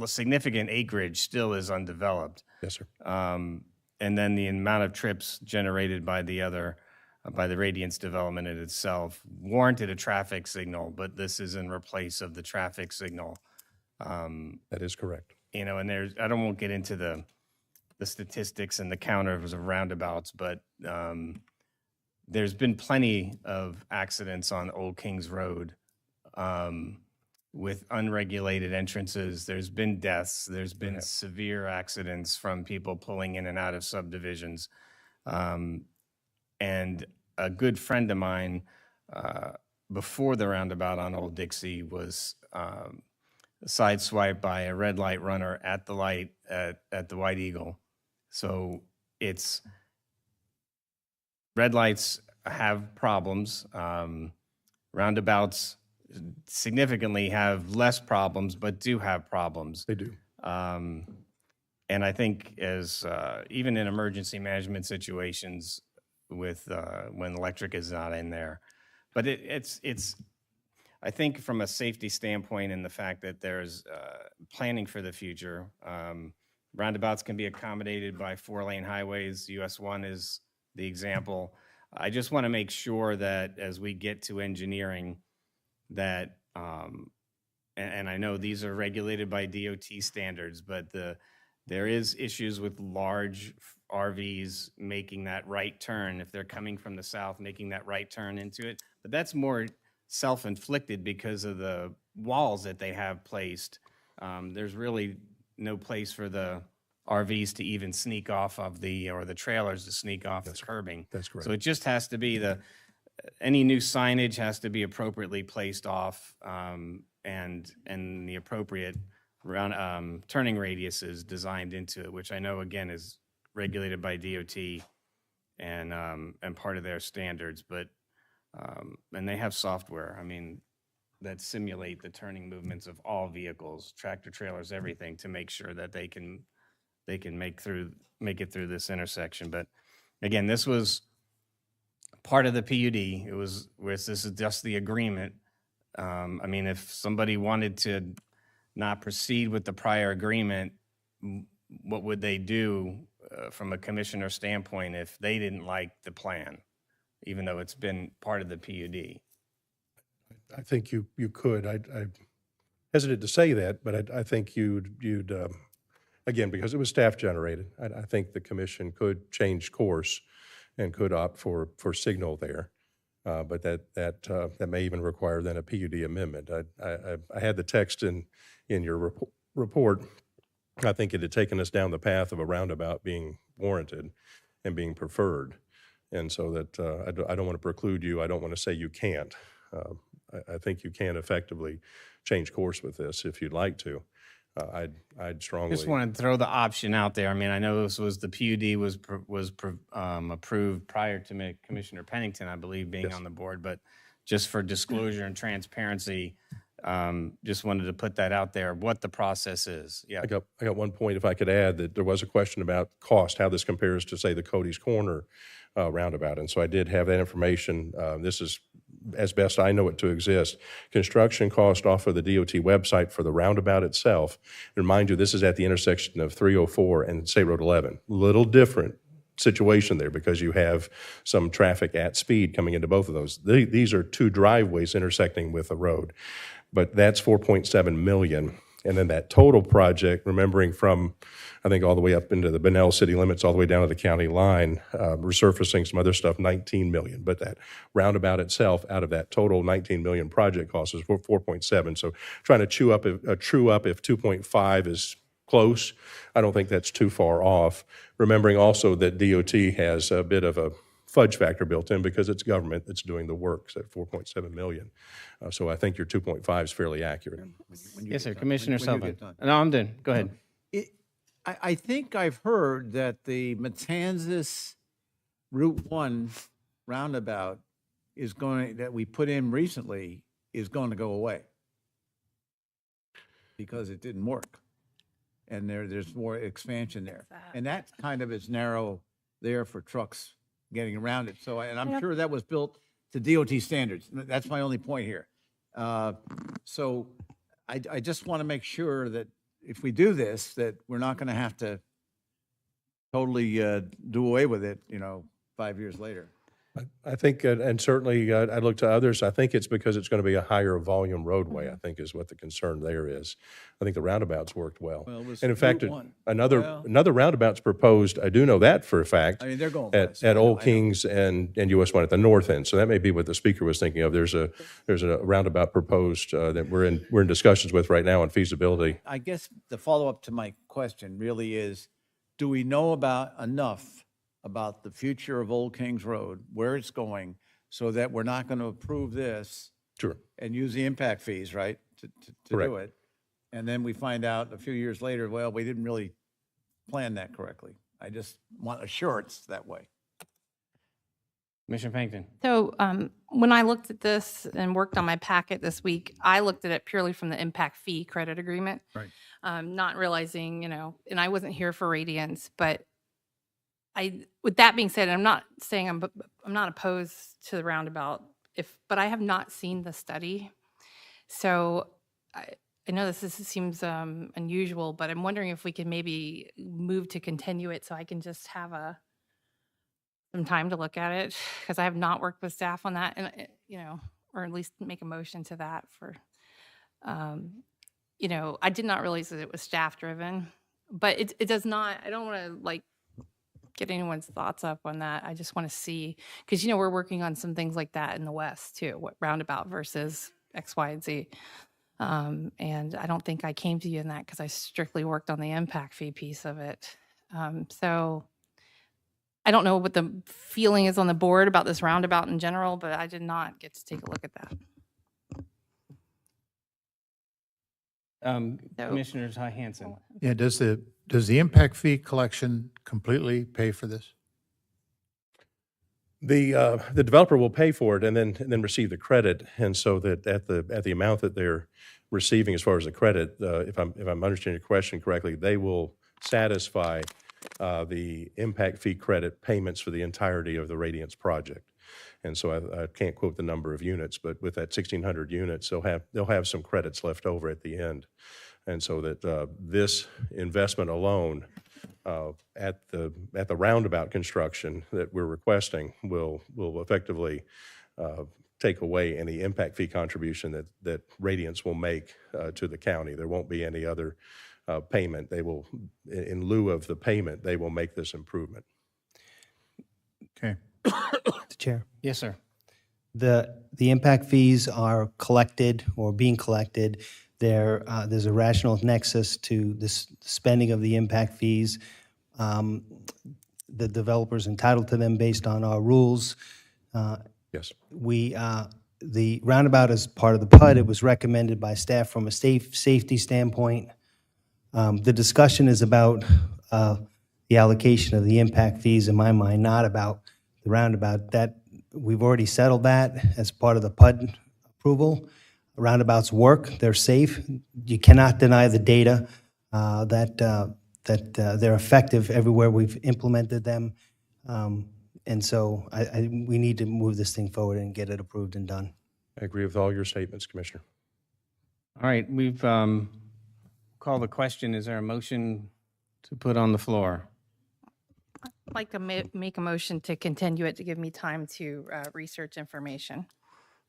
Significant acreage still is undeveloped. Yes, sir. And then the amount of trips generated by by the Radiance development in itself warranted a traffic signal, but this is in replace of the traffic signal. That is correct. And I won't get into the statistics and the counters of roundabouts, but there's been plenty of accidents on Old Kings Road with unregulated entrances. There's been deaths. There's been severe accidents from people pulling in and out of subdivisions. And a good friend of mine before the roundabout on Old Dixie was sideswiped by a red light runner at the light at the White Eagle. So red lights have problems. Roundabouts significantly have less problems, but do have problems. They do. And I think as, even in emergency management situations with, when electric is not in there. But it's, I think from a safety standpoint and the fact that there's planning for the future, roundabouts can be accommodated by 4-lane highways. US 1 is the example. I just want to make sure that as we get to engineering, that, and I know these are regulated by DOT standards, but there is issues with large RVs making that right turn if they're coming from the south, making that right turn into it. But that's more self-inflicted because of the walls that they have placed. There's really no place for the RVs to even sneak off of or the trailers to sneak off the curbing. That's correct. So it just has to be any new signage has to be appropriately placed off, and the appropriate turning radiuses designed into it, which I know again is regulated by DOT and part of their standards. But and they have software, I mean, that simulate the turning movements of all vehicles, tractor trailers, everything, to make sure that they can make it through this intersection. But again, this was part of the PUD. It was this is just the agreement. I mean, if somebody wanted to not proceed with the prior agreement, what would they do from a commissioner standpoint if they didn't like the plan, even though it's been part of the PUD? I think you could. I hesitate to say that, but I think you'd again, because it was staff generated, I think the commission could change course and could opt for signal there. But that may even require then a PUD amendment. I had the text in your report. I think it had taken us down the path of a roundabout being warranted and being preferred. And so that I don't want to preclude you. I don't want to say you can't. I think you can effectively change course with this if you'd like to. I'd strongly. Just want to throw the option out there. I mean, I know this was the PUD was approved prior to Commissioner Pennington, I believe, being on the board. But just for disclosure and transparency, just wanted to put that out there, what the process is. Yeah. I got one point, if I could add, that there was a question about cost, how this compares to, say, the Cody's Corner roundabout. And so I did have that information. This is, as best I know it to exist, construction cost off of the DOT website for the roundabout itself. And mind you, this is at the intersection of 304 and State Road 11. Little different situation there because you have some traffic at speed coming into both of those. These are two driveways intersecting with a road, but that's 4.7 million. And then that total project, remembering from, I think, all the way up into the Bunnell city limits, all the way down to the county line, resurfacing some other stuff, 19 million. But that roundabout itself, out of that total 19 million project cost, is 4.7. So trying to true up if 2.5 is close, I don't think that's too far off. Remembering also that DOT has a bit of a fudge factor built in because it's government that's doing the work, so at 4.7 million. So I think your 2.5 is fairly accurate. Yes, sir. Commissioner Sullivan. done. No, I'm done. Go ahead. I think I've heard that the Matanzas Route 1 roundabout that we put in recently is going to go away because it didn't work. And there's more expansion there. And that kind of is narrow there for trucks getting around it. So, and I'm sure that was built to DOT standards. That's my only point here. So I just want to make sure that if we do this, that we're not going to have to totally do away with it, 5 years later. I think, and certainly I look to others, I think it's because it's going to be a higher volume roadway, I think is what the concern there is. I think the roundabouts worked well. Well, it was And in fact, Route 1. another roundabout's proposed, I do know that for a fact. I mean, they're going at west. I Old know. Kings and US 1 at the north end. So that may be what the speaker was thinking of. There's a roundabout proposed that we're in discussions with right now on feasibility. I guess the follow-up to my question really is, do we know enough about the future of Old Kings Road, where it's going, so that we're not going to approve this Sure. and use the impact fees, right, to Correct. do it? And then we find out a few years later, well, we didn't really plan that correctly. I just want assurance that way. Commissioner Pennington. So when I looked at this and worked on my packet this week, I looked at it purely from the impact fee credit agreement. Right. Not realizing, and I wasn't here for Radiance, but with that being said, I'm not saying I'm not opposed to the roundabout, but I have not seen the study. So I know this seems unusual, but I'm wondering if we can maybe move to continue it so I can just have some time to look at it, because I have not worked with staff on that, and or at least make a motion to that for, I did not realize that it was staff driven, but it does not. I don't want to get anyone's thoughts up on that. I just want to see, because we're working on some things like that in the West too. What roundabout versus X, Y, and Z. And I don't think I came to you in that because I strictly worked on the impact fee piece of it. So I don't know what the feeling is on the board about this roundabout in general, but I did not get to take a look at that. Commissioner Hanson. Yeah, does the impact fee collection completely pay for this? The developer will pay for it and then receive the credit, and so that at the amount that they're receiving as far as the credit, if I'm understanding your question correctly, they will satisfy the impact fee credit payments for the entirety of the Radiance project. And so I can't quote the number of units, but with that 1,600 units, they'll have some credits left over at the end, and so that this investment alone at the roundabout construction that we're requesting will effectively take away any impact fee contribution that Radiance will make to the county. There won't be any other payment. They will, in lieu of the payment, they will make this improvement. Okay. Mr. Chair. Yes, sir. The impact fees are collected or being collected. There's a rational nexus to this spending of the impact fees. The developer's entitled to them based on our rules. Yes. The roundabout is part of the PUD. It was recommended by staff from a safety standpoint. The discussion is about the allocation of the impact fees, in my mind, not about the roundabout. That we've already settled that as part of the PUD approval. Roundabouts work; they're safe. You cannot deny the data that they're effective everywhere we've implemented them. And so we need to move this thing forward and get it approved and done. I agree with all your statements, Commissioner. All right, we've called the question. Is there a motion to put on the floor? I'd like to make a motion to continue it to give me time to research information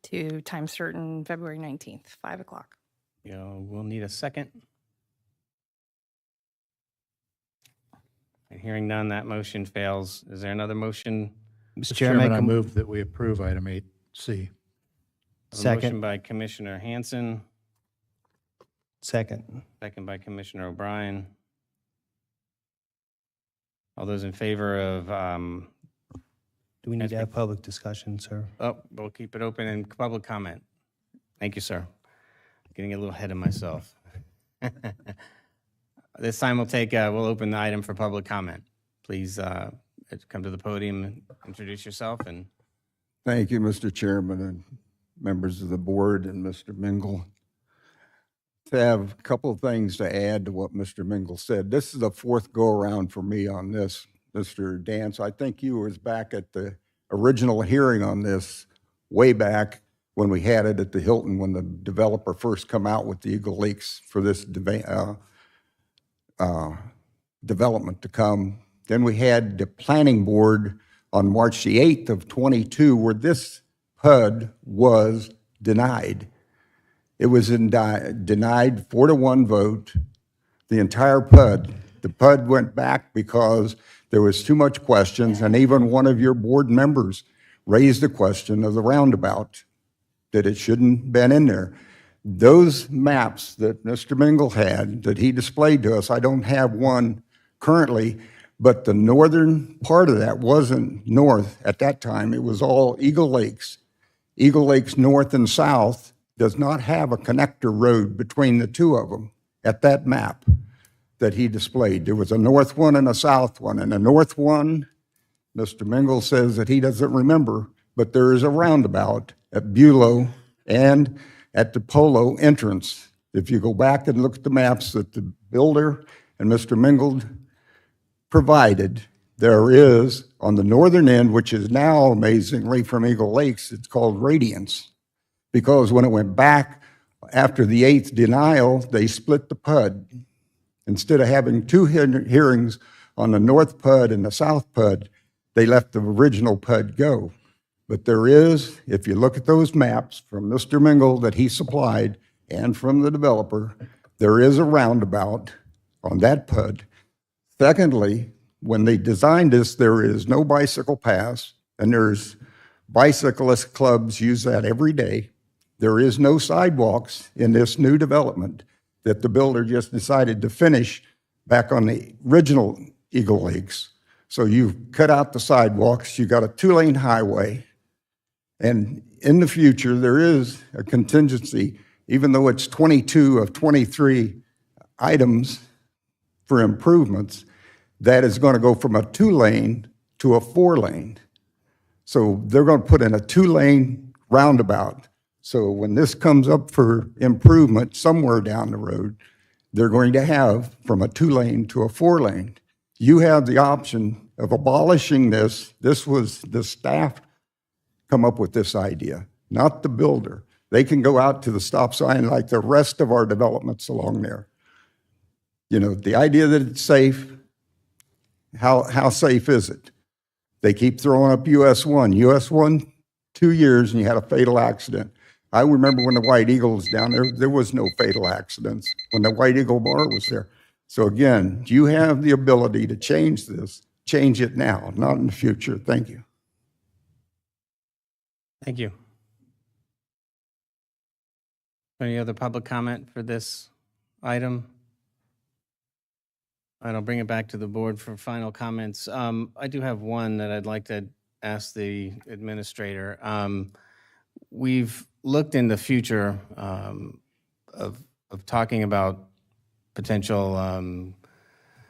to time certain February 19th, 5 o'clock. We'll need a second. And hearing none, that motion fails. Is there another motion? Mr. Mr. Chair, Chairman, I move that we approve item 8C. A Second. motion by Commissioner Hanson, Second. second by Commissioner O'Brien. All those in favor of, Do we need to have public discussion, sir? we'll keep it open and public comment. Thank you, sir. Getting a little ahead of myself. This time we'll open the item for public comment. Please come to the podium and introduce yourself. And Thank you, Mr. Chairman and members of the board and Mr. Mingle. To have a couple of things to add to what Mr. Mingle said. This is the fourth go-around for me on this, Mr. Dance. I think you was back at the original hearing on this way back when we had it at the Hilton, when the developer first come out with the Eagle Lakes for this development to come. Then we had the planning board on March the 8th of 22, where this PUD was denied. It was denied 4-1 vote, the entire PUD. The PUD went back because there was too much questions, and even one of your board members raised the question of the roundabout, that it shouldn't been in there. Those maps that Mr. Mingle had, that he displayed to us, I don't have one currently, but the northern part of that wasn't north at that time. It was all Eagle Lakes. Eagle Lakes north and south does not have a connector road between the two of them at that map that he displayed. There was a north one and a south one, and the north one Mr. Mingle says that he doesn't remember, but there is a roundabout at Bulow and at the Polo entrance. If you go back and look at the maps that the builder and Mr. Mingle provided, there is on the northern end, which is now amazingly from Eagle Lakes, it's called Radiance. Because when it went back after the 8th denial, they split the PUD. Instead of having two hearings on the North PUD and the South PUD, they let the original PUD go. But there is, if you look at those maps from Mr. Mingle that he supplied and from the developer, there is a roundabout on that PUD. Secondly, when they designed this, there is no bicycle paths, and there's bicyclist clubs use that every day. There is no sidewalks in this new development that the builder just decided to finish back on the original Eagle Lakes. So you've cut out the sidewalks, you got a 2-lane highway, and in the future, there is a contingency, even though it's 22 of 23 items for improvements, that is going to go from a 2-lane to a 4-lane. So they're going to put in a 2-lane roundabout. So when this comes up for improvement somewhere down the road, they're going to have from a 2-lane to a 4-lane. You have the option of abolishing this. This was the staff come up with this idea, not the builder. They can go out to the stop sign like the rest of our developments along there. You know, the idea that it's safe, how safe is it? They keep throwing up US 1. US 1, 2 years and you had a fatal accident. I remember when the White Eagle was down there, there was no fatal accidents when the White Eagle bar was there. So again, you have the ability to change this. Change it now, not in the future. Thank you. Thank you. Any other public comment for this item? All right, I'll bring it back to the board for final comments. I do have one that I'd like to ask the administrator. We've looked in the future of talking about potential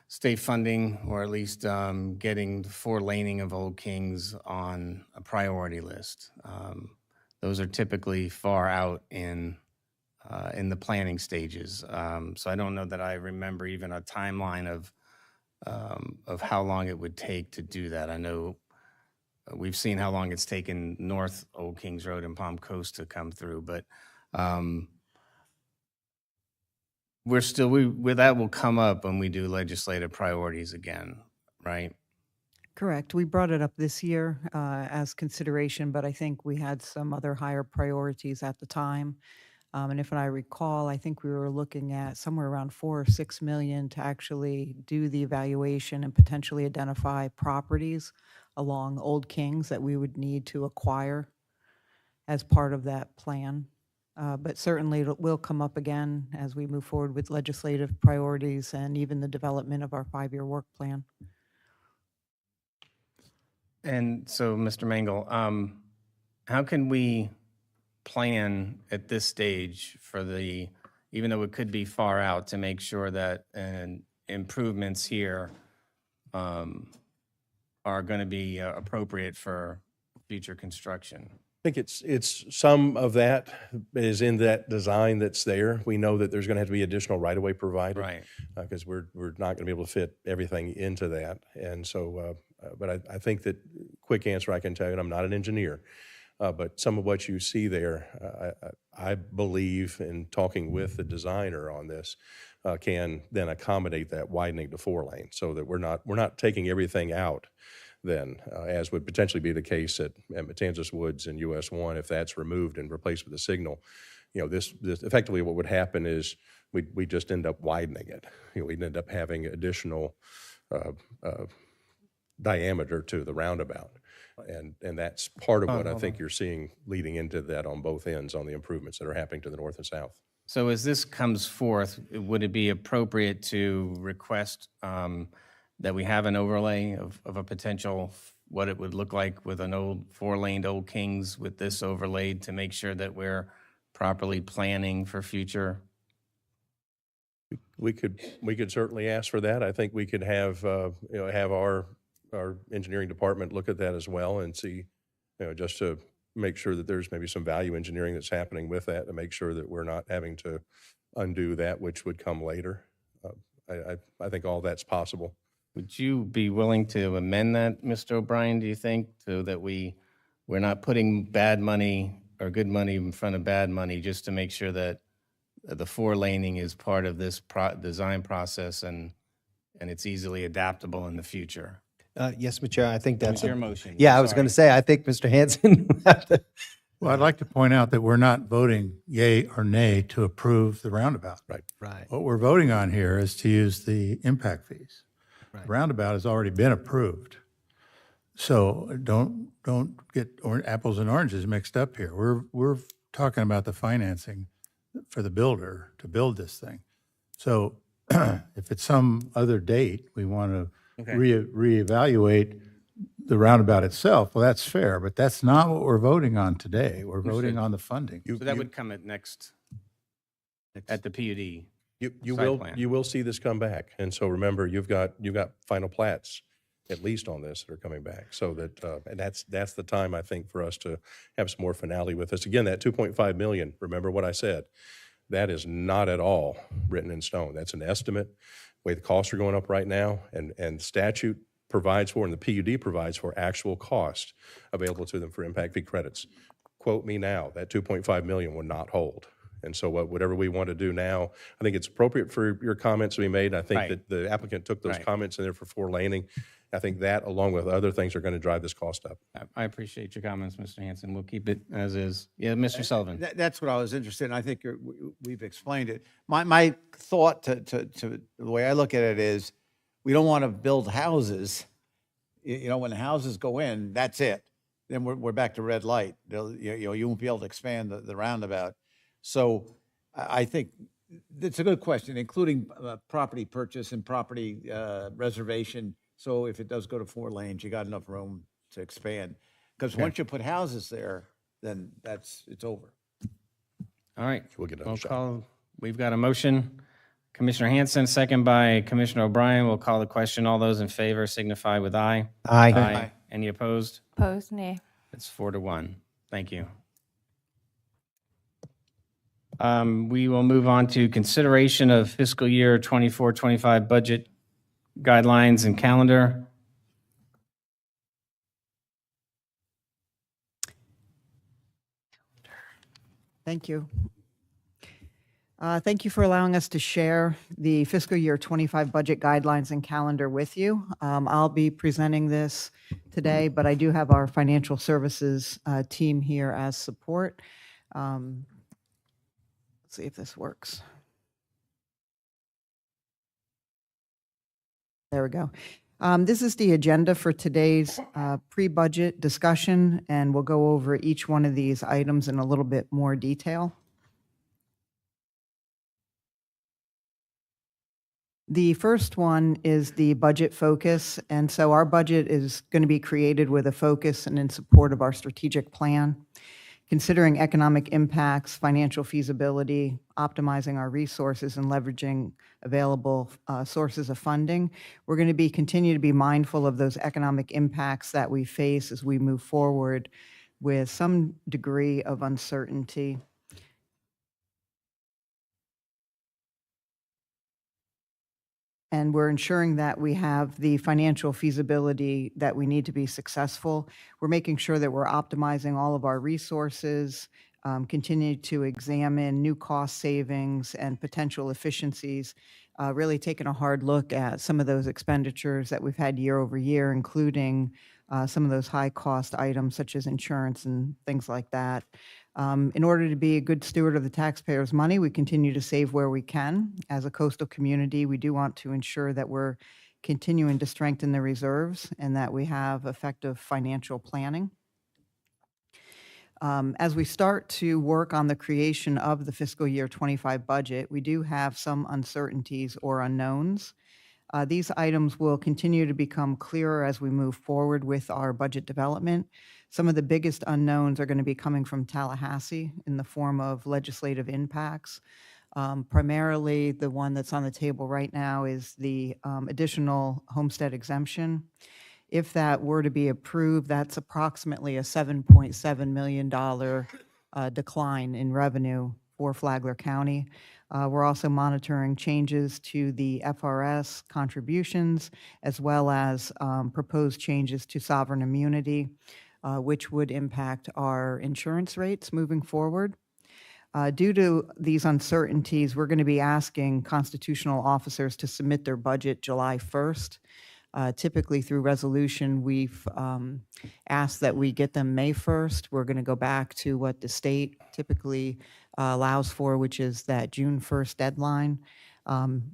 state funding, or at least getting the 4-laning of Old Kings on a priority list. Those are typically far out in the planning stages. So I don't know that I remember even a timeline of how long it would take to do that. I know we've seen how long it's taken North Old Kings Road and Palm Coast to come through, but we're still, that will come up when we do legislative priorities again, right? Correct. We brought it up this year as consideration, but I think we had some other higher priorities at the time. And if I recall, I think we were looking at somewhere around 4 or 6 million to actually do the evaluation and potentially identify properties along Old Kings that we would need to acquire as part of that plan. But certainly it will come up again as we move forward with legislative priorities and even the development of our 5-year work plan. And so, Mr. Mangle, how can we plan at this stage for even though it could be far out, to make sure that improvements here are going to be appropriate for future construction? I think it's some of that is in that design that's there. We know that there's going to have to be additional right-of-way provided, Right. Because we're not going to be able to fit everything into that. And so, but I think that quick answer I can tell you, and I'm not an engineer, but some of what you see there, I believe in talking with the designer on this, can then accommodate that widening to 4-lane, so that we're not taking everything out then, as would potentially be the case at Matanzas Woods and US 1, if that's removed and replaced with a signal. You know, this effectively what would happen is we just end up widening it. You know, we'd end up having additional diameter to the roundabout. And that's part of what I think you're seeing leading into that on both ends on the improvements that are happening to the north and south. So as this comes forth, would it be appropriate to request that we have an overlay of a potential, what it would look like with an old 4-laned Old Kings with this overlaid, to make sure that we're properly planning for future? We could certainly ask for that. I think we could have have our our engineering department look at that as well and see, just to make sure that there's maybe some value engineering that's happening with that to make sure that we're not having to undo that which would come later. I think all that's possible. Would you be willing to amend that, Mr. O'Brien, do you think, so that we're not putting bad money or good money in front of bad money, just to make sure that the four laning is part of this design process and it's easily adaptable in the future? Yes, Mr. Chair, I think that's your motion. Yeah, I was going to say, I think Mr. Hanson. Well, I'd like to point out that we're not voting yay or nay to approve the roundabout. Right. Right. What we're voting on here is to use the impact fees. Right. The roundabout has already been approved. So don't get apples and oranges mixed up here. We're talking about the financing for the builder to build this thing. So if it's some other date, we want to reevaluate the roundabout itself, well, that's fair, but that's not what we're voting on today. We're voting on the funding. So that would come at the PUD. You will see this come back. And so remember, you've got final plats at least on this that are coming back. So that, and that's the time, I think, for us to have some more finality with this. Again, that 2.5 million, remember what I said, that is not at all written in stone. That's an estimate. The way the costs are going up right now, and statute provides for, and the PUD provides for, actual cost available to them for impact fee credits. Quote me now, that 2.5 million will not hold. And so whatever we want to do now, I think it's appropriate for your comments to be made. I think that the applicant took those comments in there for four laning. I think that, along with other things, are going to drive this cost up. I appreciate your comments, Mr. Hanson. We'll keep it as is. Yeah, Mr. Sullivan. That's what I was interested in. I think we've explained it. My thought to the way I look at it is, we don't want to build houses. When the houses go in, that's it. Then we're back to red light. You won't be able to expand the roundabout. So I think it's a good question, including property purchase and property reservation. So if it does go to four lanes, you got enough room to expand. Because once you put houses there, then it's over. All right. We'll get another shot. We've got a motion. Commissioner Hanson, second by Commissioner O'Brien. We'll call the question. All those in favor signify with aye. Aye. Any opposed? Opposed, nay. It's 4-1. Thank you. We will move on to consideration of fiscal year 24-25 budget guidelines and calendar. Thank you. Thank you for allowing us to share the fiscal year 25 budget guidelines and calendar with you. I'll be presenting this today, but I do have our financial services team here as support. Let's see if this works. There we go. This is the agenda for today's pre-budget discussion, and we'll go over each one of these items in a little bit more detail. The first one is the budget focus, and so our budget is going to be created with a focus and in support of our strategic plan, considering economic impacts, financial feasibility, optimizing our resources, and leveraging available sources of funding. We're going to continue to be mindful of those economic impacts that we face as we move forward with some degree of uncertainty. And we're ensuring that we have the financial feasibility that we need to be successful. We're making sure that we're optimizing all of our resources, continue to examine new cost savings and potential efficiencies, really taking a hard look at some of those expenditures that we've had year over year, including some of those high cost items such as insurance and things like that. In order to be a good steward of the taxpayers' money, we continue to save where we can. As a coastal community, we do want to ensure that we're continuing to strengthen the reserves and that we have effective financial planning. As we start to work on the creation of the fiscal year 25 budget, we do have some uncertainties or unknowns. These items will continue to become clearer as we move forward with our budget development. Some of the biggest unknowns are going to be coming from Tallahassee in the form of legislative impacts. Primarily, the one that's on the table right now is the additional homestead exemption. If that were to be approved, that's approximately a $7.7 million decline in revenue for Flagler County. We're also monitoring changes to the FRS contributions, as well as proposed changes to sovereign immunity, which would impact our insurance rates moving forward. Due to these uncertainties, we're going to be asking constitutional officers to submit their budget July 1st. Typically, through resolution, we've asked that we get them May 1st. We're going to go back to what the state typically allows for, which is that June 1st deadline.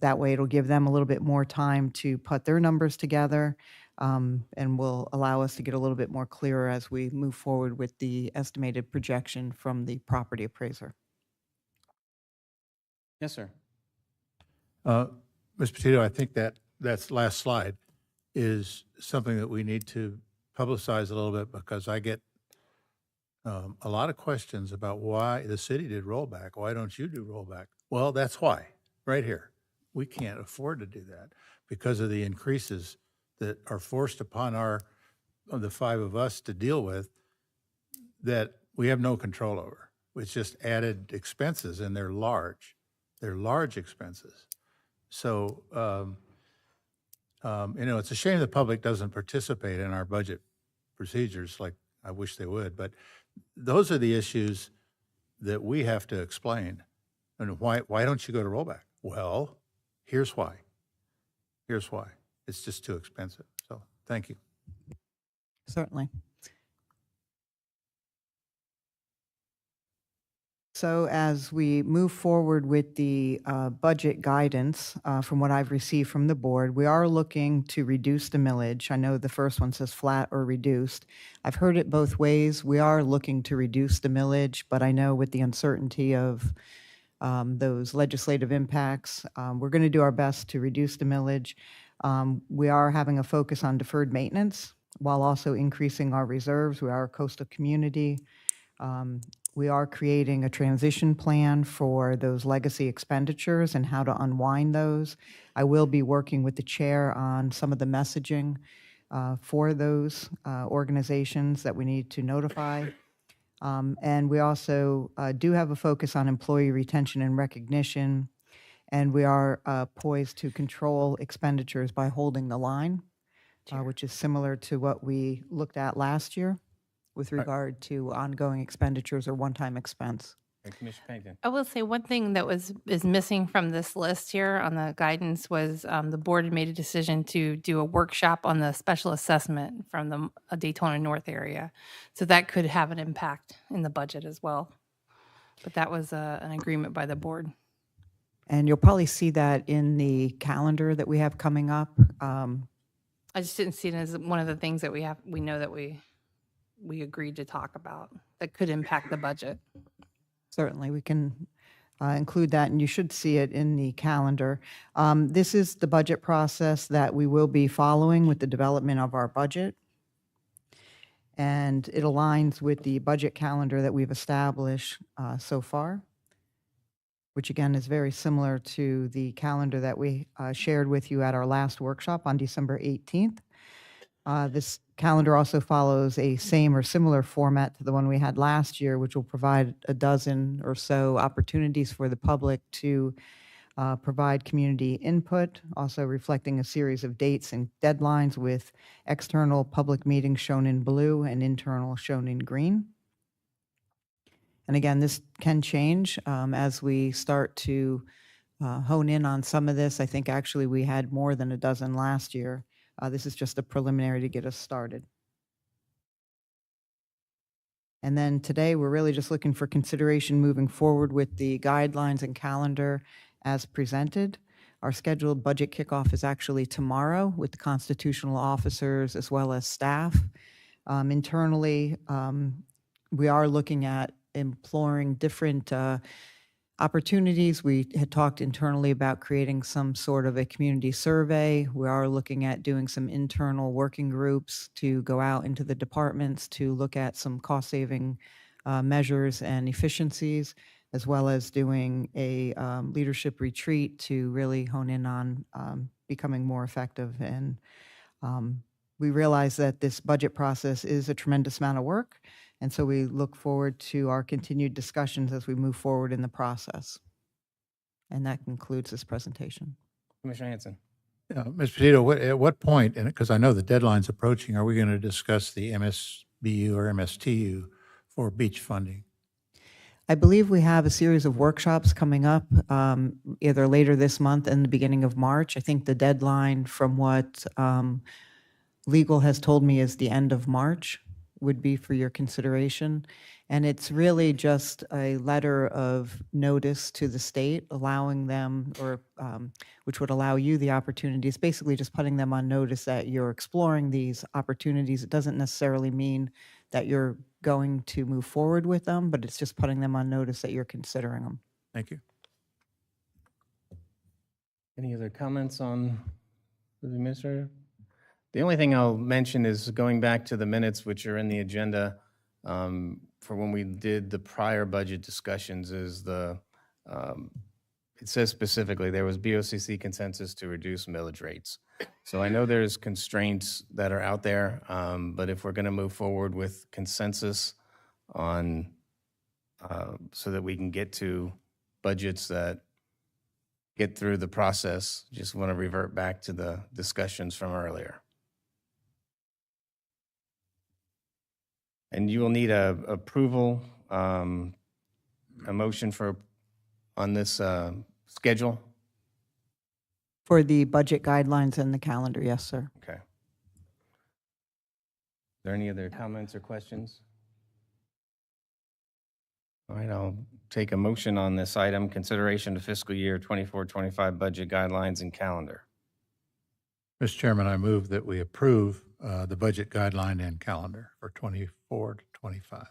That way, it'll give them a little bit more time to put their numbers together, and will allow us to get a little bit more clearer as we move forward with the estimated projection from the property appraiser. Yes, sir. Ms. Petito, I think that's last slide is something that we need to publicize a little bit, because I get a lot of questions about why the city did rollback. Why don't you do rollback? Well, that's why, right here. We can't afford to do that because of the increases that are forced upon the five of us to deal with that we have no control over. It's just added expenses, and they're large. They're large expenses. So, it's a shame the public doesn't participate in our budget procedures like I wish they would, but those are the issues that we have to explain. And why don't you go to rollback? Well, here's why. Here's why. It's just too expensive. So, thank you. Certainly. So as we move forward with the budget guidance, from what I've received from the board, we are looking to reduce the millage. I know the first one says flat or reduced. I've heard it both ways. We are looking to reduce the millage, but I know with the uncertainty of those legislative impacts, we're going to do our best to reduce the millage. We are having a focus on deferred maintenance while also increasing our reserves. We are a coastal community. We are creating a transition plan for those legacy expenditures and how to unwind those. I will be working with the chair on some of the messaging for those organizations that we need to notify. And we also do have a focus on employee retention and recognition, and we are poised to control expenditures by holding the line, which is similar to what we looked at last year with regard to ongoing expenditures or one-time expense. Commissioner Pennington. I will say one thing that is missing from this list here on the guidance was the board had made a decision to do a workshop on the special assessment from the Daytona North area. So that could have an impact in the budget as well. But that was an agreement by the board. And you'll probably see that in the calendar that we have coming up. I just didn't see it as one of the things that we know that we agreed to talk about that could impact the budget. Certainly, we can include that, and you should see it in the calendar. This is the budget process that we will be following with the development of our budget. And it aligns with the budget calendar that we've established so far, which again is very similar to the calendar that we shared with you at our last workshop on December 18th. This calendar also follows a same or similar format to the one we had last year, which will provide a dozen or so opportunities for the public to provide community input, also reflecting a series of dates and deadlines with external public meetings shown in blue and internal shown in green. And again, this can change as we start to hone in on some of this. I think actually we had more than a dozen last year. This is just a preliminary to get us started. And then today, we're really just looking for consideration moving forward with the guidelines and calendar as presented. Our scheduled budget kickoff is actually tomorrow with the constitutional officers as well as staff. Internally, we are looking at exploring different opportunities. We had talked internally about creating some sort of a community survey. We are looking at doing some internal working groups to go out into the departments to look at some cost-saving measures and efficiencies, as well as doing a leadership retreat to really hone in on becoming more effective and we realize that this budget process is a tremendous amount of work, and so we look forward to our continued discussions as we move forward in the process. And that concludes this presentation. Commissioner Hanson. Yeah, Ms. Petito, at what point, and because I know the deadline's approaching, are we going to discuss the MSBU or MSTU for beach funding? I believe we have a series of workshops coming up either later this month and the beginning of March. I think the deadline from what legal has told me is the end of March would be for your consideration. And it's really just a letter of notice to the state, allowing them, or which would allow you the opportunity. It's basically just putting them on notice that you're exploring these opportunities. It doesn't necessarily mean that you're going to move forward with them, but it's just putting them on notice that you're considering them. Thank you. Any other comments on the administrator? The only thing I'll mention is going back to the minutes, which are in the agenda for when we did the prior budget discussions, is it says specifically there was BOCC consensus to reduce millage rates. So I know there's constraints that are out there, but if we're going to move forward with consensus on so that we can get to budgets that get through the process, just want to revert back to the discussions from earlier. And you will need a approval, a motion on this schedule? For the budget guidelines and the calendar, yes, sir. Okay. Are there any other comments or questions? All right, I'll take a motion on this item, consideration of fiscal year 24-25 budget guidelines and calendar. Mr. Chairman, I move that we approve the budget guideline and calendar for 24 to 25.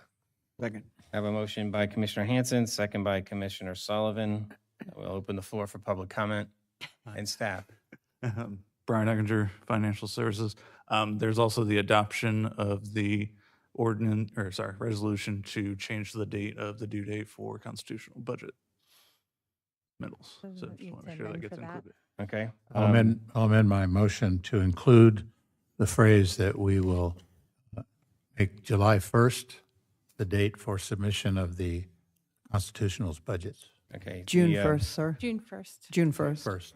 Second. I have a motion by Commissioner Hanson, second by Commissioner Sullivan. We'll open the floor for public comment and staff. Brian Eckinger, Financial Services. There's also the adoption of the resolution to change the date of the due date for constitutional budget middles. So just want to make sure that gets included. Okay. I'll amend my motion to include the phrase that we will make July 1st the date for submission of the constitutional's budgets. Okay. June 1st, sir. June 1st. June 1st. First.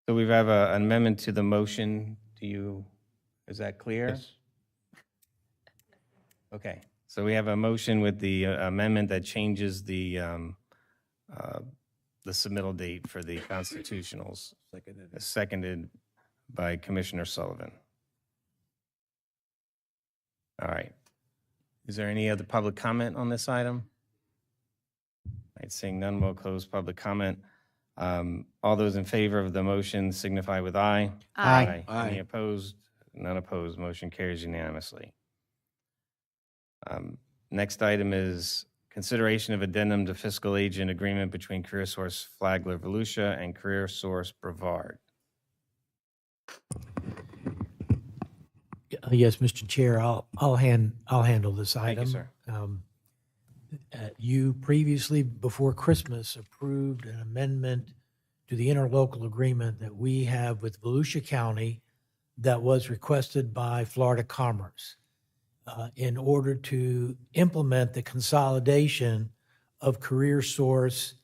So we have an amendment to the motion. Is that clear? Yes. Okay. So we have a motion with the amendment that changes the submittal date for the constitutionals. Seconded by Commissioner Sullivan. All right. Is there any other public comment on this item? All right, seeing none, we'll close public comment. All those in favor of the motion signify with aye. Aye. Any opposed? None opposed. Motion carries unanimously. Next item is consideration of addendum to fiscal agent agreement between CareerSource Flagler Volusia and CareerSource Brevard. Yes, Mr. Chair, I'll handle this item. Thank you, sir. You previously, before Christmas, approved an amendment to the interlocal agreement that we have with Volusia County that was requested by Florida Commerce in order to implement the consolidation of CareerSource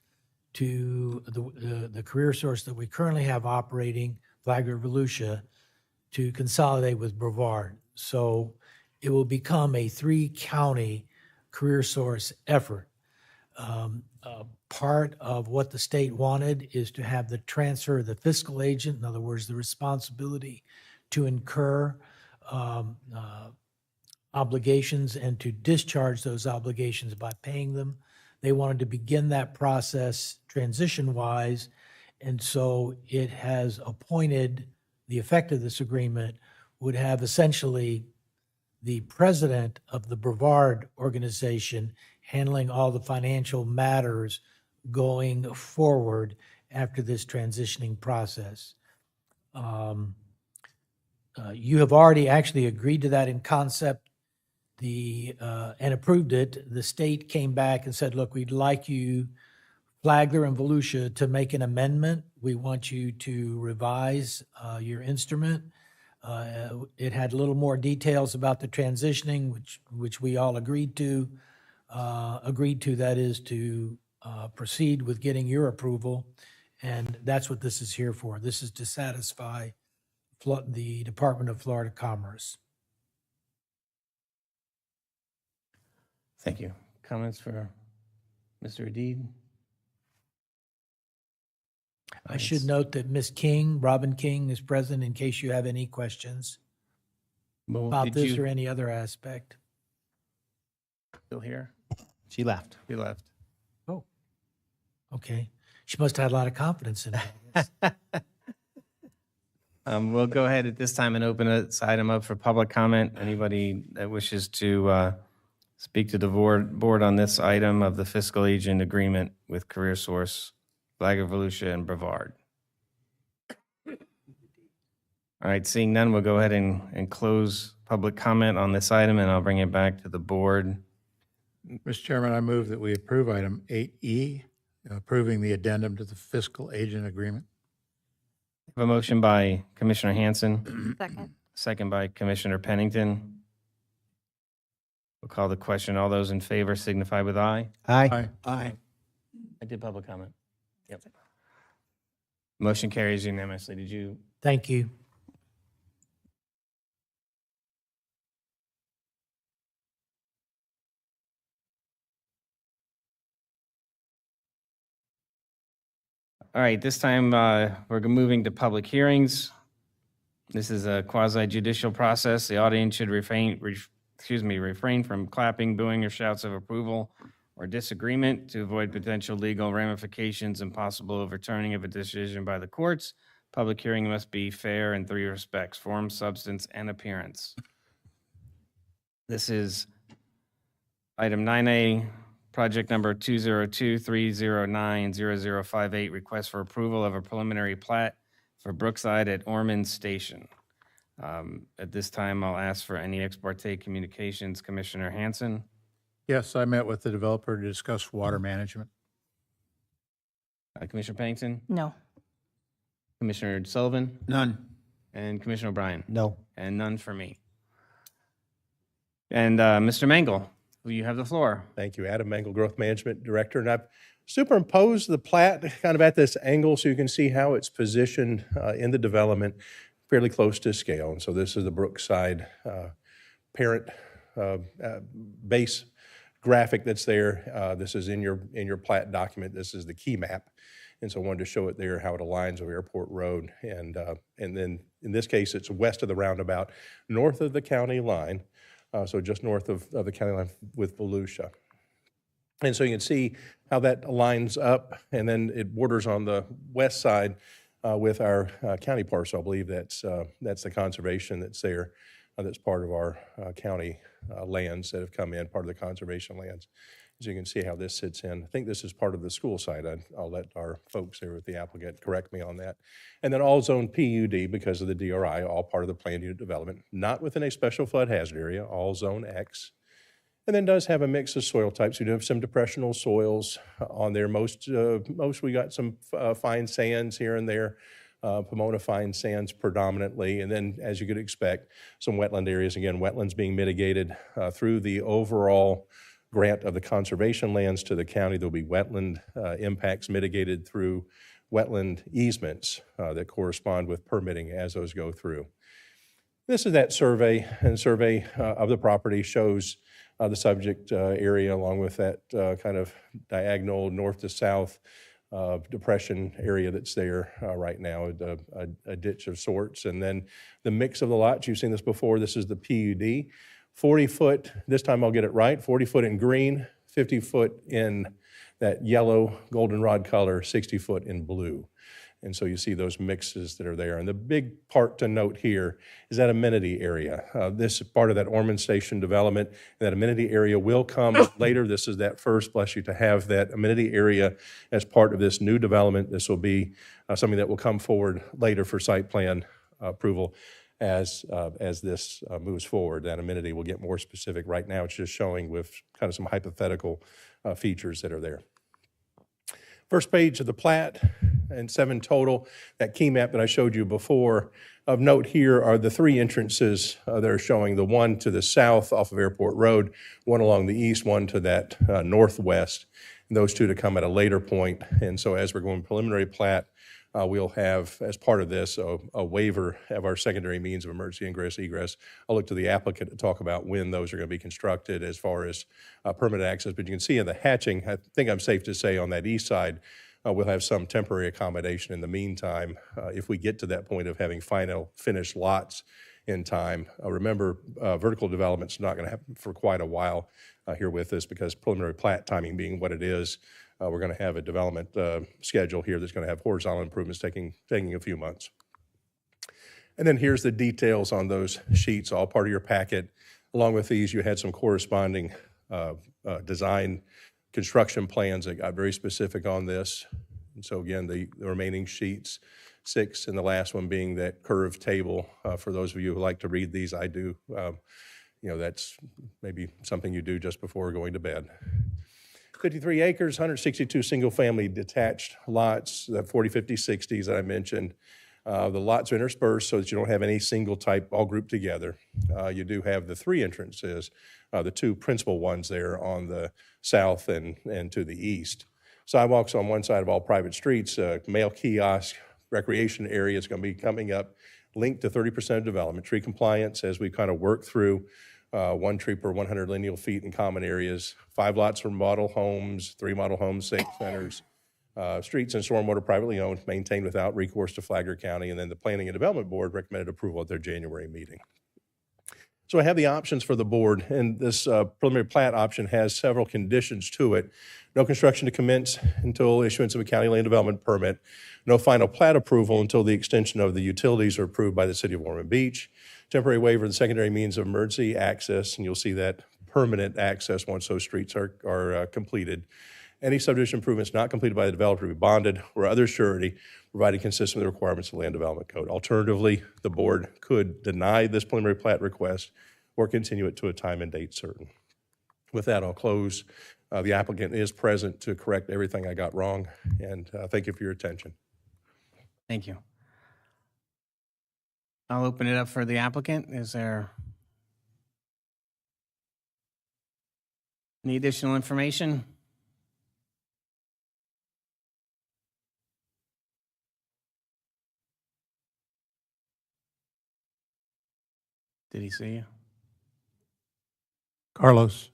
to the CareerSource that we currently have operating, Flagler Volusia, to consolidate with Brevard. So it will become a 3-county CareerSource effort. Part of what the state wanted is to have the transfer of the fiscal agent, in other words, the responsibility to incur obligations and to discharge those obligations by paying them. They wanted to begin that process transition-wise, and so it has appointed, the effect of this agreement would have essentially the president of the Brevard organization handling all the financial matters going forward after this transitioning process. You have already actually agreed to that in concept and approved it. The state came back and said, look, we'd like you, Flagler and Volusia, to make an amendment. We want you to revise your instrument. It had a little more details about the transitioning, which we all agreed to. That is to proceed with getting your approval, and that's what this is here for. This is to satisfy the Department of Florida Commerce. Thank you. Comments for Mr. Adid? I should note that Ms. King, Robin King, is present in case you have any questions Well, about did this you- or any other aspect. Still here? She left. He left. Oh, okay. She must have had a lot of confidence in it, I guess. We'll go ahead at this time and open this item up for public comment. Anybody that wishes to speak to the board on this item of the fiscal agent agreement with CareerSource, Flagler, Volusia, and Brevard. All right, seeing none, we'll go ahead and close public comment on this item, and I'll bring it back to the board. Mr. Chairman, I move that we approve item 8E, approving the addendum to the fiscal agent agreement. I have a motion by Commissioner Hanson, Second. second by Commissioner Pennington. We'll call the question. All those in favor signify with aye. Aye. Aye. I did public comment. Yep. Motion carries unanimously. Did you? Thank you. All right, this time we're moving to public hearings. This is a quasi judicial process. The audience should refrain from clapping, booing, or shouts of approval or disagreement to avoid potential legal ramifications and possible overturning of a decision by the courts. Public hearing must be fair in three respects: form, substance, and appearance. This is item 9A, project number 202-309-0058, request for approval of a preliminary plat for Brookside at Ormond Station. At this time, I'll ask for any ex parte communications. Commissioner Hanson? Yes, I met with the developer to discuss water management. Commissioner Pennington? No. Commissioner Sullivan? None. And Commissioner O'Brien? No. And none for me. And Mr. Mangle, you have the floor. Thank you. Adam Mangle, Growth Management Director. And I've superimposed the plat kind of at this angle so you can see how it's positioned in the development, fairly close to scale. And so this is the Brookside parent base graphic that's there. This is in your plat document. This is the key map. And so I wanted to show it there, how it aligns with Airport Road. And then in this case, it's west of the roundabout, north of the county line. So just north of the county line with Volusia. And so you can see how that lines up, and then it borders on the west side with our county parcel. I believe that's the conservation that's there. That's part of our county lands that have come in, part of the conservation lands. As you can see how this sits in. I think this is part of the school site. I'll let our folks there with the applicant correct me on that. And then all zone PUD because of the DRI, all part of the planned unit development, not within a special flood hazard area, all zone X. And then does have a mix of soil types. We do have some depressional soils on there. Most we got some fine sands here and there, Pomona fine sands predominantly. And then, as you could expect, some wetland areas. Again, wetlands being mitigated through the overall grant of the conservation lands to the county. There'll be wetland impacts mitigated through wetland easements that correspond with permitting as those go through. This is that survey, and survey of the property shows the subject area along with that kind of diagonal north to south depression area that's there right now, a ditch of sorts. And then the mix of the lots, you've seen this before, this is the PUD. 40 foot, this time I'll get it right, 40 foot in green, 50 foot in that yellow goldenrod color, 60 foot in blue. And so you see those mixes that are there. And the big part to note here is that amenity area. This is part of that Ormond Station development. That amenity area will come later. This is that first, bless you, to have that amenity area as part of this new development. This will be something that will come forward later for site plan approval as this moves forward. That amenity will get more specific. Right now, it's just showing with kind of some hypothetical features that are there. First page of the plat, and 7 total. That key map that I showed you before. Of note here are the 3 entrances that are showing, the one to the south off of Airport Road, one along the east, one to that northwest, and those 2 to come at a later point. And so as we're going preliminary plat, we'll have, as part of this, a waiver of our secondary means of emergency ingress, egress. I'll look to the applicant to talk about when those are going to be constructed as far as permanent access. But you can see in the hatching, I think I'm safe to say on that east side, we'll have some temporary accommodation in the meantime if we get to that point of having final finished lots in time. Remember, vertical development's not going to happen for quite a while here with this, because preliminary plat timing being what it is, we're going to have a development schedule here that's going to have horizontal improvements taking a few months. And then here's the details on those sheets, all part of your packet. Along with these, you had some corresponding design construction plans that got very specific on this. And so again, the remaining sheets, 6, and the last one being that curved table. For those of you who like to read these, I do. That's maybe something you do just before going to bed. 53 acres, 162 single-family detached lots, the 40, 50, 60s that I mentioned. The lots are interspersed so that you don't have any single type all grouped together. You do have the 3 entrances, the 2 principal ones there on the south and to the east. Sidewalks on one side of all private streets, mail kiosk, recreation area is going to be coming up, linked to 30% of development. Tree compliance as we kind of work through 1 tree per 100 lineal feet in common areas, 5 lots for model homes, 3 model homes, safe centers, streets and stormwater privately owned, maintained without recourse to Flagler County, and then the Planning and Development Board recommended approval at their January meeting. So I have the options for the board, and this preliminary plat option has several conditions to it. No construction to commence until issuance of a county land development permit. No final plat approval until the extension of the utilities are approved by the City of Ormond Beach. Temporary waiver of the secondary means of emergency access, and you'll see that permanent access once those streets are completed. Any subdivision improvements not completed by the developer to be bonded or other surety, provided consistent with the requirements of the Land Development Code. Alternatively, the board could deny this preliminary plat request or continue it to a time and date certain. With that, I'll close. The applicant is present to correct everything I got wrong, and thank you for your attention. Thank you. I'll open it up for the applicant. Is there any additional information? Did he see you? Carlos.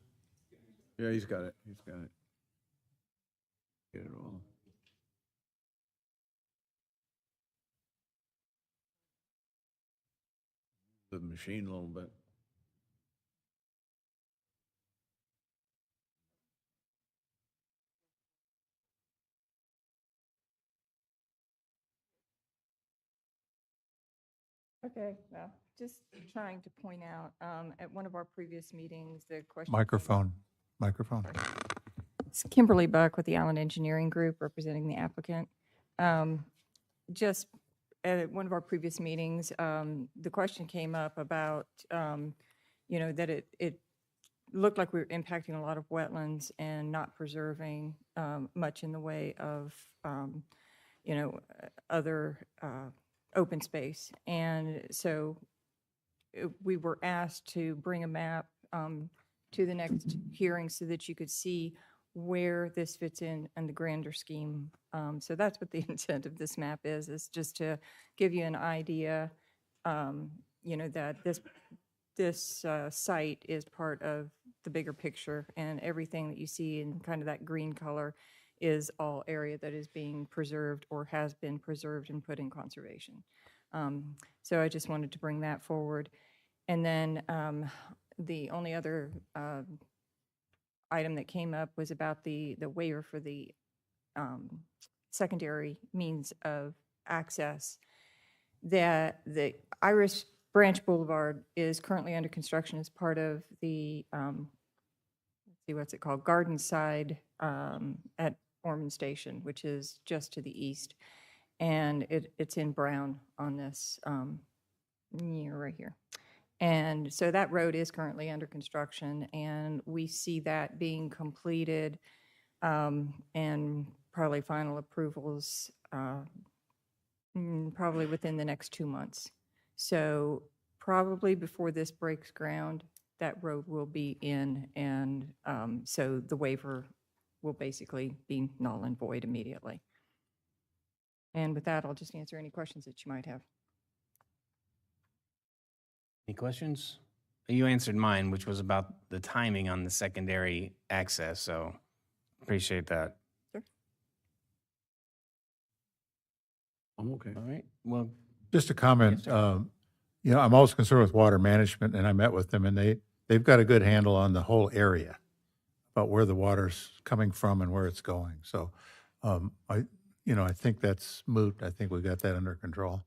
Yeah, he's got it. He's got it. Get it all. The machine a little bit. Okay, well, just trying to point out, at one of our previous meetings, the question. Microphone. It's Kimberly Buck with the Allen Engineering Group representing the applicant. Just at one of our previous meetings, the question came up about, that it looked like we were impacting a lot of wetlands and not preserving much in the way of, other open space. And so we were asked to bring a map to the next hearing so that you could see where this fits in the grander scheme. So that's what the intent of this map is just to give you an idea, that this site is part of the bigger picture, and everything that you see in kind of that green color is all area that is being preserved or has been preserved and put in conservation. So I just wanted to bring that forward. And then the only other item that came up was about the waiver for the secondary means of access. That the Iris Branch Boulevard is currently under construction as part of the, let's see, what's it called? Garden Side at Ormond Station, which is just to the east. And it's in brown on this, right here. And so that road is currently under construction, and we see that being completed and probably final approvals probably within the next 2 months. So probably before this breaks ground, that road will be in, and so the waiver will basically be null and void immediately. And with that, I'll just answer any questions that you might have. Any questions? You answered mine, which was about the timing on the secondary access, so appreciate that. Sure. I'm okay. All right, well, Just a comment, you know, I'm always concerned with water management, and I met with them, and they've got a good handle on the whole area about where the water's coming from and where it's going. So, I think that's moot. I think we got that under control.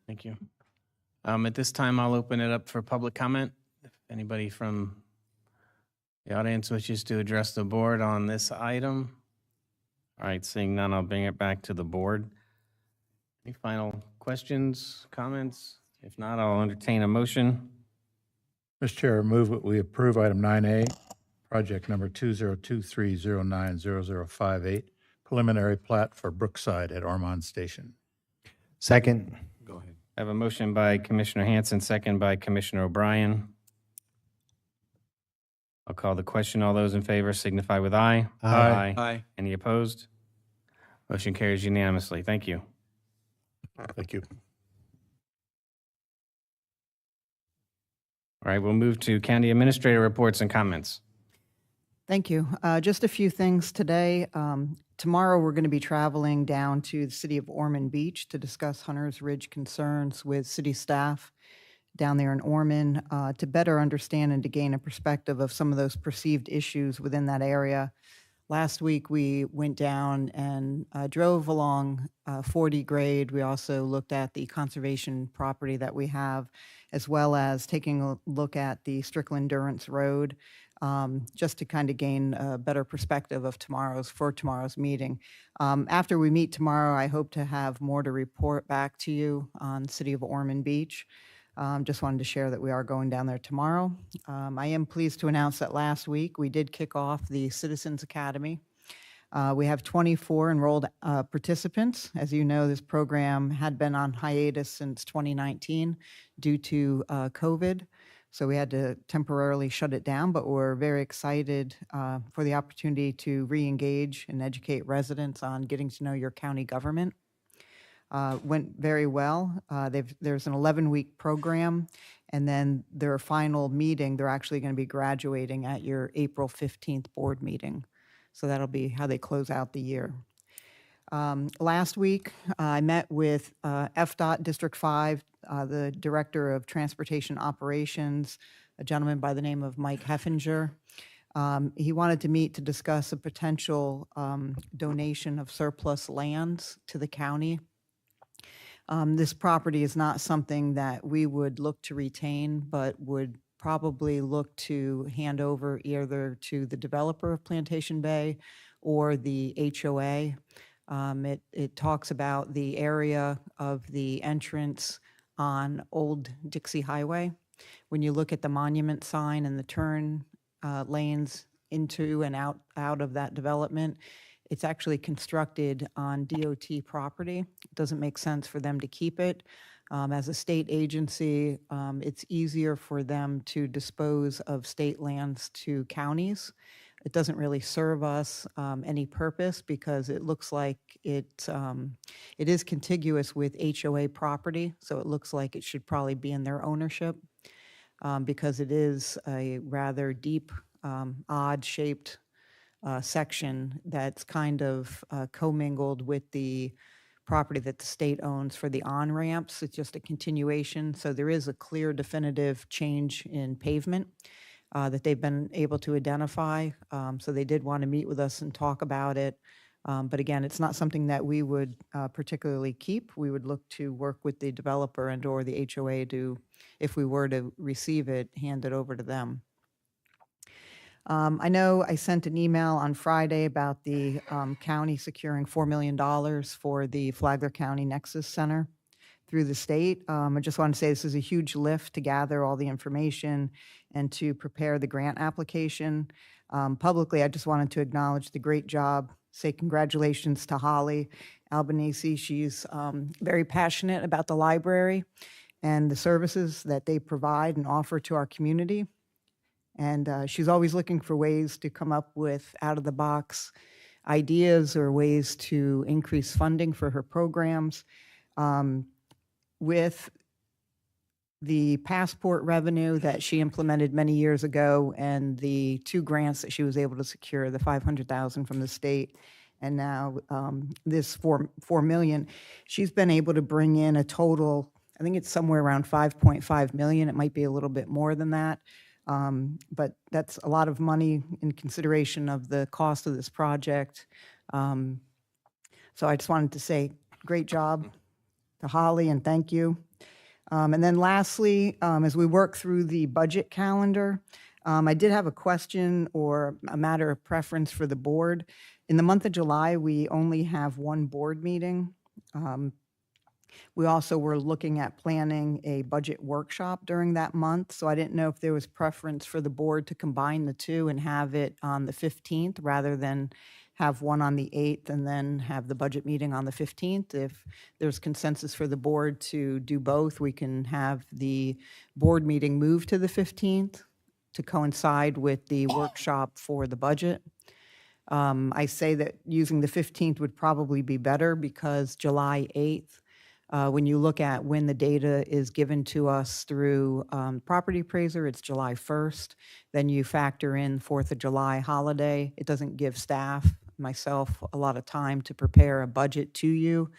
thank you. At this time, I'll open it up for public comment. If anybody from the audience wishes to address the board on this item. All right, seeing none, I'll bring it back to the board. Any final questions, comments? If not, I'll entertain a motion. Mr. Chair, I move that we approve item 9A, project number 2023090058, preliminary plat for Brookside at Ormond Station. Second. Go ahead. I have a motion by Commissioner Hanson, second by Commissioner O'Brien. I'll call the question. All those in favor signify with aye. Aye. Aye. Any opposed? Motion carries unanimously. Thank you. Thank you. All right, we'll move to county administrator reports and comments. Thank you. Just a few things today. Tomorrow, we're going to be traveling down to the city of Ormond Beach to discuss Hunter's Ridge concerns with city staff down there in Ormond to better understand and to gain a perspective of some of those perceived issues within that area. Last week, we went down and drove along 40 grade. We also looked at the conservation property that we have, as well as taking a look at the Strickland Durance Road, just to kind of gain a better perspective of tomorrow's meeting. After we meet tomorrow, I hope to have more to report back to you on the city of Ormond Beach. Just wanted to share that we are going down there tomorrow. I am pleased to announce that last week we did kick off the Citizens Academy. We have 24 enrolled participants. As you know, this program had been on hiatus since 2019 due to COVID. So we had to temporarily shut it down, but we're very excited for the opportunity to re-engage and educate residents on getting to know your county government. Went very well. There's an 11-week program, and then their final meeting, they're actually going to be graduating at your April 15th board meeting. So that'll be how they close out the year. Last week, I met with FDOT District 5, the Director of Transportation Operations, a gentleman by the name of Mike Heffinger. He wanted to meet to discuss a potential donation of surplus lands to the county. This property is not something that we would look to retain, but would probably look to hand over either to the developer of Plantation Bay or the HOA. It talks about the area of the entrance on Old Dixie Highway. When you look at the monument sign and the turn lanes into and out of that development, it's actually constructed on DOT property. It doesn't make sense for them to keep it. As a state agency, it's easier for them to dispose of state lands to counties. It doesn't really serve us any purpose because it looks like it is contiguous with HOA property, so it looks like it should probably be in their ownership because it is a rather deep, odd-shaped section that's kind of commingled with the property that the state owns for the on-ramps. It's just a continuation. So there is a clear definitive change in pavement that they've been able to identify. So they did want to meet with us and talk about it. But again, it's not something that we would particularly keep. We would look to work with the developer and or the HOA to, if we were to receive it, hand it over to them. I know I sent an email on Friday about the county securing $4 million for the Flagler County Nexus Center through the state. I just want to say this is a huge lift to gather all the information and to prepare the grant application. Publicly, I just wanted to acknowledge the great job, say congratulations to Holly Albanese. She's very passionate about the library and the services that they provide and offer to our community. And she's always looking for ways to come up with out-of-the-box ideas or ways to increase funding for her programs. With the passport revenue that she implemented many years ago and the 2 grants that she was able to secure, the $500,000 from the state and now this $4 million, she's been able to bring in a total, I think it's somewhere around $5.5 million. It might be a little bit more than that. But that's a lot of money in consideration of the cost of this project. So I just wanted to say great job to Holly and thank you. And then lastly, as we work through the budget calendar, I did have a question or a matter of preference for the board. In the month of July, we only have 1 board meeting. We also were looking at planning a budget workshop during that month, so I didn't know if there was preference for the board to combine the 2 and have it on the 15th rather than have one on the 8th and then have the budget meeting on the 15th. If there's consensus for the board to do both, we can have the board meeting move to the 15th to coincide with the workshop for the budget. I say that using the 15th would probably be better because July 8th, when you look at when the data is given to us through property appraiser, it's July 1st. Then you factor in 4th of July holiday. It doesn't give staff, myself, a lot of time to prepare a budget to you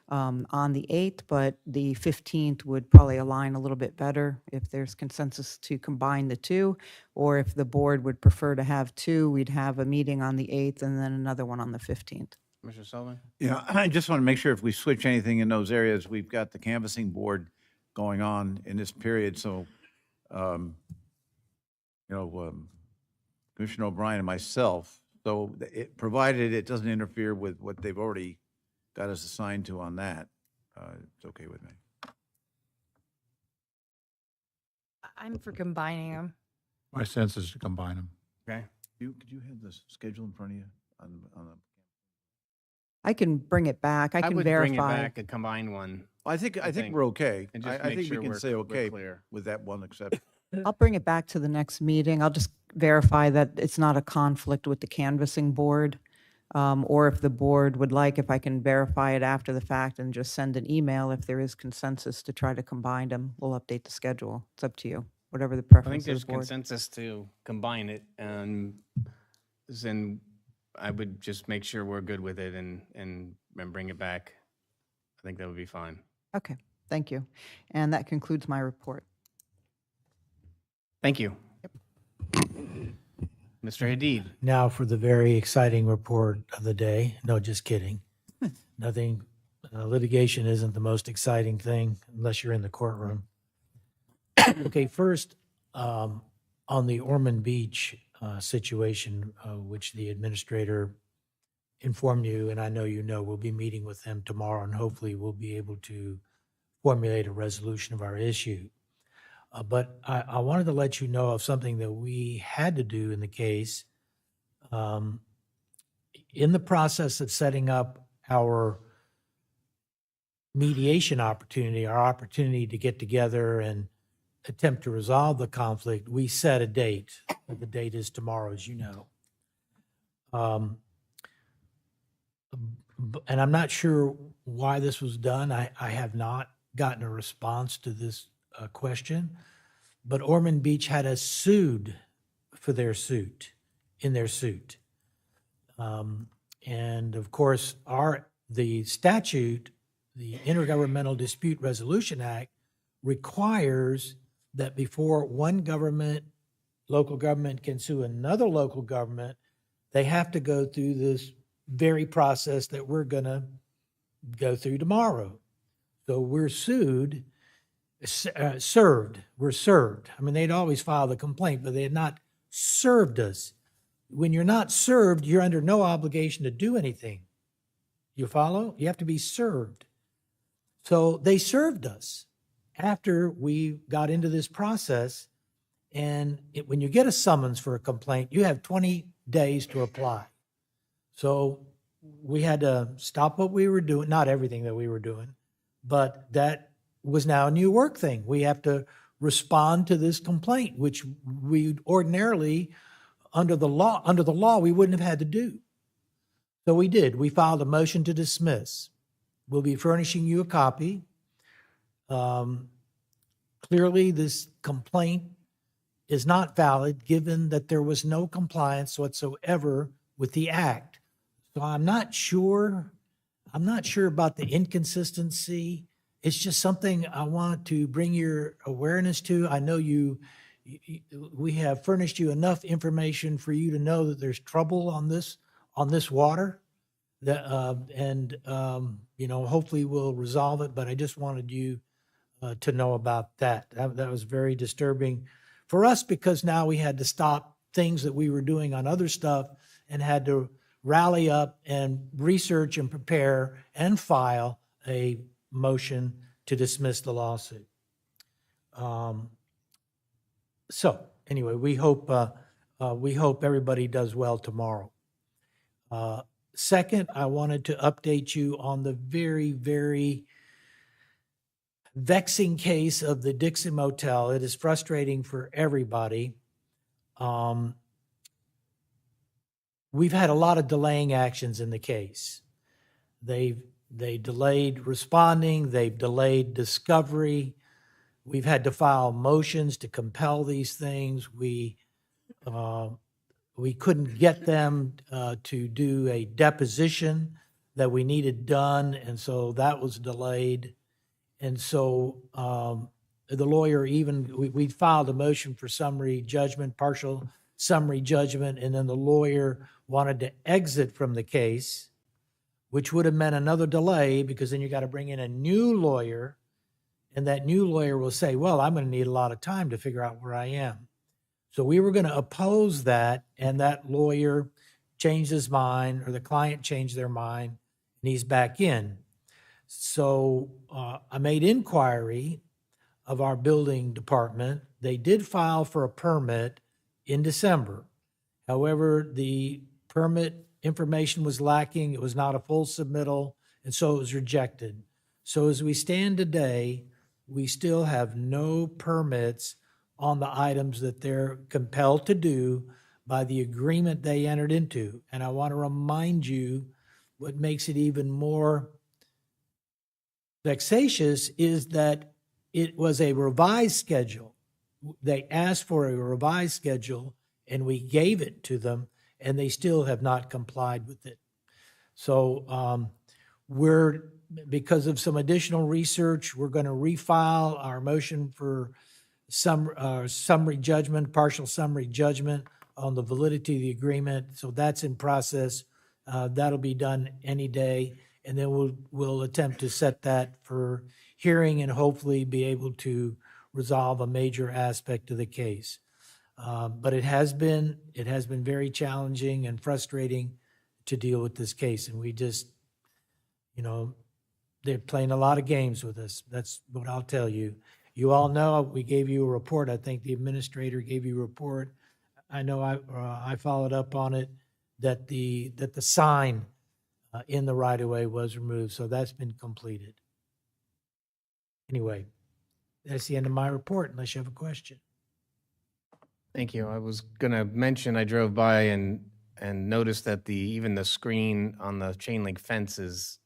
on the 8th, but the 15th would probably align a little bit better if there's consensus to combine the 2, or if the board would prefer to have 2, we'd have a meeting on the 8th and then another one on the 15th. Commissioner Sullivan? Yeah, I just want to make sure if we switch anything in those areas, we've got the canvassing board going on in this period. So, Commissioner O'Brien and myself, so provided it doesn't interfere with what they've already got us assigned to on that, it's okay with me. I'm for combining them. My sense is to combine them. Okay. Could you have the schedule in front of you on the? I can bring it back. I can would verify. bring it back, a combined one. I think we're okay. And just I make think sure we can we're- say we're okay clear. with that one exception. I'll bring it back to the next meeting. I'll just verify that it's not a conflict with the canvassing board. Or if the board would like, if I can verify it after the fact and just send an email if there is consensus to try to combine them, we'll update the schedule. It's up to you, whatever the I think preference there's of the board. consensus to combine it, and then I would just make sure we're good with it and bring it back. I think that would be fine. Okay, thank you. And that concludes my report. Thank you. Mr. Hadid. Now for the very exciting report of the day. No, just kidding. Nothing, litigation isn't the most exciting thing unless you're in the courtroom. Okay, first, on the Ormond Beach situation, which the administrator informed you, and I know you know, we'll be meeting with them tomorrow, and hopefully we'll be able to formulate a resolution of our issue. But I wanted to let you know of something that we had to do in the case. In the process of setting up our mediation opportunity, our opportunity to get together and attempt to resolve the conflict, we set a date. The date is tomorrow, as you know. And I'm not sure why this was done. I have not gotten a response to this question, but Ormond Beach had us sued for their suit, in their suit. And of course, the statute, the Intergovernmental Dispute Resolution Act, requires that before one government, local government, can sue another local government, they have to go through this very process that we're going to go through tomorrow. So we're sued, served. We're served. I mean, they'd always filed a complaint, but they had not served us. When you're not served, you're under no obligation to do anything. You follow? You have to be served. So they served us after we got into this process, And when you get a summons for a complaint, you have 20 days to apply. So we had to stop what we were doing, not everything that we were doing, but that was now a new work thing. We have to respond to this complaint, which we ordinarily, under the law, we wouldn't have had to do. So we did. We filed a motion to dismiss. We'll be furnishing you a copy. Clearly, this complaint is not valid, given that there was no compliance whatsoever with the act. So I'm not sure about the inconsistency. It's just something I want to bring your awareness to. I know we have furnished you enough information for you to know that there's trouble on this water. Hopefully we'll resolve it, but I just wanted you to know about that. That was very disturbing for us, because now we had to stop things that we were doing on other stuff and had to rally up and research and prepare and file a motion to dismiss the lawsuit. So anyway, we hope everybody does well tomorrow. Second, I wanted to update you on the very, very vexing case of the Dixon Motel. It is frustrating for everybody. We've had a lot of delaying actions in the case. They delayed responding. They've delayed discovery. We've had to file motions to compel these things. We couldn't get them to do a deposition that we needed done, and so that was delayed. And so the lawyer we filed a motion for summary judgment, partial summary judgment, and then the lawyer wanted to exit from the case, which would have meant another delay, because then you got to bring in a new lawyer, and that new lawyer will say, well, I'm going to need a lot of time to figure out where I am. So we were going to oppose that, and that lawyer changed his mind, or the client changed their mind, and he's back in. So I made inquiry of our building department. They did file for a permit in December. However, the permit information was lacking. It was not a full submittal, and so it was rejected. So as we stand today, we still have no permits on the items that they're compelled to do by the agreement they entered into. And I want to remind you, what makes it even more vexatious is that it was a revised schedule. They asked for a revised schedule, and we gave it to them, and they still have not complied with it. So because of some additional research, we're going to refile our motion for summary judgment, partial summary judgment on the validity of the agreement. So that's in process. That'll be done any day, and then we'll attempt to set that for hearing and hopefully be able to resolve a major aspect of the case. But it has been very challenging and frustrating to deal with this case, and we just, they're playing a lot of games with us. That's what I'll tell you. You all know we gave you a report. I think the administrator gave you a report. I know I followed up on it, that the sign in the right-of-way was removed, so that's been completed. Anyway, that's the end of my report, unless you have a question. Thank you. I was going to mention, I drove by and noticed that even the screen on the chain link fence is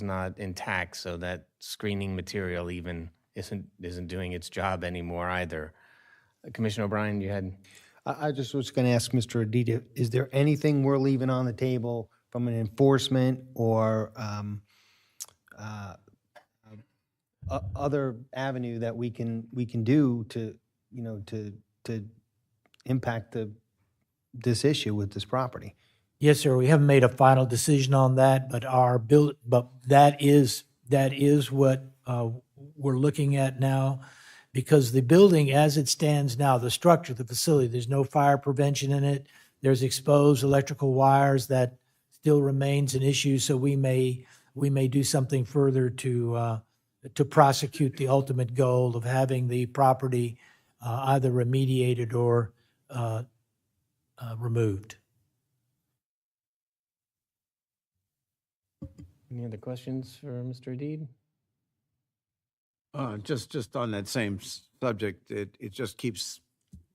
not intact, so that screening material even isn't doing its job anymore either. Commissioner O'Brien, you had... I just was going to ask Mr. Adida, is there anything we're leaving on the table from an enforcement or other avenue that we can do to impact this issue with this property? Yes, sir. We haven't made a final decision on that, but that is what we're looking at now, because the building as it stands now, the structure, the facility, there's no fire prevention in it. There's exposed electrical wires that still remains an issue. So we may do something further to prosecute the ultimate goal of having the property either remediated or removed. Any other questions for Mr. Adid? Just on that same subject, it just keeps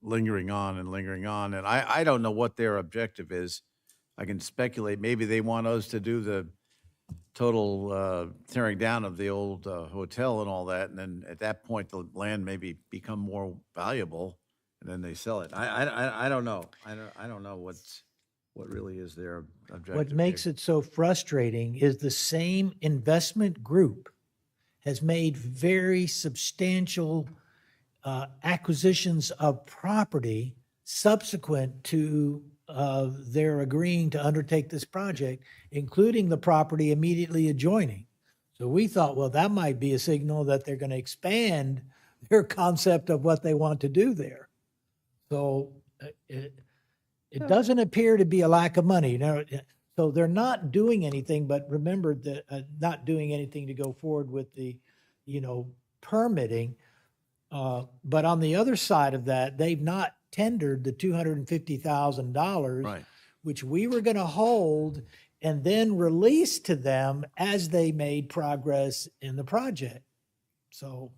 lingering on and lingering on, and I don't know what their objective is. I can speculate, maybe they want us to do the total tearing down of the old hotel and all that, and then at that point, the land maybe become more valuable, and then they sell it. I don't know. I don't know what really is their objective. What makes it so frustrating is the same investment group has made very substantial acquisitions of property subsequent to their agreeing to undertake this project, including the property immediately adjoining. So we thought, well, that might be a signal that they're going to expand their concept of what they want to do there. So it doesn't appear to be a lack of money. Now, so they're not doing anything, but remember that not doing anything to go forward with the, permitting. But on the other side of that, they've not tendered the $250,000, Right. which we were going to hold and then release to them as they made progress in the project. So.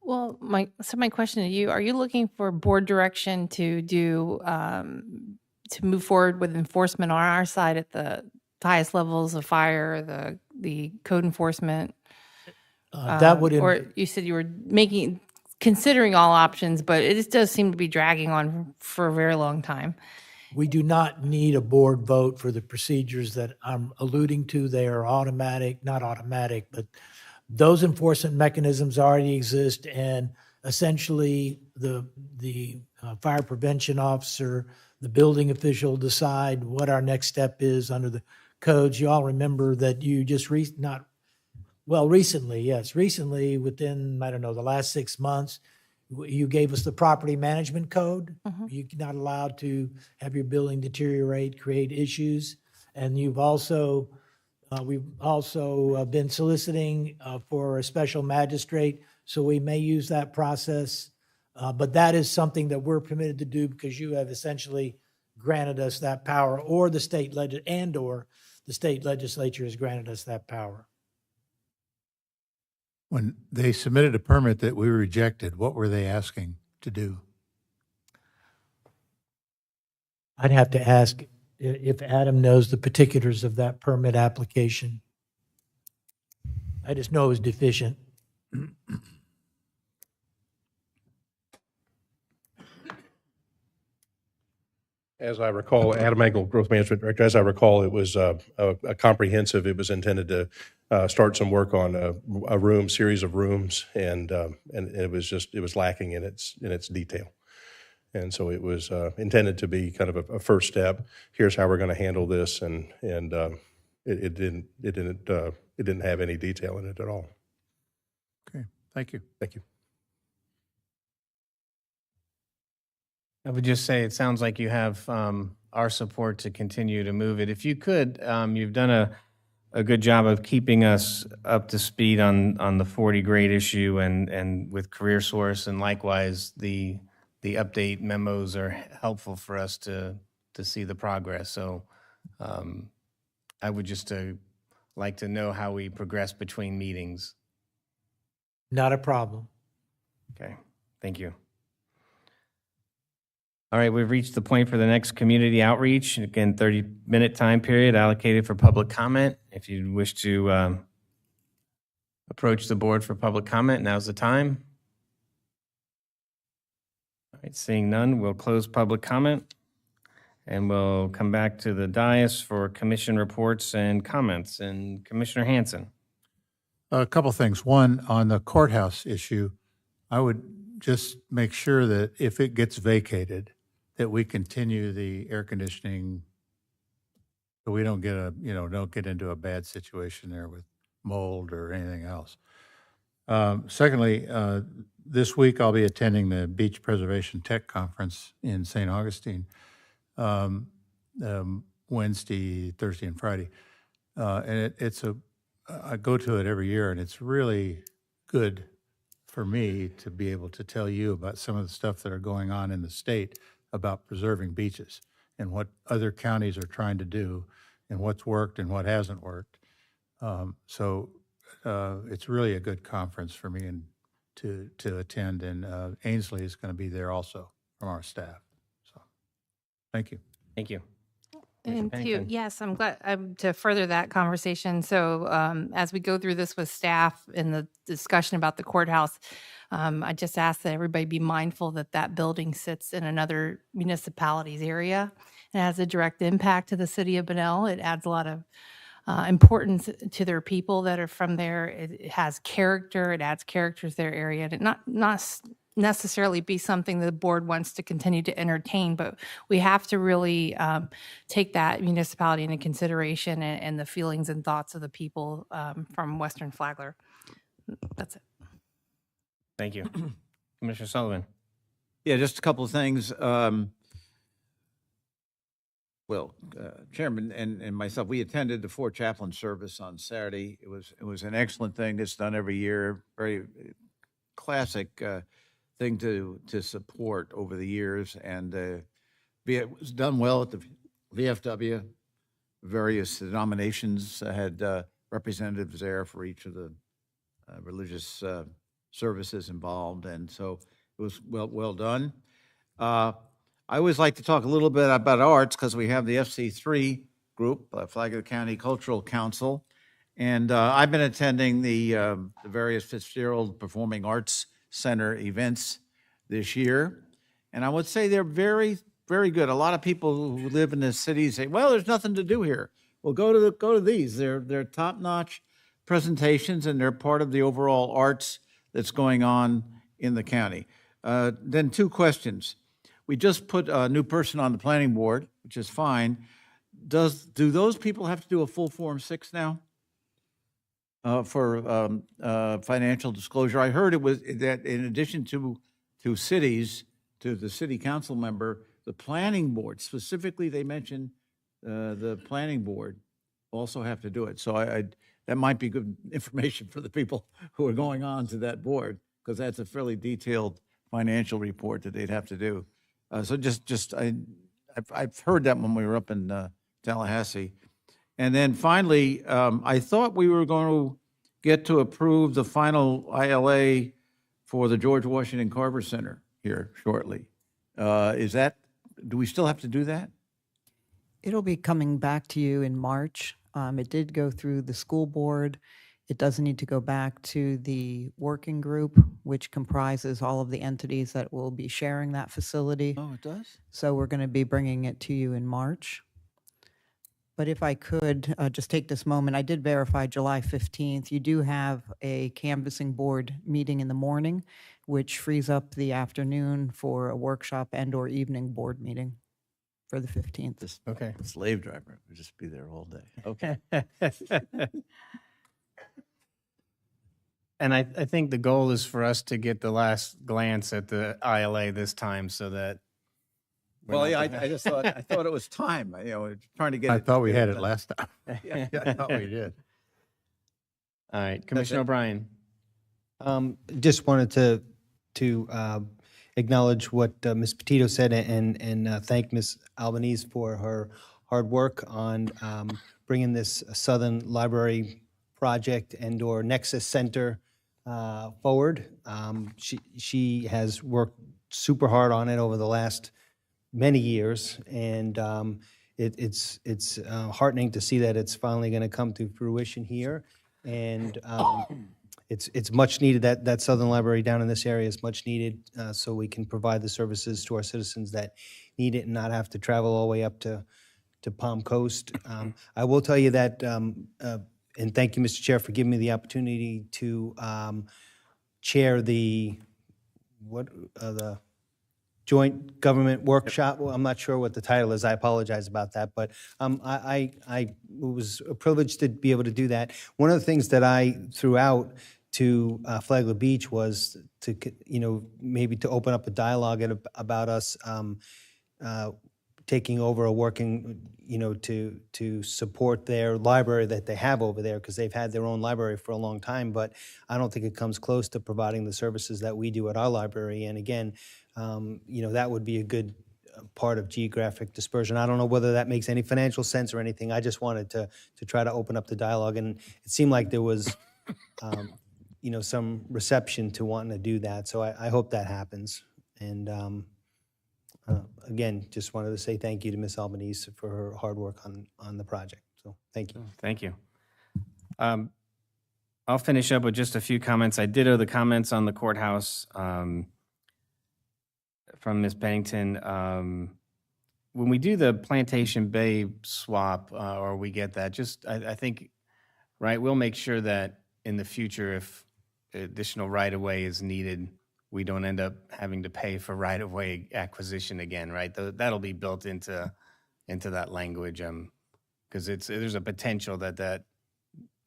Well, my question to you, are you looking for board direction to do, to move forward with enforcement on our side at the highest levels of fire, the code enforcement? That would, or you said you were considering all options, but it just does seem to be dragging on for a very long time. we do not need a board vote for the procedures that I'm alluding to. They are automatic, not automatic, but those enforcement mechanisms already exist, and essentially the fire prevention officer, the building official decide what our next step is under the codes. You all remember that you just recently, within, I don't know, the last 6 months, you gave us the property management code. You're not allowed to have your building deteriorate, create issues. And you've also, we've also been soliciting for a special magistrate, so we may use that process. But that is something that we're permitted to do because you have essentially granted us that power, or the state or the state legislature has granted us that power. When they submitted a permit that we rejected, what were they asking to do? I'd have to ask if Adam knows the particulars of that permit application. I just know it was deficient. As I recall, Adam Engel, Growth Management Director, as I recall, it was a comprehensive, it was intended to start some work on a series of rooms, and it was lacking in its detail. And so it was intended to be kind of a first step. Here's how we're going to handle this, and it didn't have any detail in it at all. Okay, thank you. Thank you. I would just say it sounds like you have our support to continue to move it. If you could, you've done a good job of keeping us up to speed on the 40 grade issue and with Career Source, and likewise the update memos are helpful for us to see the progress. So I would just like to know how we progress between meetings. Not a problem. Okay, thank you. All right, we've reached the point for the next community outreach. Again, 30-minute time period allocated for public comment. If you wish to approach the board for public comment, now's the time. All right, seeing none, we'll close public comment, and we'll come back to the dais for commission reports and comments. And Commissioner Hanson. A couple things. One, on the courthouse issue, I would just make sure that if it gets vacated, that we continue the air conditioning so we don't get into a bad situation there with mold or anything else. Secondly, this week I'll be attending the Beach Preservation Tech Conference in St. Augustine, Wednesday, Thursday, and Friday. And I go to it every year, and it's really good for me to be able to tell you about some of the stuff that are going on in the state about preserving beaches and what other counties are trying to do and what's worked and what hasn't worked. It's really a good conference for me and to attend, and Ainsley is going to be there also from our staff. So, thank you. Thank you. And Pennington. yes, I'm glad to further that conversation. So as we go through this with staff in the discussion about the courthouse, I just ask that everybody be mindful that that building sits in another municipality's area. It has a direct impact to the city of Bunnell. It adds a lot of importance to their people that are from there. It has character. It adds character to their area. And it not necessarily be something the board wants to continue to entertain, but we have to really take that municipality into consideration and the feelings and thoughts of the people from Western Flagler. That's it. Thank you. Commissioner Sullivan. Yeah, just a couple of things. Chairman and myself, we attended the Fort Chaplain service on Saturday. It was an excellent thing. It's done every year. Very classic thing to support over the years, and it was done well at the VFW. Various denominations had representatives there for each of the religious services involved, and so it was well done. I always like to talk a little bit about arts because we have the FC3 group, Flagler County Cultural Council, and I've been attending the various Fitzgerald Performing Arts Center events this year, and I would say they're very, very good. A lot of people who live in the city say, "Well, there's nothing to do here." Well, go to these. They're top-notch presentations, and they're part of the overall arts that's going on in the county. Then two questions. We just put a new person on the planning board, which is fine. Do those people have to do a full Form 6 now for financial disclosure? I heard it was that in addition to cities, to the city council member, the planning board, specifically they mentioned the planning board also have to do it. So that might be good information for the people who are going on to that board, because that's a fairly detailed financial report that they'd have to do. So I've heard that when we were up in Tallahassee. And then finally, I thought we were going to get to approve the final ILA for the George Washington Carver Center here shortly. Do we still have to do that? It'll be coming back to you in March. It did go through the school board. It does need to go back to the working group, which comprises all of the entities that will be sharing that facility. Oh, it does? So we're going to be bringing it to you in March. But if I could just take this moment, I did verify July 15th. You do have a canvassing board meeting in the morning, which frees up the afternoon for a workshop and/or evening board meeting for the 15th. Okay. The slave driver would just be there all day. Okay. And I think the goal is for us to get the last glance at the ILA this time so that. Well, yeah, I just thought it was time, trying to get it. I thought we had it done. last time. Yeah, I thought we did. All right, Commissioner O'Brien. Just wanted to acknowledge what Ms. Petito said and thank Ms. Albanese for her hard work on bringing this Southern Library project and/or Nexus Center forward. She has worked super hard on it over the last many years, and it's heartening to see that it's finally going to come to fruition here. And it's much needed. That Southern Library down in this area is much needed, so we can provide the services to our citizens that need it and not have to travel all the way up to Palm Coast. I will tell you that, and thank you, Mr. Chair, for giving me the opportunity to chair the joint government workshop. Well, I'm not sure what the title is. I apologize about that, but it was a privilege to be able to do that. One of the things that I threw out to Flagler Beach was to, maybe to open up a dialogue about us taking over a working, to support their library that they have over there, because they've had their own library for a long time, but I don't think it comes close to providing the services that we do at our library. And again, that would be a good part of geographic dispersion. I don't know whether that makes any financial sense or anything. I just wanted to try to open up the dialogue, and it seemed like there was some reception to wanting to do that. So I hope that happens. And again, just wanted to say thank you to Ms. Albanese for her hard work on the project. So thank you. Thank you. I'll finish up with just a few comments. I ditto the comments on the courthouse from Ms. Pennington. When we do the Plantation Bay swap, or we get that, I think, right, we'll make sure that in the future, if additional right-of-way is needed, we don't end up having to pay for right-of-way acquisition again, right? That'll be built into that language, because there's a potential that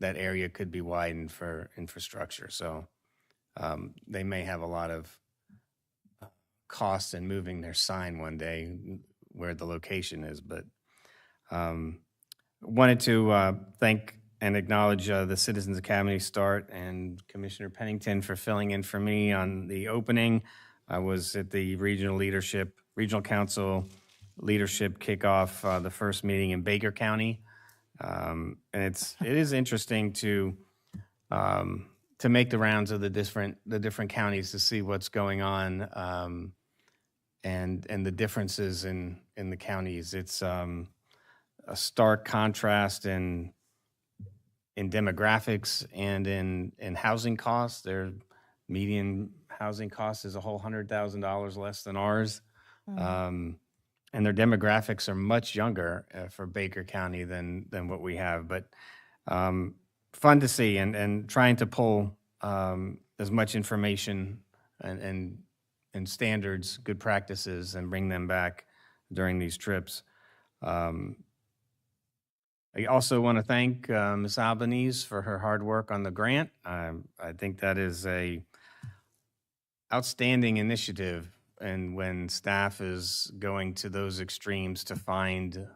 area could be widened for infrastructure. So they may have a lot of costs in moving their sign one day where the location is, but wanted to thank and acknowledge the Citizens Academy start and Commissioner Pennington for filling in for me on the opening. I was at the Regional Council leadership kickoff, the first meeting in Baker County. And it is interesting to make the rounds of the different counties to see what's going on, and the differences in the counties. It's a stark contrast in demographics and in housing costs. Their median housing cost is a whole $100,000 less than ours. And their demographics are much younger for Baker County than what we have. But fun to see, and trying to pull as much information and standards, good practices, and bring them back during these trips. I also want to thank Ms. Albanese for her hard work on the grant. I think that is a outstanding initiative, and when staff is going to those extremes to find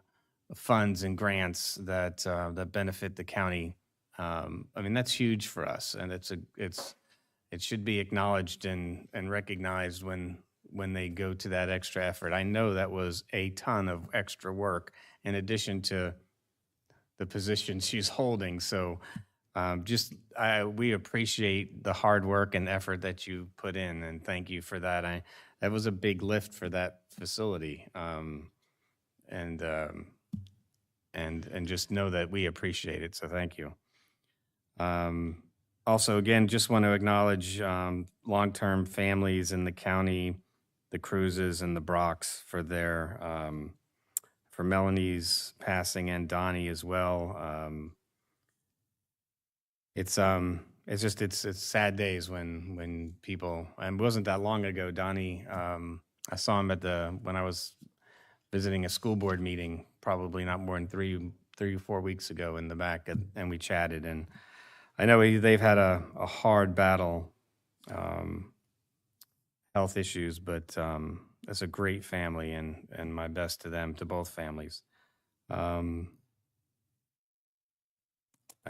funds and grants that benefit the county, that's huge for us, and it should be acknowledged and recognized when they go to that extra effort. I know that was a ton of extra work in addition to the position she's holding. So we appreciate the hard work and effort that you put in, and thank you for that. That was a big lift for that facility. And just know that we appreciate it. So thank you. Also, again, just want to acknowledge long-term families in the county, the Cruzes and the Brocks, for Melanie's passing, and Donnie as well. It's sad days when people, and it wasn't that long ago, Donnie, I saw him when I was visiting a school board meeting, probably not more than 3 or 4 weeks ago, in the back, and we chatted. And I know they've had a hard battle, health issues, but it's a great family, and my best to them, to both families. I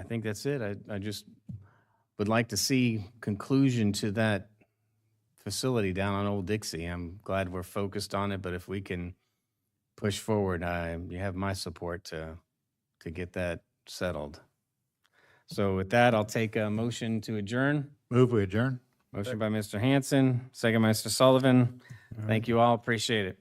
think that's it. I just would like to see conclusion to that facility down on Old Dixie. I'm glad we're focused on it, but if we can push forward, you have my support to get that settled. So with that, I'll take a motion to adjourn. Move we adjourn. Motion by Mr. Hanson, second by Mr. Sullivan. Thank you all. Appreciate it.